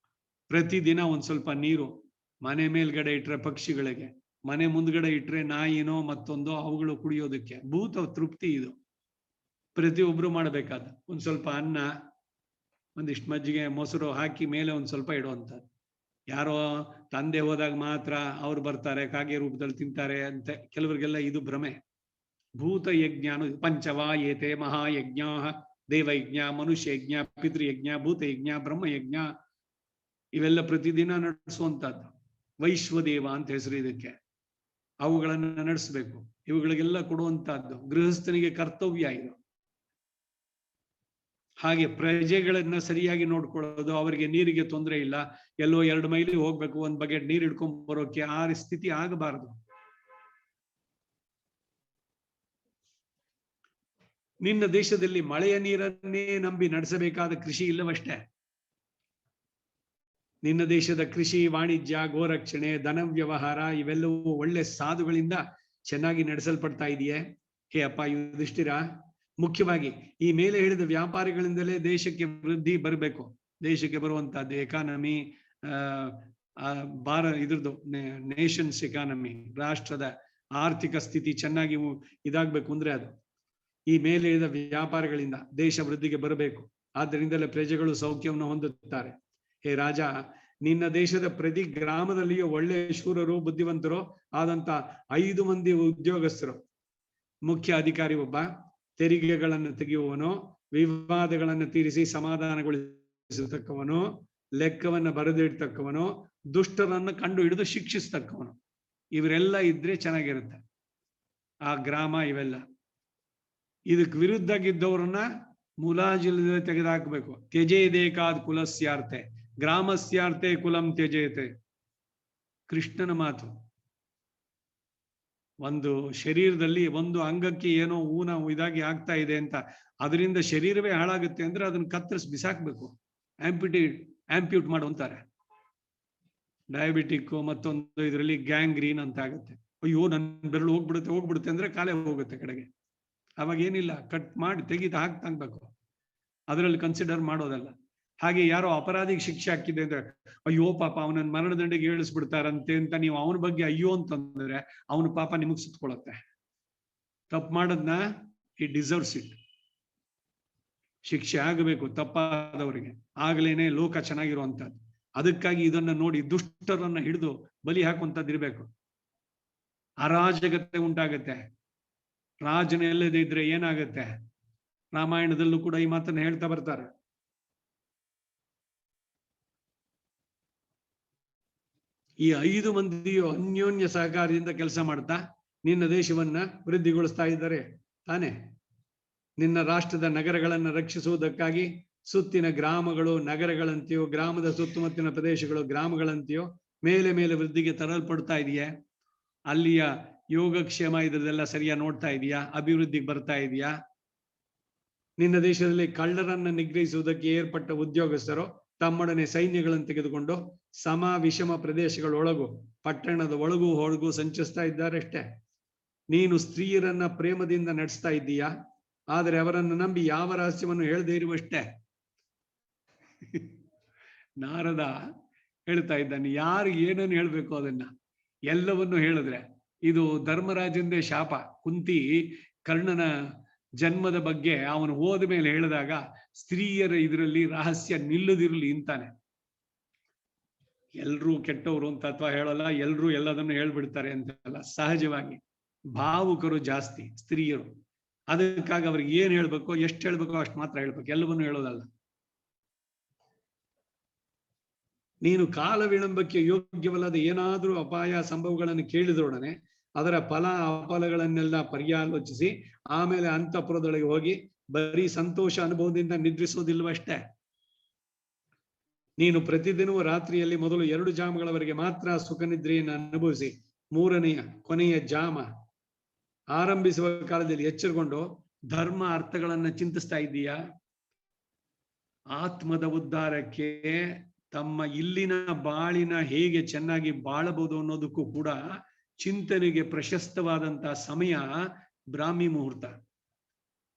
ಪ್ರತಿದಿನ ಒಂದ್ ಸ್ವಲ್ಪ ನೀರು ಮನೆ ಮೇಲ್ಗಡೆ ಇಟ್ರೆ ಪಕ್ಷಿಗಳಿಗೆ, ಮನೆ ಮುಂದ್ಗಡೆ ಇಟ್ರೆ ನಾಯಿನೋ ಮತ್ತೊಂದೋ ಅವುಗಳು ಕುಡಿಯೋದಕ್ಕೆ. ಭೂತ ತೃಪ್ತಿ ಇದು ಪ್ರತಿಯೊಬ್ರು ಮಾಡಬೇಕಾದ. ಒಂದ್ ಸ್ವಲ್ಪ ಅನ್ನ, ಒಂದಿಷ್ಟು ಮಜ್ಜಿಗೆ, ಮೊಸರು ಹಾಕಿ ಮೇಲೆ ಒಂದ್ ಸ್ವಲ್ಪ ಇಡುವಂಥದ್ದು. ಯಾರೋ ತಂದೆ ಹೋದಾಗ ಮಾತ್ರ ಅವ್ರು ಬರ್ತಾರೆ, ಕಾಗೆ ರೂಪದಲ್ಲಿ ತಿಂತಾರೆ ಅಂತ ಕೆಲವರಿಗೆಲ್ಲ ಇದು ಭ್ರಮೆ. ಭೂತ ಯಜ್ಞ ಅನ್ನೋದು ಪಂಚವಾಯೇತೆ ಮಹಾಯಜ್ಞ, ದೇವಯಜ್ಞ, ಮನುಷ್ಯಯಜ್ಞ, ಪಿತೃಯಜ್ಞ, ಭೂತಯಜ್ಞ, ಬ್ರಹ್ಮಯಜ್ಞ ಇವೆಲ್ಲ ಪ್ರತಿದಿನ ನಡೆಸುವಂತಹದ್ದು. ವೈಶ್ವದೇವ ಅಂತ ಹೆಸರು ಇದಕ್ಕೆ. ಅವುಗಳನ್ನ ನಡೆಸಬೇಕು. ಇವುಗಳಿಗೆಲ್ಲ ಕೊಡುವಂತಹದ್ದು ಗೃಹಸ್ಥನಿಗೆ ಕರ್ತವ್ಯ ಇದು. ಹಾಗೆ ಪ್ರಜೆಗಳನ್ನ ಸರಿಯಾಗಿ ನೋಡ್ಕೊಳ್ಳೋದು. ಅವರಿಗೆ ನೀರಿಗೆ ತೊಂದರೆ ಇಲ್ಲ, ಎಲ್ಲೋ 2 ಮೈಲಿ ಹೋಗ್ಬೇಕು ಒಂದ್ ಬಕೆಟ್ ನೀರು ಹಿಡ್ಕೊಂಡ್ ಬರೋಕೆ, ಆ ಸ್ಥಿತಿ ಆಗಬಾರದು. ನಿನ್ನ ದೇಶದಲ್ಲಿ ಮಳೆಯ ನೀರನ್ನೇ ನಂಬಿ ನಡೆಸಬೇಕಾದ ಕೃಷಿ ಇಲ್ಲವಷ್ಟೇ. ನಿನ್ನ ದೇಶದ ಕೃಷಿ, ವಾಣಿಜ್ಯ, ಗೋರಕ್ಷಣೆ, ಧನ ವ್ಯವಹಾರ ಇವೆಲ್ಲವೂ ಒಳ್ಳೆ ಸಾಧುಗಳಿಂದ ಚೆನ್ನಾಗಿ ನಡೆಸಲ್ಪಡ್ತಾ ಇದೆಯೇ? ಹೇ ಅಪ್ಪ ಯುಧಿಷ್ಠಿರ, ಮುಖ್ಯವಾಗಿ ಈ ಮೇಲೆ ಹೇಳಿದ ವ್ಯಾಪಾರಿಗಳಿಂದಲೇ ದೇಶಕ್ಕೆ ವೃದ್ಧಿ ಬರಬೇಕು. ದೇಶಕ್ಕೆ ಬರುವಂತಹದ್ದು ಎಕಾನಮಿ, ಇದ್ರದ್ದು ನೇಷನ್ಸ್ ಎಕಾನಮಿ, ರಾಷ್ಟ್ರದ ಆರ್ಥಿಕ ಸ್ಥಿತಿ ಚೆನ್ನಾಗಿ ಇದಾಗಬೇಕು ಅಂದ್ರೆ ಅದು ಈ ಮೇಲೆ ಹೇಳಿದ ವ್ಯಾಪಾರಗಳಿಂದ ದೇಶ ವೃದ್ಧಿಗೆ ಬರಬೇಕು. ಆದ್ದರಿಂದಲೇ ಪ್ರಜೆಗಳು ಸೌಖ್ಯವನ್ನು ಹೊಂದುತ್ತಾರೆ. ಹೇ ರಾಜ, ನಿನ್ನ ದೇಶದ ಪ್ರತಿ ಗ್ರಾಮದಲ್ಲಿಯೂ ಒಳ್ಳೆಯ ಶೂರರು ಬುದ್ಧಿವಂತರು ಆದಂತ 5 ಮಂದಿ ಉದ್ಯೋಗಸ್ಥರು, ಮುಖ್ಯ ಅಧಿಕಾರಿ ಒಬ್ಬ, ತೆರಿಗೆಗಳನ್ನು ತೆಗೆಯುವವನು, ವಿವಾದಗಳನ್ನು ತೀರಿಸಿ ಸಮಾಧಾನಗೊಳಿಸತಕ್ಕವನು, ಲೆಕ್ಕವನ್ನು ಬರೆದಿಡ್ತಕ್ಕವನು, ದುಷ್ಟರನ್ನು ಕಂಡು ಹಿಡಿದು ಶಿಕ್ಷಿಸ್ತಕ್ಕವನು. ಇವರೆಲ್ಲ ಇದ್ರೆ ಚೆನ್ನಾಗಿರುತ್ತೆ ಆ ಗ್ರಾಮ. ಇವೆಲ್ಲ ಇದಕ್ಕೆ ವಿರುದ್ಧಗಿದ್ದವ್ರನ್ನ ಮುಲಾಜಿಲ್ಲದೆ ತೆಗೆದುಹಾಕ್ಬೇಕು. ತ್ಯಜೇದೇಕಾದ್ ಕುಲಸ್ಯಾರ್ತೆ ಗ್ರಾಮಸ್ಯಾರ್ತೆ ಕುಲಂ ತ್ಯಜೇತೆ. ಕೃಷ್ಣನ ಮಾತು. ಒಂದು ಶರೀರದಲ್ಲಿ ಒಂದು ಅಂಗಕ್ಕೆ ಏನೋ ಊನ ಇದಾಗಿ ಆಗ್ತಾ ಇದೆ ಅಂತ, ಅದರಿಂದ ಶರೀರವೇ ಹಾಳಾಗುತ್ತೆ ಅಂದ್ರೆ ಅದನ್ನ ಕತ್ತರಿಸಿ ಬಿಸಾಕ್ಬೇಕು, ಆಂಪ್ಯೂಟ್ ಮಾಡುವಂತಾರೆ. ಡಯಾಬಿಟಿಕ್ ಮತ್ತೊಂದು ಇದರಲ್ಲಿ ಗ್ಯಾಂಗ್ರೀನ್ ಅಂತ ಆಗುತ್ತೆ. ಅಯ್ಯೋ ನನ್ನ ಬೆರಳು ಹೋಗ್ಬಿಡುತ್ತೆ ಅಂದ್ರೆ ಕಾಲೇ ಹೋಗುತ್ತೆ ಕಡೆಗೆ. ಅವಾಗ ಏನಿಲ್ಲ, ಕಟ್ ಮಾಡಿ ತೆಗಿತಾ ಹಾಕ್ತಾಗಬೇಕು, ಅದರಲ್ಲಿ ಕನ್ಸಿಡರ್ ಮಾಡೋದಲ್ಲ. ಹಾಗೆ ಯಾರೋ ಅಪರಾಧಿಗೆ ಶಿಕ್ಷೆ ಹಾಕಿದೆ ಅಂದ್ರೆ ಅಯ್ಯೋ ಪಾಪ ಅವನನ್ನ ಮರಣದಂಡೆಗೆ ಏಳಿಸ್ಬಿಡ್ತಾರಂತೆ ಅಂತ ನೀವು ಅವನ ಬಗ್ಗೆ ಅಯ್ಯೋ ಅಂತಂದ್ರೆ ಅವನ ಪಾಪ ನಿಮಗ್ ಸುತ್ಕೊಳತ್ತೆ. ತಪ್ಪು ಮಾಡದ್ನ ಈ ಡಿಸರ್ವ್ಸ್ ಇಟ್. ಶಿಕ್ಷೆ ಆಗಬೇಕು ತಪ್ಪಾದವರಿಗೆ, ಆಗ್ಲೇನೆ ಲೋಕ ಚೆನ್ನಾಗಿರುವಂತದ್ದು. ಅದಕ್ಕಾಗಿ ಇದನ್ನ ನೋಡಿ ದುಷ್ಟರನ್ನ ಹಿಡಿದು ಬಲಿ ಹಾಕುವಂತದ್ದಿರ್ಬೇಕು. ಅರಾಜಕತೆ ಉಂಟಾಗತ್ತೆ. ರಾಜನ ಎಲ್ಲದೆ ಇದ್ರೆ ಏನಾಗತ್ತೆ? ರಾಮಾಯಣದಲ್ಲೂ ಕೂಡ ಈ ಮಾತನ್ನ ಹೇಳ್ತಾ ಬರ್ತಾರೆ. ಈ 5 ಮಂದಿಯು ಅನ್ಯೋನ್ಯ ಸಹಕಾರದಿಂದ ಕೆಲಸ ಮಾಡ್ತಾ ನಿನ್ನ ದೇಶವನ್ನ ವೃದ್ಧಿಗೊಳಿಸ್ತಾ ಇದ್ದಾರೆ ತಾನೆ. ನಿನ್ನ ರಾಷ್ಟ್ರದ ನಗರಗಳನ್ನು ರಕ್ಷಿಸುವುದಕ್ಕಾಗಿ ಸುತ್ತಿನ ಗ್ರಾಮಗಳು ನಗರಗಳಂತೆಯೋ, ಗ್ರಾಮದ ಸುತ್ತಮುತ್ತಲಿನ ಪ್ರದೇಶಗಳು ಗ್ರಾಮಗಳಂತೆಯೋ ಮೇಲೆ ಮೇಲೆ ವೃದ್ಧಿಗೆ ತರಲ್ಪಡ್ತಾ ಇದೆಯಾ? ಅಲ್ಲಿಯ ಯೋಗಕ್ಷೇಮ ಇದರದೆಲ್ಲ ಸರಿಯಾಗಿ ನೋಡ್ತಾ ಇದೆಯಾ? ಅಭಿವೃದ್ಧಿಗೆ ಬರ್ತಾ ಇದೆಯಾ? ನಿನ್ನ ದೇಶದಲ್ಲಿ ಕಳ್ಳರನ್ನ ನಿಗ್ರಹಿಸುವುದಕ್ಕೆ ಏರ್ಪಟ್ಟ ಉದ್ಯೋಗಸ್ಥರು ತಮ್ಮೊಡನೆ ಸೈನ್ಯಗಳನ್ನು ತೆಗೆದುಕೊಂಡು ಸಮ ವಿಷಮ ಪ್ರದೇಶಗಳೊಳಗೂ ಪಟ್ಟಣದ ಒಳಗೂ ಹೊರಗೂ ಸಂಚರಿಸ್ತಾ ಇದ್ದಾರೆ ಅಷ್ಟೇ. ನೀನು ಸ್ತ್ರೀಯರನ್ನ ಪ್ರೇಮದಿಂದ ನಡೆಸ್ತಾ ಇದ್ದೀಯಾ, ಆದರೆ ಅವರನ್ನು ನಂಬಿ ಯಾವ ರಹಸ್ಯವನ್ನು ಹೇಳದೇ ಇರುವಷ್ಟೇ. ನಾರದ ಹೇಳ್ತಾ ಇದ್ದಾನೆ, ಯಾರು ಏನನ್ನು ಹೇಳ್ಬೇಕು ಅದನ್ನ ಎಲ್ಲವನ್ನು ಹೇಳಿದ್ರೆ. ಇದು ಧರ್ಮರಾಜಂದೇ ಶಾಪ. ಕುಂತಿ ಕರ್ಣನ ಜನ್ಮದ ಬಗ್ಗೆ ಅವನು ಹೋದ ಮೇಲೆ ಹೇಳಿದಾಗ ಸ್ತ್ರೀಯರ ಇದರಲ್ಲಿ ರಹಸ್ಯ ನಿಲ್ಲದಿರಲಿ ಅಂತಾನೆ. ಎಲ್ರೂ ಕೆಟ್ಟವರು ಅಂತ ಅಥವಾ ಹೇಳಲ್ಲ, ಎಲ್ರೂ ಎಲ್ಲದನ್ನು ಹೇಳ್ಬಿಡ್ತಾರೆ ಅಂತಲ್ಲ. ಸಹಜವಾಗಿ ಭಾವುಕರು ಜಾಸ್ತಿ ಸ್ತ್ರೀಯರು. ಅದಕ್ಕಾಗಿ ಅವ್ರಿಗೆ ಏನ್ ಹೇಳ್ಬೇಕೋ, ಎಷ್ಟು ಹೇಳ್ಬೇಕೋ ಅಷ್ಟು ಮಾತ್ರ ಹೇಳ್ಬೇಕು, ಎಲ್ಲವನ್ನೂ ಹೇಳೋದಲ್ಲ. ನೀನು ಕಾಲ ವಿಳಂಬಕ್ಕೆ ಯೋಗ್ಯವಲ್ಲದ ಏನಾದ್ರೂ ಅಪಾಯ ಸಂಭವಗಳನ್ನು ಕೇಳಿದೊಡನೆ ಅದರ ಫಲ ಅಫಲಗಳನ್ನೆಲ್ಲ ಪರ್ಯಾಲೋಚಿಸಿ ಆಮೇಲೆ ಅಂತಃಪುರದೊಳಗೆ ಹೋಗಿ ಬರೀ ಸಂತೋಷ ಅನುಭವದಿಂದ ನಿದ್ರಿಸೋದಿಲ್ವಷ್ಟೇ. ನೀನು ಪ್ರತಿದಿನವೂ ರಾತ್ರಿಯಲ್ಲಿ ಮೊದಲು 2 ಜಾಮಗಳವರೆಗೆ ಮಾತ್ರ ಸುಖ ನಿದ್ರೆಯನ್ನು ಅನುಭವಿಸಿ 3ನೆಯ ಕೊನೆಯ ಜಾಮ ಆರಂಭಿಸುವ ಕಾಲದಲ್ಲಿ ಎಚ್ಚರಗೊಂಡು ಧರ್ಮ ಅರ್ಥಗಳನ್ನ ಚಿಂತಿಸ್ತಾ ಇದ್ದೀಯಾ? ಆತ್ಮದ ಉದ್ಧಾರಕ್ಕೆ ತಮ್ಮ ಇಲ್ಲಿನ ಬಾಳಿನ ಹೇಗೆ ಚೆನ್ನಾಗಿ ಬಾಳಬಹುದು ಅನ್ನೋದಕ್ಕೂ ಕೂಡ ಚಿಂತನೆಗೆ ಪ್ರಶಸ್ತವಾದಂತಹ ಸಮಯ ಬ್ರಾಹ್ಮಿ ಮುಹೂರ್ತ.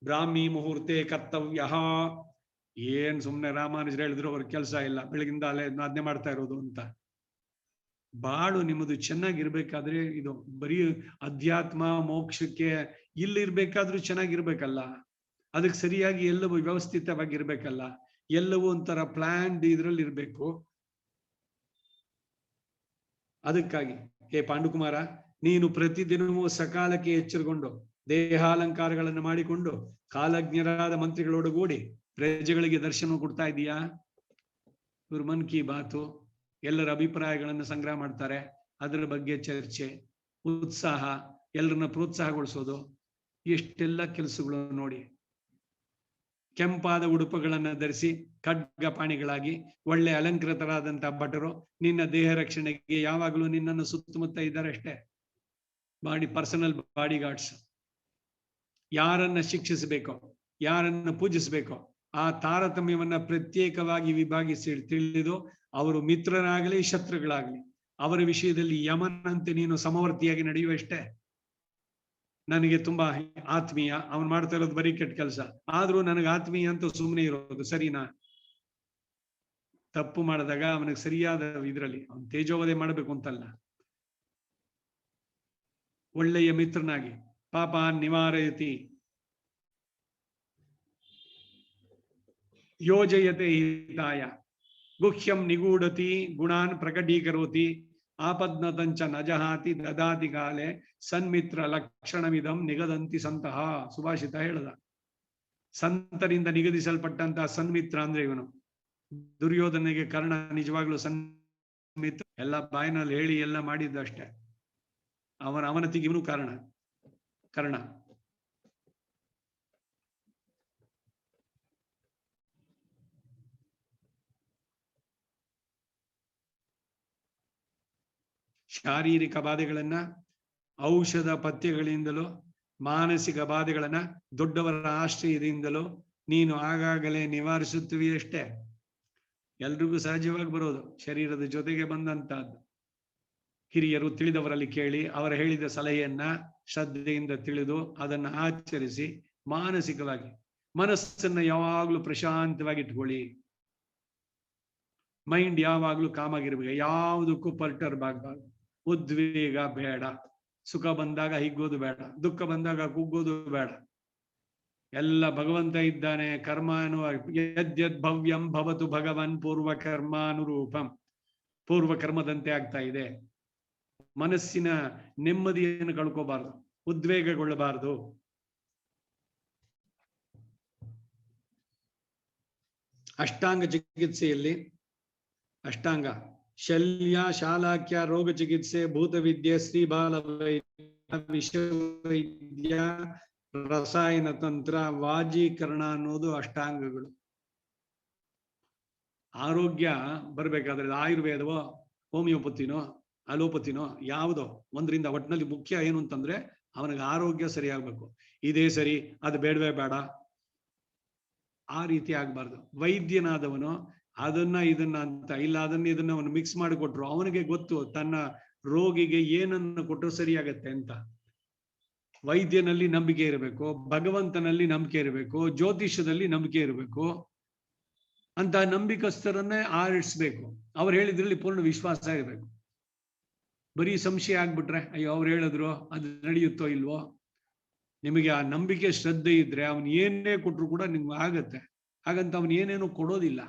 ಬ್ರಾಹ್ಮಿ ಮುಹೂರ್ತೆ ಕರ್ತವ್ಯ. ಏನ್ ಸುಮ್ನೆ ರಾಮಾನುಜರು ಹೇಳಿದ್ರು ಅವ್ರ ಕೆಲಸ ಇಲ್ಲ, ಬೆಳಗಿಂದ ಅಲ್ಲೇ ನಾದ್ನೆ ಮಾಡ್ತಾ ಇರೋದು ಅಂತ. ಬಾಳು ನಿಮ್ಮದು ಚೆನ್ನಾಗಿರ್ಬೇಕಾದ್ರೆ ಇದು ಬರೀ ಅಧ್ಯಾತ್ಮ ಮೋಕ್ಷಕ್ಕೆ ಇಲ್ಲಿರ್ಬೇಕಾದ್ರೂ ಚೆನ್ನಾಗಿರ್ಬೇಕಲ್ಲ. ಅದಕ್ಕೆ ಸರಿಯಾಗಿ ಎಲ್ಲವೂ ವ್ಯವಸ್ಥಿತವಾಗಿರ್ಬೇಕಲ್ಲ. ಎಲ್ಲವೂ ಒಂಥರ ಪ್ಲಾನ್ಡ್ ಇದ್ರಲ್ಲಿ ಇರ್ಬೇಕು. ಅದಕ್ಕಾಗಿ ಹೇ ಪಾಂಡುಕುಮಾರ, ನೀನು ಪ್ರತಿದಿನವೂ ಸಕಾಲಕ್ಕೆ ಎಚ್ಚರಗೊಂಡು ದೇಹಾಲಂಕಾರಗಳನ್ನು ಮಾಡಿಕೊಂಡು ಕಾಲಜ್ಞರಾದ ಮಂತ್ರಿಗಳೊಡಗೂಡಿ ಪ್ರಜೆಗಳಿಗೆ ದರ್ಶನ ಕೊಡ್ತಾ ಇದೀಯಾ? ಇವ್ರ ಮನ್ ಕಿ ಬಾತು, ಎಲ್ಲರ ಅಭಿಪ್ರಾಯಗಳನ್ನು ಸಂಗ್ರಹ ಮಾಡ್ತಾರೆ, ಅದರ ಬಗ್ಗೆ ಚರ್ಚೆ, ಉತ್ಸಾಹ, ಎಲ್ಲರನ್ನ ಪ್ರೋತ್ಸಾಹಗೊಳಿಸೋದು, ಎಷ್ಟೆಲ್ಲ ಕೆಲಸಗಳು ನೋಡಿ. ಕೆಂಪಾದ ಉಡುಪುಗಳನ್ನು ಧರಿಸಿ ಖಡ್ಗಪಾಣಿಗಳಾಗಿ ಒಳ್ಳೆ ಅಲಂಕೃತರಾದಂತಹ ಭಟರು ನಿನ್ನ ದೇಹ ರಕ್ಷಣೆಗೆ ಯಾವಾಗಲೂ ನಿನ್ನನ್ನು ಸುತ್ತಮುತ್ತ ಇದ್ದಾರೆ ಅಷ್ಟೇ. Personal body guards. ಯಾರನ್ನ ಶಿಕ್ಷಿಸಬೇಕೋ, ಯಾರನ್ನ ಪೂಜಿಸಬೇಕೋ ಆ ತಾರತಮ್ಯವನ್ನ ಪ್ರತ್ಯೇಕವಾಗಿ ವಿಭಾಗಿಸಿ ತಿಳಿದು ಅವರು ಮಿತ್ರರಾಗಲಿ ಶತ್ರುಗಳಾಗಲಿ ಅವರ ವಿಷಯದಲ್ಲಿ ಯಮನಂತೆ ನೀನು ಸಮವರ್ತಿಯಾಗಿ ನಡೆಯುವಷ್ಟೇ. ನನಗೆ ತುಂಬಾ ಆತ್ಮೀಯ, ಅವನು ಮಾಡ್ತಾ ಇರೋದು ಬರೀ ಕೆಟ್ಟ ಕೆಲಸ, ಆದ್ರೂ ನನಗೆ ಆತ್ಮೀಯ ಅಂತ ಸುಮ್ಮನೆ ಇರೋದು ಸರಿನಾ? ತಪ್ಪು ಮಾಡಿದಾಗ ಅವನಿಗೆ ಸರಿಯಾದ ಇದರಲ್ಲಿ ಅವನು ತೇಜೋವಧೆ ಮಾಡಬೇಕು ಅಂತಲ್ಲ, ಒಳ್ಳೆಯ ಮಿತ್ರನಾಗಿ ಪಾಪ ನಿವಾರಯತಿ ಯೋಜಯತೆ ಹಿತಾಯ. ಗುಹ್ಯಂ ನಿಗೂಢತಿ ಗುಣಾನ್ ಪ್ರಕಟೀಕರೋತಿ ಆಪದ್ನತಂಚ ನಜಹಾತಿ ದದಾತಿ ಕಾಲೆ ಸನ್ಮಿತ್ರ ಲಕ್ಷಣವಿದಂ ನಿಗದಂತಿ ಸಂತಹ. ಸುಭಾಷಿತ ಹೇಳ್ದ. ಸಂತರಿಂದ ನಿಗದಿಸಲ್ಪಟ್ಟಂತಹ ಸನ್ಮಿತ್ರ ಅಂದ್ರೆ ಇವನು. ದುರ್ಯೋಧನಿಗೆ ಕರ್ಣ ನಿಜವಾಗ್ಲೂ ಸನ್ಮಿತ್ರ. ಎಲ್ಲ ಬಾಯಿನಲ್ಲಿ ಹೇಳಿ ಎಲ್ಲ ಮಾಡಿದ್ದಷ್ಟೇ. ಅವನ ಅವನತಿಗೆ ಇವನು ಕಾರಣ ಕರ್ಣ. ಶಾರೀರಿಕ ಬಾಧೆಗಳನ್ನ ಔಷಧ ಪಥ್ಯಗಳಿಂದಲೂ, ಮಾನಸಿಕ ಬಾಧೆಗಳನ್ನ ದೊಡ್ಡವರ ಆಶ್ರಯದಿಂದಲೂ ನೀನು ಆಗಾಗಲೇ ನಿವಾರಿಸುತ್ತೀವಿಯಷ್ಟೇ. ಎಲ್ರಿಗೂ ಸಹಜವಾಗಿ ಬರೋದು, ಶರೀರದ ಜೊತೆಗೆ ಬಂದಂತಹದ್ದು. ಹಿರಿಯರು ತಿಳಿದವರಲ್ಲಿ ಕೇಳಿ ಅವರ ಹೇಳಿದ ಸಲಹೆಯನ್ನ ಶ್ರದ್ಧೆಯಿಂದ ತಿಳಿದು ಅದನ್ನು ಆಚರಿಸಿ ಮಾನಸಿಕವಾಗಿ ಮನಸ್ಸನ್ನ ಯಾವಾಗ್ಲೂ ಪ್ರಶಾಂತವಾಗಿ ಇಟ್ಕೊಳ್ಳಿ. ಮೈಂಡ್ ಯಾವಾಗ್ಲೂ ಕಾಮಾಗಿರ್ಬೇಕು, ಯಾವುದಕ್ಕೂ ಪರ್ಟರ್ಬ್ ಆಗ್ಬಾರ್ದು. ಉದ್ವೇಗ ಬೇಡ. ಸುಖ ಬಂದಾಗ ಹಿಗ್ಗೋದು ಬೇಡ, ದುಃಖ ಬಂದಾಗ ಕುಗ್ಗೋದು ಬೇಡ. ಎಲ್ಲ ಭಗವಂತ ಇದ್ದಾನೆ. ಕರ್ಮಾನು ಯದ್ಯದ್ ಭವ್ಯಂ ಭವತು ಭಗವನ್ ಪೂರ್ವ ಕರ್ಮಾನುರೂಪಂ. ಪೂರ್ವ ಕರ್ಮದಂತೆ ಆಗ್ತಾ ಇದೆ. ಮನಸ್ಸಿನ ನೆಮ್ಮದಿಯನ್ನು ಕಳ್ಕೋಬಾರ್ದು, ಉದ್ವೇಗಗೊಳ್ಳಬಾರದು. ಅಷ್ಟಾಂಗ ಚಿಕಿತ್ಸೆಯಲ್ಲಿ ಅಷ್ಟಾಂಗ ಶಲ್ಯ, ಶಾಲಾಕ್ಯ, ರೋಗ ಚಿಕಿತ್ಸೆ, ಭೂತವಿದ್ಯೆ, ಸ್ತ್ರೀ ಬಾಲ ವೈದ್ಯ, ವಿಷವೈದ್ಯ, ರಸಾಯನ ತಂತ್ರ, ವಾಜೀಕರಣ ಅನ್ನೋದು ಅಷ್ಟಾಂಗಗಳು. ಆರೋಗ್ಯ ಬರ್ಬೇಕಾದ್ರೆ ಆಯುರ್ವೇದವೋ ಹೋಮಿಯೋಪತಿನೋ ಅಲೋಪತಿನೋ ಯಾವುದೋ ಒಂದರಿಂದ, ಒಟ್ಟಿನಲ್ಲಿ ಮುಖ್ಯ ಏನು ಅಂತಂದ್ರೆ ಅವನಿಗೆ ಆರೋಗ್ಯ ಸರಿಯಾಗಬೇಕು. ಇದೇ ಸರಿ ಅದು ಬೇಡವೇ ಬೇಡ ಆ ರೀತಿ ಆಗ್ಬಾರ್ದು. ವೈದ್ಯನಾದವನು ಅದನ್ನ ಇದನ್ನ ಅಂತ ಇಲ್ಲ, ಇದನ್ನ ಅವನು ಮಿಕ್ಸ್ ಮಾಡಿಕೊಟ್ರು ಅವನಿಗೆ ಗೊತ್ತು ತನ್ನ ರೋಗಿಗೆ ಏನನ್ನು ಕೊಟ್ಟರು ಸರಿಯಾಗತ್ತೆ ಅಂತ. ವೈದ್ಯನಲ್ಲಿ ನಂಬಿಕೆ ಇರಬೇಕು, ಭಗವಂತನಲ್ಲಿ ನಂಬಿಕೆ ಇರಬೇಕು, ಜ್ಯೋತಿಷ್ಯದಲ್ಲಿ ನಂಬಿಕೆ ಇರಬೇಕು. ಅಂತ ನಂಬಿಕಸ್ಥರನ್ನೇ ಆರಿಸ್ಬೇಕು. ಅವ್ರು ಹೇಳಿದ್ರಲ್ಲಿ ಪೂರ್ಣ ವಿಶ್ವಾಸ ಇರಬೇಕು. ಬರೀ ಸಂಶಯ ಆಗ್ಬಿಟ್ರೆ ಅಯ್ಯೋ ಅವ್ರು ಹೇಳಿದ್ರು ಅದು ನಡೆಯುತ್ತೋ ಇಲ್ವೋ, ನಿಮಗೆ ಆ ನಂಬಿಕೆ ಶ್ರದ್ಧೆ ಇದ್ರೆ ಅವನ್ ಏನೇ ಕೊಟ್ರು ಕೂಡ ನಿಮ್ಗೆ ಆಗತ್ತೆ. ಹಾಗಂತ ಅವನ್ ಏನೇನು ಕೊಡೋದಿಲ್ಲ.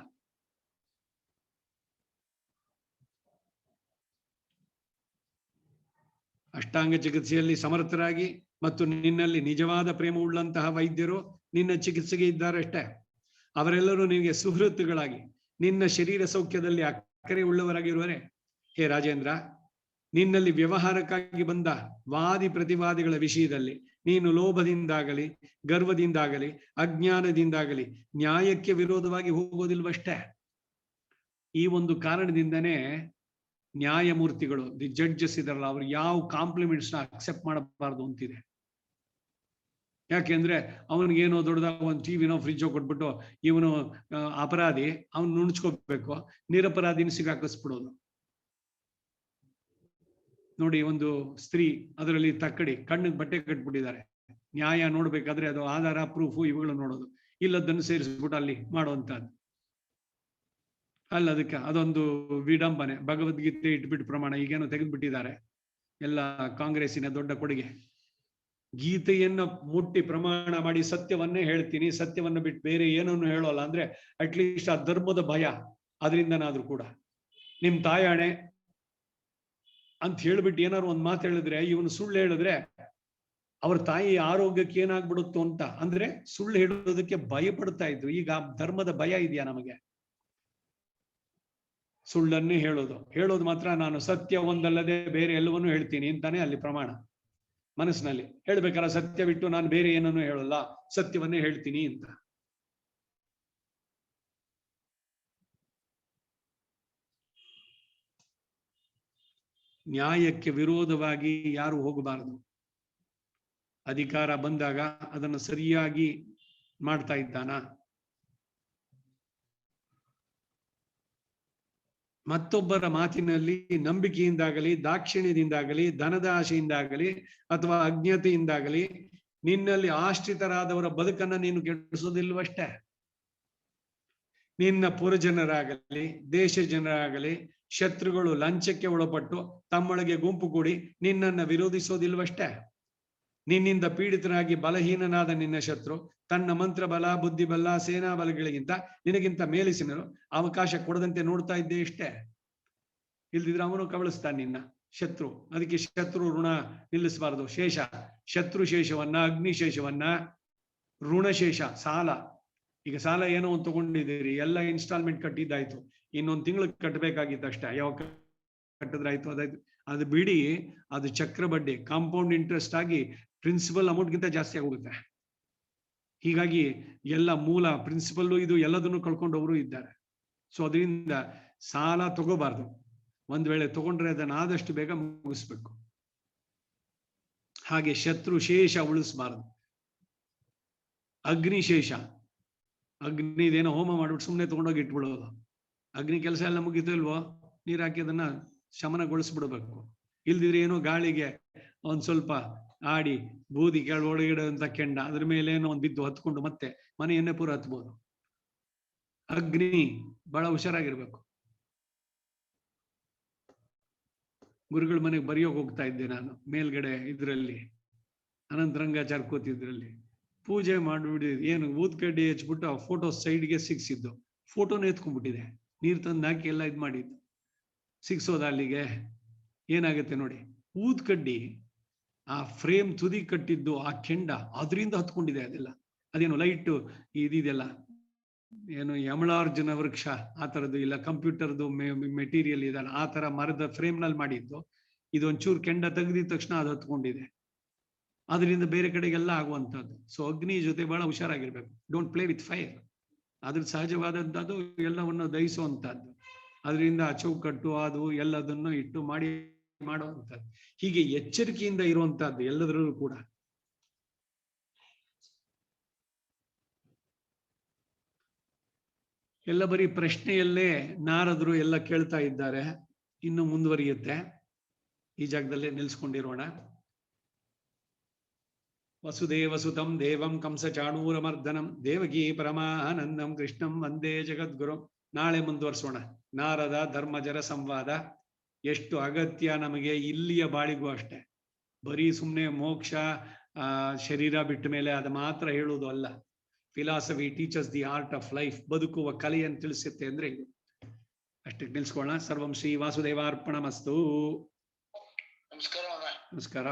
ಅಷ್ಟಾಂಗ ಚಿಕಿತ್ಸೆಯಲ್ಲಿ ಸಮರ್ಥರಾಗಿ ಮತ್ತು ನಿನ್ನಲ್ಲಿ ನಿಜವಾದ ಪ್ರೇಮ ಉಳ್ಳಂತಹ ವೈದ್ಯರು ನಿನ್ನ ಚಿಕಿತ್ಸೆಗೆ ಇದ್ದಾರಷ್ಟೇ. ಅವರೆಲ್ಲರೂ ನಿನಗೆ ಸುಹೃತ್ತುಗಳಾಗಿ ನಿನ್ನ ಶರೀರ ಸೌಖ್ಯದಲ್ಲಿ ಅಕ್ಕರೆ ಉಳ್ಳವರಾಗಿರುವರೆ. ಹೇ ರಾಜೇಂದ್ರ, ನಿನ್ನಲ್ಲಿ ವ್ಯವಹಾರಕ್ಕಾಗಿ ಬಂದ ವಾದಿ ಪ್ರತಿವಾದಿಗಳ ವಿಷಯದಲ್ಲಿ ನೀನು ಲೋಭದಿಂದಾಗಲಿ, ಗರ್ವದಿಂದಾಗಲಿ, ಅಜ್ಞಾನದಿಂದಾಗಲಿ ನ್ಯಾಯಕ್ಕೆ ವಿರೋಧವಾಗಿ ಹೋಗೋದಿಲ್ವಷ್ಟೇ. ಈ ಒಂದು ಕಾರಣದಿಂದನೇ ನ್ಯಾಯಮೂರ್ತಿಗಳು, ದಿ ಜಡ್ಜಸ್ ಇದಾರಲ್ಲ, ಅವ್ರು ಯಾವ ಕಾಂಪ್ಲಿಮೆಂಟ್ಸ್ ನ ಅಕ್ಸೆಪ್ಟ್ ಮಾಡಬಾರ್ದು ಅಂತಿದೆ. ಯಾಕೆಂದ್ರೆ ಅವನಿಗೇನೋ ದೊಡ್ಡದಾಗ ಒಂದು ಟಿವಿನೋ ಫ್ರಿಜ್ಜೋ ಕೊಟ್ಬಿಟ್ಟು ಇವನು ಅಪರಾಧಿ, ಅವನು ನುಣ್ಸ್ಕೋಬೇಕು, ನಿರಪರಾಧಿನ ಸಿಗಾಕಿಸ್ಬಿಡೋದು. ನೋಡಿ, ಒಂದು ಸ್ತ್ರೀ ಅದರಲ್ಲಿ ತಕ್ಕಡಿ ಕಣ್ಣಿಗೆ ಬಟ್ಟೆ ಕಟ್ಬಿಟ್ಟಿದ್ದಾರೆ. ನ್ಯಾಯ ನೋಡ್ಬೇಕಾದ್ರೆ ಅದು ಆಧಾರ, ಪ್ರೂಫು ಇವುಗಳು ನೋಡೋದು. ಇಲ್ಲದನ್ನು ಸೇರಿಸ್ಬಿಟ್ಟು ಅಲ್ಲಿ ಮಾಡುವಂತಹದ್ದು ಅಲ್ಲ. ಅದಕ್ಕೆ ಅದೊಂದು ವಿಡಂಬನೆ. ಭಗವದ್ಗೀತೆ ಇಟ್ಬಿಟ್ಟು ಪ್ರಮಾಣ ಈಗೇನೋ ತೆಗೆದ್ಬಿಟ್ಟಿದ್ದಾರೆ. ಎಲ್ಲ ಕಾಂಗ್ರೆಸ್ಸಿನ ದೊಡ್ಡ ಕೊಡುಗೆ. ಗೀತೆಯನ್ನು ಮುಟ್ಟಿ ಪ್ರಮಾಣ ಮಾಡಿ ಸತ್ಯವನ್ನೇ ಹೇಳ್ತೀನಿ, ಸತ್ಯವನ್ನು ಬಿಟ್ಟು ಬೇರೆ ಏನನ್ನು ಹೇಳೋಲ್ಲ ಅಂದ್ರೆ ಅಟ್ಲೀಸ್ಟ್ ಆ ಧರ್ಮದ ಭಯ ಅದರಿಂದನಾದ್ರೂ ಕೂಡ ನಿಮ್ ತಾಯಾಣೆ ಅಂತ ಹೇಳ್ಬಿಟ್ಟು ಏನಾದ್ರು ಒಂದ್ ಮಾತು ಹೇಳಿದ್ರೆ, ಇವನು ಸುಳ್ಳು ಹೇಳಿದ್ರೆ ಅವ್ರ ತಾಯಿ ಆರೋಗ್ಯಕ್ಕೆ ಏನಾಗ್ಬಿಡುತ್ತೋ ಅಂತ ಅಂದ್ರೆ ಸುಳ್ಳು ಹೇಳೋದಕ್ಕೆ ಭಯ ಪಡ್ತಾ ಇದ್ರು. ಈಗ ಧರ್ಮದ ಭಯ ಇದೆಯಾ ನಮಗೆ? ಸುಳ್ಳನ್ನೇ ಹೇಳೋದು ಮಾತ್ರ. ನಾನು ಸತ್ಯ ಒಂದಲ್ಲದೆ ಬೇರೆ ಎಲ್ಲವನ್ನೂ ಹೇಳ್ತೀನಿ ಅಂತಾನೆ ಅಲ್ಲಿ ಪ್ರಮಾಣ. ಮನಸ್ಸಿನಲ್ಲಿ ಹೇಳ್ಬೇಕಾರ ಸತ್ಯ ಬಿಟ್ಟು ನಾನು ಬೇರೆ ಏನನ್ನು ಹೇಳಲ್ಲ, ಸತ್ಯವನ್ನೇ ಹೇಳ್ತೀನಿ ಅಂತ. ನ್ಯಾಯಕ್ಕೆ ವಿರೋಧವಾಗಿ ಯಾರು ಹೋಗಬಾರದು. ಅಧಿಕಾರ ಬಂದಾಗ ಅದನ್ನು ಸರಿಯಾಗಿ ಮಾಡ್ತಾ ಇದ್ದಾನ? ಮತ್ತೊಬ್ಬರ ಮಾತಿನಲ್ಲಿ ನಂಬಿಕೆಯಿಂದಾಗಲಿ, ದಾಕ್ಷಿಣ್ಯದಿಂದಾಗಲಿ, ಧನದ ಆಶೆಯಿಂದಾಗಲಿ ಅಥವಾ ಅಜ್ಞತೆಯಿಂದಾಗಲಿ ನಿನ್ನಲ್ಲಿ ಆಶ್ರಿತರಾದವರ ಬದುಕನ್ನ ನೀನು ಕೆಡಿಸೋದಿಲ್ವಷ್ಟೇ. ನಿನ್ನ ಪುರಜನರಾಗಲಿ, ದೇಶ ಜನರಾಗಲಿ, ಶತ್ರುಗಳು ಲಂಚಕ್ಕೆ ಒಳಪಟ್ಟು ತಮ್ಮೊಳಗೆ ಗುಂಪು ಕೂಡಿ ನಿನ್ನನ್ನು ವಿರೋಧಿಸೋದಿಲ್ವಷ್ಟೇ. ನಿನ್ನಿಂದ ಪೀಡಿತನಾಗಿ ಬಲಹೀನನಾದ ನಿನ್ನ ಶತ್ರು ತನ್ನ ಮಂತ್ರ ಬಲ ಬುದ್ಧಿ ಬಲ ಸೇನಾ ಬಲಗಳಿಗಿಂತ ನಿನಗಿಂತ ಮೇಲಿಸಿನರು ಅವಕಾಶ ಕೊಡದಂತೆ ನೋಡ್ತಾ ಇದ್ದೆ ಇಷ್ಟೇ. ಇಲ್ದಿದ್ರೆ ಅವನು ಕಬಳಿಸ್ತಾನೆ ನಿನ್ನ ಶತ್ರು. ಅದಕ್ಕೆ ಶತ್ರು ಋಣ ನಿಲ್ಲಿಸಬಾರದು. ಶೇಷ, ಶತ್ರು ಶೇಷವನ್ನ, ಅಗ್ನಿಶೇಷವನ್ನ, ಋಣಶೇಷ ಸಾಲ. ಈಗ ಸಾಲ ಏನೋ ಒಂದು ತಗೊಂಡಿದ್ದೀರಿ, ಎಲ್ಲ ಇನ್ಸ್ಟಾಲ್ಮೆಂಟ್ ಕಟ್ಟಿದ್ದಾಯ್ತು, ಇನ್ನೊಂದು ತಿಂಗಳು ಕಟ್ಟಬೇಕಾಗಿತ್ತು ಅಷ್ಟೇ. ಯಾವಾಗ ಕಟ್ಟಿದ್ರಾಯ್ತು ಅದಾಯ್ತು. ಅದು ಬಿಡಿ, ಅದು ಚಕ್ರ ಬಡ್ಡಿ, ಕಾಂಪೌಂಡ್ ಇಂಟ್ರೆಸ್ಟ್ ಆಗಿ ಪ್ರಿನ್ಸಿಪಲ್ ಅಮೌಂಟ್ಗಿಂತ ಜಾಸ್ತಿ ಆಗೋಗುತ್ತೆ. ಹೀಗಾಗಿ ಎಲ್ಲ ಮೂಲ ಪ್ರಿನ್ಸಿಪಲ್ ಇದು ಎಲ್ಲದನ್ನು ಕಳ್ಕೊಂಡವರು ಇದ್ದಾರೆ. ಸೊ ಅದರಿಂದ ಸಾಲ ತಗೋಬಾರ್ದು. ಒಂದ್ ವೇಳೆ ತಗೊಂಡ್ರೆ ಅದನ್ನ ಆದಷ್ಟು ಬೇಗ ಮುಗಿಸ್ಬೇಕು. ಹಾಗೆ ಶತ್ರು ಶೇಷ ಉಳಿಸಬಾರದು. ಅಗ್ನಿಶೇಷ, ಅಗ್ನಿದೇನೋ ಹೋಮ ಮಾಡ್ಬಿಟ್ಟು ಸುಮ್ಮನೆ ತಗೊಂಡೋಗಿ ಇಟ್ಬಿಡೋದು. ಅಗ್ನಿ ಕೆಲಸ ಎಲ್ಲ ಮುಗಿತು ಇಲ್ವೋ, ನೀರ್ ಹಾಕಿ ಅದನ್ನ ಶಮನಗೊಳಿಸ್ಬಿಡ್ಬೇಕು. ಇಲ್ದಿದ್ರೆ ಏನೋ ಗಾಳಿಗೆ ಒಂದ್ ಸ್ವಲ್ಪ ಆಡಿ ಬೂದಿ ಕೆಳಗಡೆ ಅಂತ ಕೆಂಡ ಅದ್ರ ಮೇಲೆ ಏನೋ ಒಂದ್ ಬಿದ್ದು ಹತ್ಕೊಂಡು ಮತ್ತೆ ಮನೆಯನ್ನೇ ಪೂರ ಹತ್ಬೋದು. ಅಗ್ನಿ ಬಹಳ ಹುಷಾರಾಗಿರ್ಬೇಕು. ಗುರುಗಳ ಮನೆಗೆ ಬರೆಯೋಕೆ ಹೋಗ್ತಾ ಇದ್ದೆ ನಾನು, ಮೇಲ್ಗಡೆ ಇದ್ರಲ್ಲಿ ಅನಂತರಂಗಾಚಾರ್ಯ ಕೂತಿದ್ರಲ್ಲಿ. ಪೂಜೆ ಮಾಡ್ಬಿಡಿ, ಏನು ಊದ್ಕಡ್ಡಿ ಹಚ್ಬಿಟ್ಟು ಆ ಫೋಟೋ ಸೈಡ್ಗೆ ಸಿಕ್ಸಿದ್ದು, ಫೋಟೋನ ಎತ್ಕೊಂಡ್ಬಿಟ್ಟಿದೆ. ನೀರ್ ತಂದು ಹಾಕಿ ಎಲ್ಲ ಇದ್ ಮಾಡಿದ್ದು, ಸಿಕ್ಸೋದ ಅಲ್ಲಿಗೆ ಏನಾಗುತ್ತೆ ನೋಡಿ. ಊದ್ಕಡ್ಡಿ ಆ ಫ್ರೇಮ್ ತುದಿ ಕಟ್ಟಿದ್ದು ಆ ಕೆಂಡ ಅದರಿಂದ ಹತ್ಕೊಂಡಿದೆ. ಅದೆಲ್ಲ ಅದೇನು ಲೈಟ್ ಇದೆಲ್ಲ ಏನು ಯಮಳಾರ್ಜುನ ವೃಕ್ಷ ಆ ತರದ್ದು ಇಲ್ಲ, ಕಂಪ್ಯೂಟರ್ದು ಮೆಟೀರಿಯಲ್ ಇದಲ್ಲ, ಆ ತರ ಮರದ ಫ್ರೇಮ್ ನಲ್ಲಿ ಮಾಡಿದ್ದು. ಇದೊಂಚೂರು ಕೆಂಡ ತೆಗೆದಿದ ತಕ್ಷಣ ಅದು ಹತ್ಕೊಂಡಿದೆ. ಅದರಿಂದ ಬೇರೆ ಕಡೆಗೆಲ್ಲ ಆಗುವಂತದ್ದು. ಸೊ ಅಗ್ನಿ ಜೊತೆ ಬಹಳ ಹುಷಾರಾಗಿರ್ಬೇಕು. Don't play with fire. ಅದ್ರ ಸಹಜವಾದದ್ದು ಎಲ್ಲವನ್ನು ದಹಿಸುವಂತದ್ದು. ಅದರಿಂದ ಚೌಕಟ್ಟು ಅದು ಎಲ್ಲದನ್ನು ಇಟ್ಟು ಮಾಡುವಂಥದ್ದು. ಹೀಗೆ ಎಚ್ಚರಿಕೆಯಿಂದ ಇರುವಂತಹದ್ದು ಎಲ್ಲದರಲ್ಲೂ ಕೂಡ. ಎಲ್ಲ ಬರೀ ಪ್ರಶ್ನೆಯಲ್ಲೇ ನಾರದರು ಎಲ್ಲ ಕೇಳ್ತಾ ಇದ್ದಾರೆ. ಇನ್ನು ಮುಂದುವರಿಯುತ್ತೆ. ಈ ಜಾಗದಲ್ಲೇ ನಿಲ್ಸ್ಕೊಂಡಿರೋಣ. ವಸುದೇವಸುತಂ ದೇವಂ ಕಂಸ ಚಾಣೂರಮರ್ದನಂ ದೇವಕೀ ಪರಮಾನಂದಂ ಕೃಷ್ಣಂ ವಂದೇ ಜಗದ್ಗುರು. ನಾಳೆ ಮುಂದುವರ್ಸೋಣ. ನಾರದ ಧರ್ಮಜರ ಸಂವಾದ ಎಷ್ಟು ಅಗತ್ಯ ನಮಗೆ ಇಲ್ಲಿಯ ಬಾಳಿಗೂ ಅಷ್ಟೇ. ಬರೀ ಸುಮ್ಮನೆ ಮೋಕ್ಷ ಶರೀರ ಬಿಟ್ಟ ಮೇಲೆ ಅದು ಮಾತ್ರ ಹೇಳುವುದು ಅಲ್ಲ. Philosophy teachers the art of life. ಬದುಕುವ ಕಲೆಯನ್ನು ತಿಳಿಸುತ್ತೆ ಅಂದ್ರೆ ಇದು. ಅಷ್ಟಕ್ಕೆ ನಿಲ್ಸ್ಕೊಳ್ಳೋಣ. ಸರ್ವಂ ಶ್ರೀ ವಾಸುದೇವಾರ್ಪಣಮಸ್ತು. ನಮಸ್ಕಾರ. ನಮಸ್ಕಾರ.